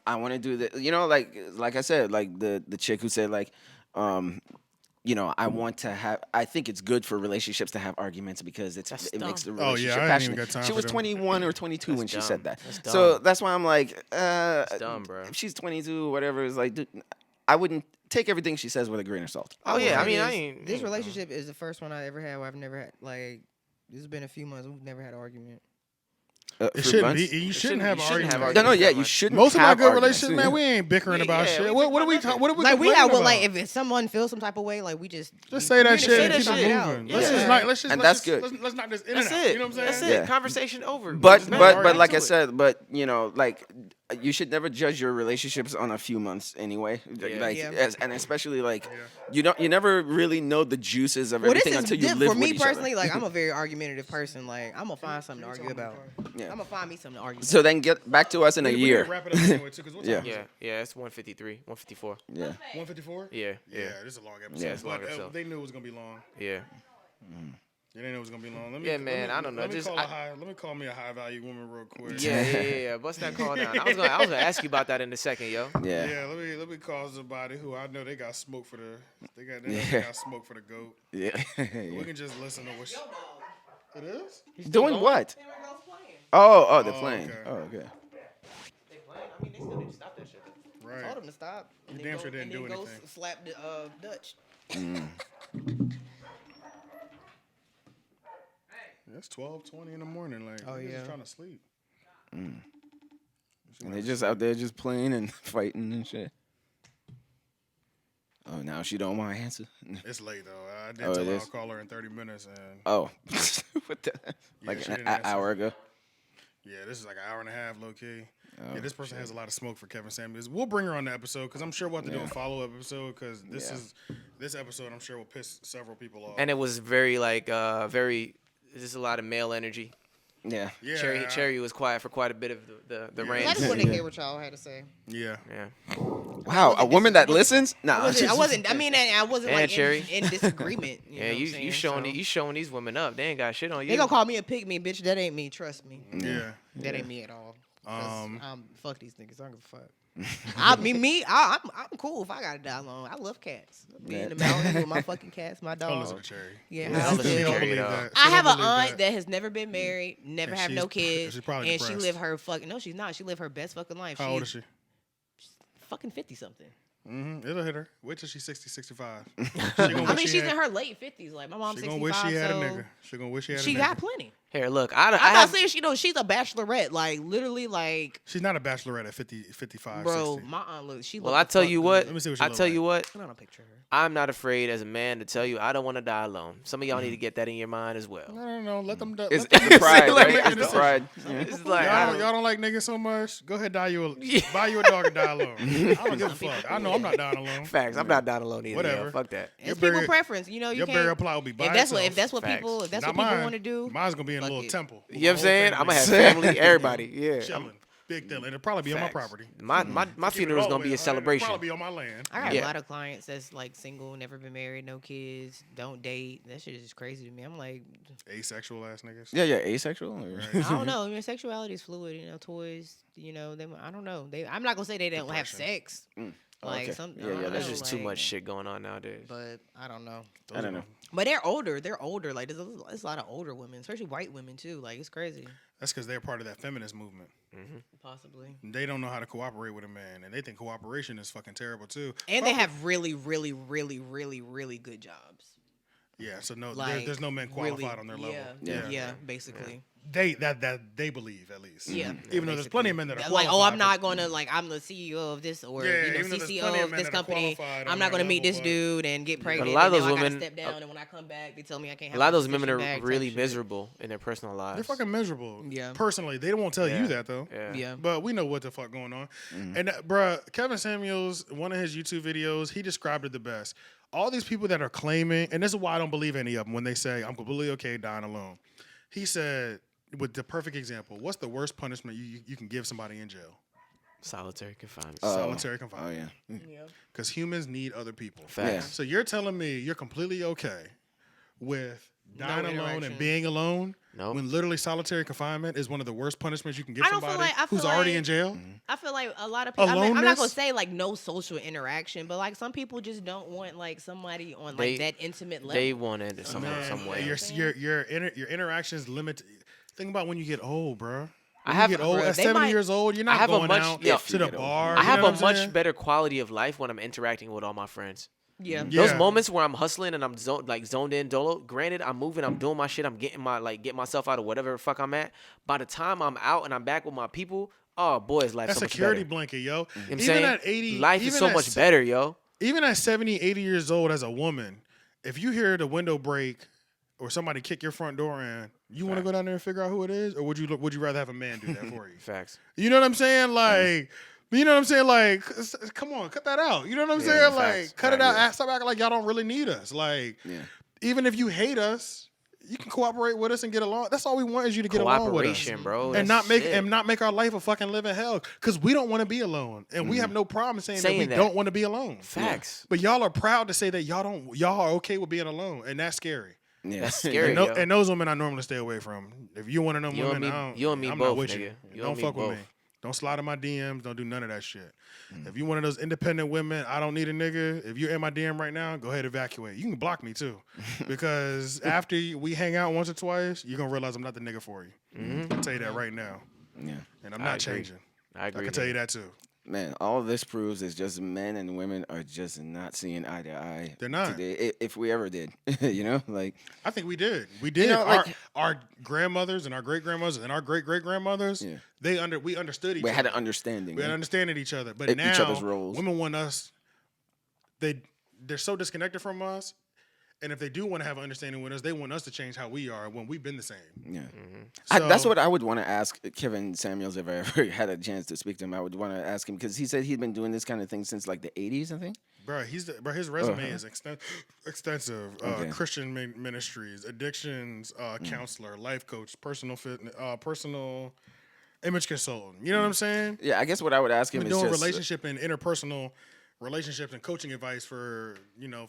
I want to do the, like I said, like the chick who said like I want to have. I think it's good for relationships to have arguments because it makes the Oh, yeah, relationship I ain't even passionate. got time She for was them. 21 or 22 when she dumb. said that. That's So dumb. that's why I'm like, dumb, bro. if she's 22 or whatever, it's like, dude, I wouldn't take everything she says with a grain of salt. Oh yeah, I mean, I This- ain't. This relationship is the first one I ever had where I've never had like. This has been a few months. We've never had an argument. It Fruit shouldn't months? be. You shouldn't shouldn't- have you shouldn't have arguments. No, arguments. yeah, that you much. shouldn't. Most of my have good arguments. relationships, man, we ain't bickering Yeah, about yeah, shit. we What bicker are we about talking? nothing. What are we Like we complaining not with about? like if someone feels some type of way, like we just Say that shit and that keep shit. it Yeah. moving. Yeah. Let's just not. Let's just. And let's that's just- good. Let's not just in That's and out. it. You know what I'm saying? That's it. Yeah. Conversation over. But Just, man, but right but like I to it. said, but like you should never judge your relationships on a few months anyway. Like, Yeah. and especially like you never really know the juices of Well, this everything is until you live for me with each personally. other. Like, I'm a very argumentative person. Like, I'm gonna find something to argue about. Yeah. I'm gonna find me something to argue. So then get back to us in a We year. can wrap it up anyway, too, 'cause what time is Yeah. it? Yeah, it's 153, 154. Yeah. 154? Yeah. Yeah, this is a long episode. Yeah, it's a long but episode. they knew it was gonna be long. Yeah. They didn't know it was gonna be long. Yeah, man, I don't know. Let me, Just- let me call me a high value woman real quick. Yeah. Bust that call down. I was gonna ask you about that in a second, yo. Yeah. Yeah, let me call somebody who I know they got smoke for the they got smoke for the goat. Yeah. We can just listen to what she, it is. Doing what? Oh, they're Oh, playing. okay. Oh, okay. They playing? I mean, they still need to stop that shit. Right. Told him to stop. And You then damn go- sure didn't and do then go anything. slap the Dutch. It's 12:20 in the morning. Like, Oh, niggas yeah. just trying to sleep. And they're just out there just playing and fighting and shit. Oh, now she don't want to answer. It's late though. I Oh, did tell it her is? I'll call her in 30 minutes, and Oh, what the? Like she an didn't answer. hour ago. yeah, this is like an hour and a half, low key. Oh, Yeah, this person has a lot of smoke for Kevin Samuels. We'll bring her on the episode because I'm sure we'll have to do a follow up episode because this episode I'm sure will piss several people off. And it was very there's a lot of male energy. Yeah. yeah, Cherry was quiet for quite a bit of the I rant. just wanted to hear what y'all had to say. Yeah, Yeah. Wow, a woman that listens? Nah. I wasn't. I mean, I wasn't And like Cherry. in disagreement. You know Yeah, what I'm saying? you showing these women up. They ain't got shit on you. They gonna call me a pick me, bitch. That ain't me. Trust me. yeah. That ain't me at all. 'Cause, fuck these niggas. I don't give a fuck. I'm cool if I gotta die alone. I love cats. Be in the mountains with my fucking cats, my Don't listen dog. to Cherry. Yeah, Don't I listen to She still- don't Cherry, believe dog. that. She I don't have an believe aunt that has never been married, never And have no she's- kids, she's probably and she depressed. live her fucking no, she's not. She live her best fucking life. How old is she? Fucking 50 something. It'll hit her. Wait till she's 60, 65. I mean, she's in her late 50s. Like my mom's She 65. gonna wish she had a so nigga. She gonna wish she had a she nigga. got plenty. Here, look. I'm I not have, saying she's a bachelorette. Like literally, like She's not a bachelorette at 50, 55, bro, 60. my aunt look. She well, look I the tell fuck you good. what. Let me see what she I look tell like. you what. I don't picture her. I'm not afraid as a man to tell you I don't want to die alone. Some of y'all need to get that in your mind as well. No. Let them. It's let them the pride, let them right? make It's the the decision. pride. Yeah. It's like I Y'all don't, don't like niggas so much. Go ahead, buy you a dog and die alone. I don't give a fuck. I know I'm not dying alone. facts. I'm not dying alone either. Whatever. Yo. Fuck that. Your It's people burial- preference. You know, you Your can't. burial plot will be by If that's itself. what Facts. people Not want mine. to do. Mine's gonna be in a fuck little it. temple. You know what I'm saying? I'm gonna have family, everybody. Yeah. chilling, big deal, and it'll probably be on my Facts. property. My Keep it funeral is all gonna the be way a 100. celebration. It'll probably be on my land. I got Yeah. a lot of clients that's like single, never been married, no kids, don't date. That shit is just crazy to me. I'm like, Asexual ass niggas. Yeah, asexual. Or? I don't know. I mean, sexuality is fluid. You know, toys. You know, I don't know. I'm not gonna say they don't have Depression. sex. Like okay. some. Yeah, I don't yeah, There's know, just too like, much shit going on nowadays. But I don't know. I don't know. But they're older. They're older. Like there's a lot of older women, especially white women too. Like it's crazy. That's because they're part of that feminist movement. Possibly. They don't know how to cooperate with a man, and they think cooperation is fucking terrible too. And they have really, really, really, really, really good jobs. Yeah, so no, Like there's no men qualified on their level. Yeah, basically. They they believe at least. Yeah. Even though there's plenty of men that are Like, qualified. oh, I'm but- not gonna like I'm the CEO of this or Yeah, you know even though there's plenty CCO of of men this that are company. qualified I'm on not that gonna meet level, this but- dude and get pregnant. a lot of and those now I women- gotta step down, and when I come back, they tell me I can't. A Have lot of my those women position are back type really shit. miserable in their personal lives. They're fucking miserable. Yeah. Personally, they won't tell Yeah. you that though. Yeah. Yeah. But we know what the fuck going on. And bruh, Kevin Samuels, one of his YouTube videos, he described it the best. All these people that are claiming, and this is why I don't believe any of them when they say I'm completely okay dying alone. He said, with the perfect example, what's the worst punishment you can give somebody in jail? Solitary confinement. Solitary Oh confinement. yeah. Because humans need other people. Facts. So you're telling me you're completely okay with dying alone interaction. and being alone Nope. when literally solitary confinement is one of the worst punishments you can give I don't feel somebody like- I feel who's already like- in jail? I feel like a lot of people. I'm not Aloneness? gonna say like no social interaction, but like some people just don't want like somebody on They- like that intimate level. They want it some Man, way. your interactions limit. Think about when you get old, bro. I When have- you get old, Bruh, at they 70 might- years old, you're I not have a going much- out yeah. to the bar. I you have know a what I'm much saying? better quality of life when I'm interacting with all my friends. Yeah. Yeah. Those moments where I'm hustling and I'm zoned in, dolo. Granted, I'm moving, I'm doing my shit, I'm getting myself out of whatever the fuck I'm at. By the time I'm out and I'm back with my people, oh boy, is life That so much security better. blanket, yo. You know what I'm Even saying? at 80, life is even so at much better, yo. Even at 70, 80 years old as a woman, if you hear the window break or somebody kick your front door in, you want to go down there and figure out who it is, or would you rather have a man do that for you? Facts. You know what I'm saying? Like, you know what I'm saying? Like, come on, cut that out. You know what I'm saying? facts. Like, cut it out. Stop acting like y'all don't really need us. Like, even if you hate us, you can cooperate with us and get along. That's all we want is you to get along with us. Cooperation, bro. And not make our life a fucking living hell. Because we don't want to be alone. And we have no problem saying that we don't want to be alone. Facts. But y'all are proud to say that y'all are okay with being alone. And that's scary. Yeah. That's scary. And those women I normally stay away from. If you one of them women, you and me I'm both, not with nigga. you. Don't fuck with me. Don't slide in my DMs. Don't do none of that shit. If you one of those independent women, I don't need a nigga. If you're in my DM right now, go ahead, evacuate. You can block me too. Because after we hang out once or twice, you're going to realize I'm not the nigga for you. I'll tell you that right now. Yeah. And I'm not changing. I agree. I can tell you that too. Man, all this proves is just men and women are just not seeing eye to eye. They're not. Today, if we ever did, you know, like I think we did. We did. Our grandmothers and our great grandmothers and our great great grandmothers. Yeah. We understood each other. We had an understanding. We had understanding each other. But now each other's roles. Women want us. They're so disconnected from us. And if they do want to have an understanding with us, they want us to change how we are when we've been the same. Yeah. So, That's what I would want to ask Kevin Samuels if I ever had a chance to speak to him. I would want to ask him because he said he'd been doing this kind of thing since like the 80s, I think. Bro, his resume is extensive. Christian ministries, addictions counselor, life coach, personal fitness, personal image consultant. You know what I'm saying? Yeah, I guess what I would ask him is doing just relationship and interpersonal relationships and coaching advice for,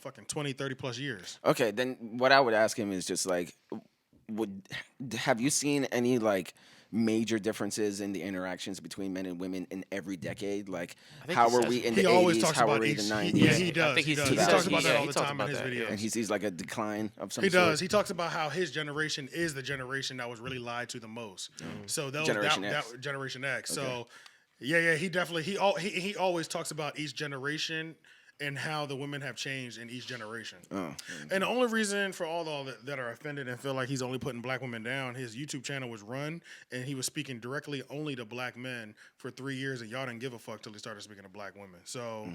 fucking 20, 30 plus years. Okay, then what I would ask him is just like, have you seen any like major differences in the interactions between men and women in every decade? Like, how were we in the 80s? How were we in the 90s? Yeah, he does. He talks about that all the talks time in about his that, videos. And he sees like a decline of some He sort. does. He talks about how his generation is the generation that was really lied to the most. So Generation X. Generation X. Okay. So yeah, he definitely he always talks about each generation and how the women have changed in each generation. And the only reason for all that are offended and feel like he's only putting black women down, his YouTube channel was run, and he was speaking directly only to black men for 3 years, and y'all didn't give a fuck till he started speaking to black women. So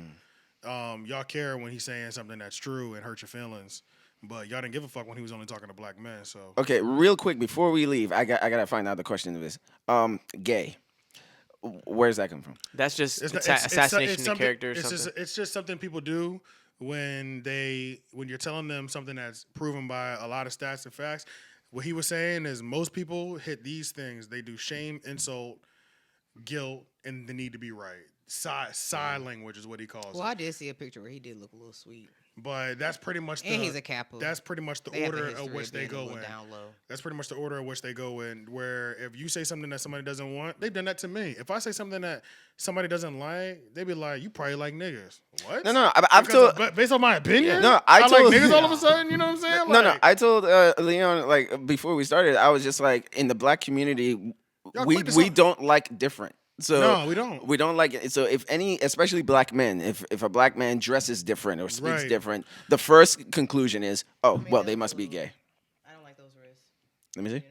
y'all care when he's saying something that's true and hurt your feelings, but y'all didn't give a fuck when he was only talking to black men. So okay, real quick before we leave, I gotta find out the question of this. Gay. Where's that come from? That's just assassination of character or something. It's just something people do when you're telling them something that's proven by a lot of stats and facts. What he was saying is most people hit these things. They do shame, insult, guilt, and the need to be right. Sigh language is what he calls it. Well, I did see a picture where he did look a little sweet. But that's pretty much and he's a capo. That's pretty much the order of which they go in. That's pretty much the order of which they go in. Where if you say something that somebody doesn't want, they've done that to me. If I say something that somebody doesn't like, they be like, "You probably like niggas." What? No. I've told based on my opinion. Yeah, no, I like niggas all of a sudden. You know what I'm saying? No. I told Leon like before we started, I was just like in the black community, we don't like different. So no, we don't. We don't like it. So if any, especially black men, if a black man dresses different or speaks different, the first conclusion is, they must be gay. I don't like those wrists. Let me see.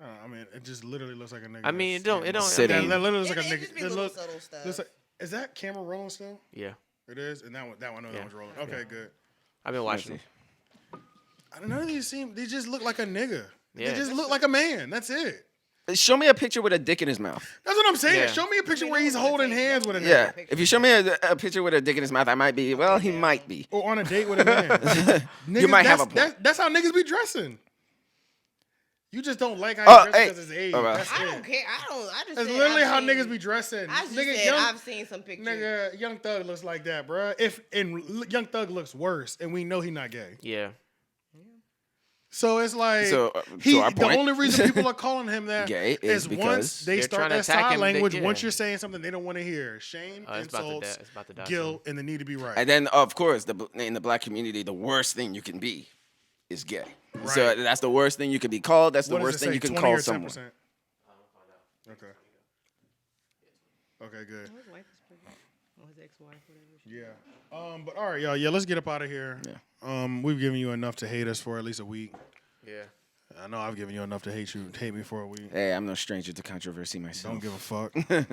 I mean, it just literally looks like a nigga. I mean, it don't. Sitting. That literally looks like a It nigga. just be little subtle stuff. Is that camera rolling still? Yeah. It is, and that one, that one's rolling. Okay, good. I've been watching them. None of these they just look like a nigga. Yeah. They just look like a man. That's it. Show me a picture with a dick in his mouth. That's what I'm saying. Yeah. Show me a picture where he's holding hands with a nigga. Yeah. If you show me a picture with a dick in his mouth, I might be, he might be. Or on a date with a man. Niggas, you might have a point. That's how niggas be dressing. You just don't like how he dresses because his age. That's I it. don't care. I just That's said literally how seen, niggas be dressing. I just Nigga, said I've seen some pictures. Nigga, Young Thug looks like that, bruh. Young Thug looks worse, and we know he not gay. Yeah. So it's like the only reason people are calling him that gay is once they start that side language. Once you're saying something they don't want to hear, shame, insults, guilt, and the need to be right. And then, of course, in the black community, the worst thing you can be is gay. Right. So that's the worst thing you could be called. That's the worst thing you can call 10%? someone. Okay. Okay, good. His wife is pretty. Or his ex-wife, whatever. Yeah. But all right, y'all. Yeah, let's get up out of here. Yeah. We've given you enough to hate us for at least a week. Yeah. I know I've given you enough to hate me for a week. Hey, I'm no stranger to controversy myself. Don't give a fuck. Yeah.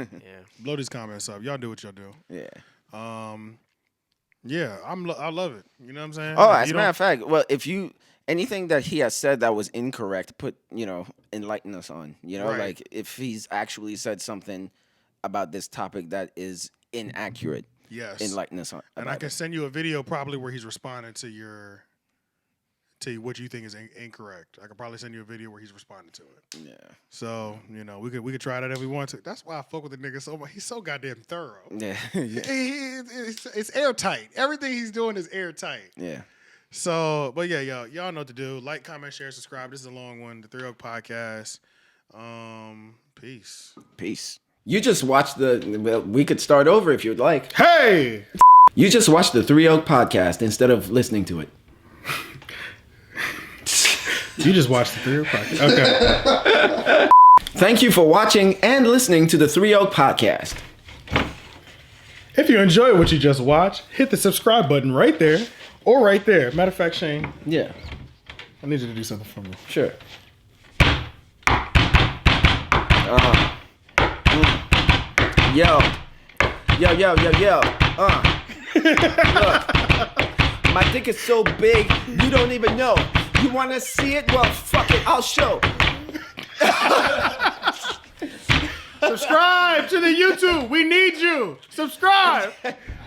Blow these comments up. Y'all do what y'all do. Yeah. Yeah, I love it. You know what I'm saying? Oh, as a matter of fact, well, if you anything that he has said that was incorrect, enlighten us on. Right. Like if he's actually said something about this topic that is inaccurate. Yes. Enlighten us on. And I can send you a video probably where he's responding to what you think is incorrect. I could probably send you a video where he's responding to it. Yeah. So, we could try that if we want to. That's why I fuck with the nigga so much. He's so goddamn thorough. Yeah. It's airtight. Everything he's doing is airtight. Yeah. So, but yeah, y'all know what to do. Like, comment, share, subscribe. This is a long one. The Three Oak Podcast. Peace. You just watched we could start over if you'd like. Hey! You just watched the Three Oak Podcast instead of listening to it. You just watched the Three Oak Podcast. Okay. Thank you for watching and listening to the Three Oak Podcast. If you enjoy what you just watched, hit the subscribe button right there or right there. Matter of fact, Shane. Yeah. I need you to do something for me. Sure. Yo. Look. My dick is so big, you don't even know. You want to see it? Well, fuck it, I'll show. Subscribe to the YouTube. We need you. Subscribe.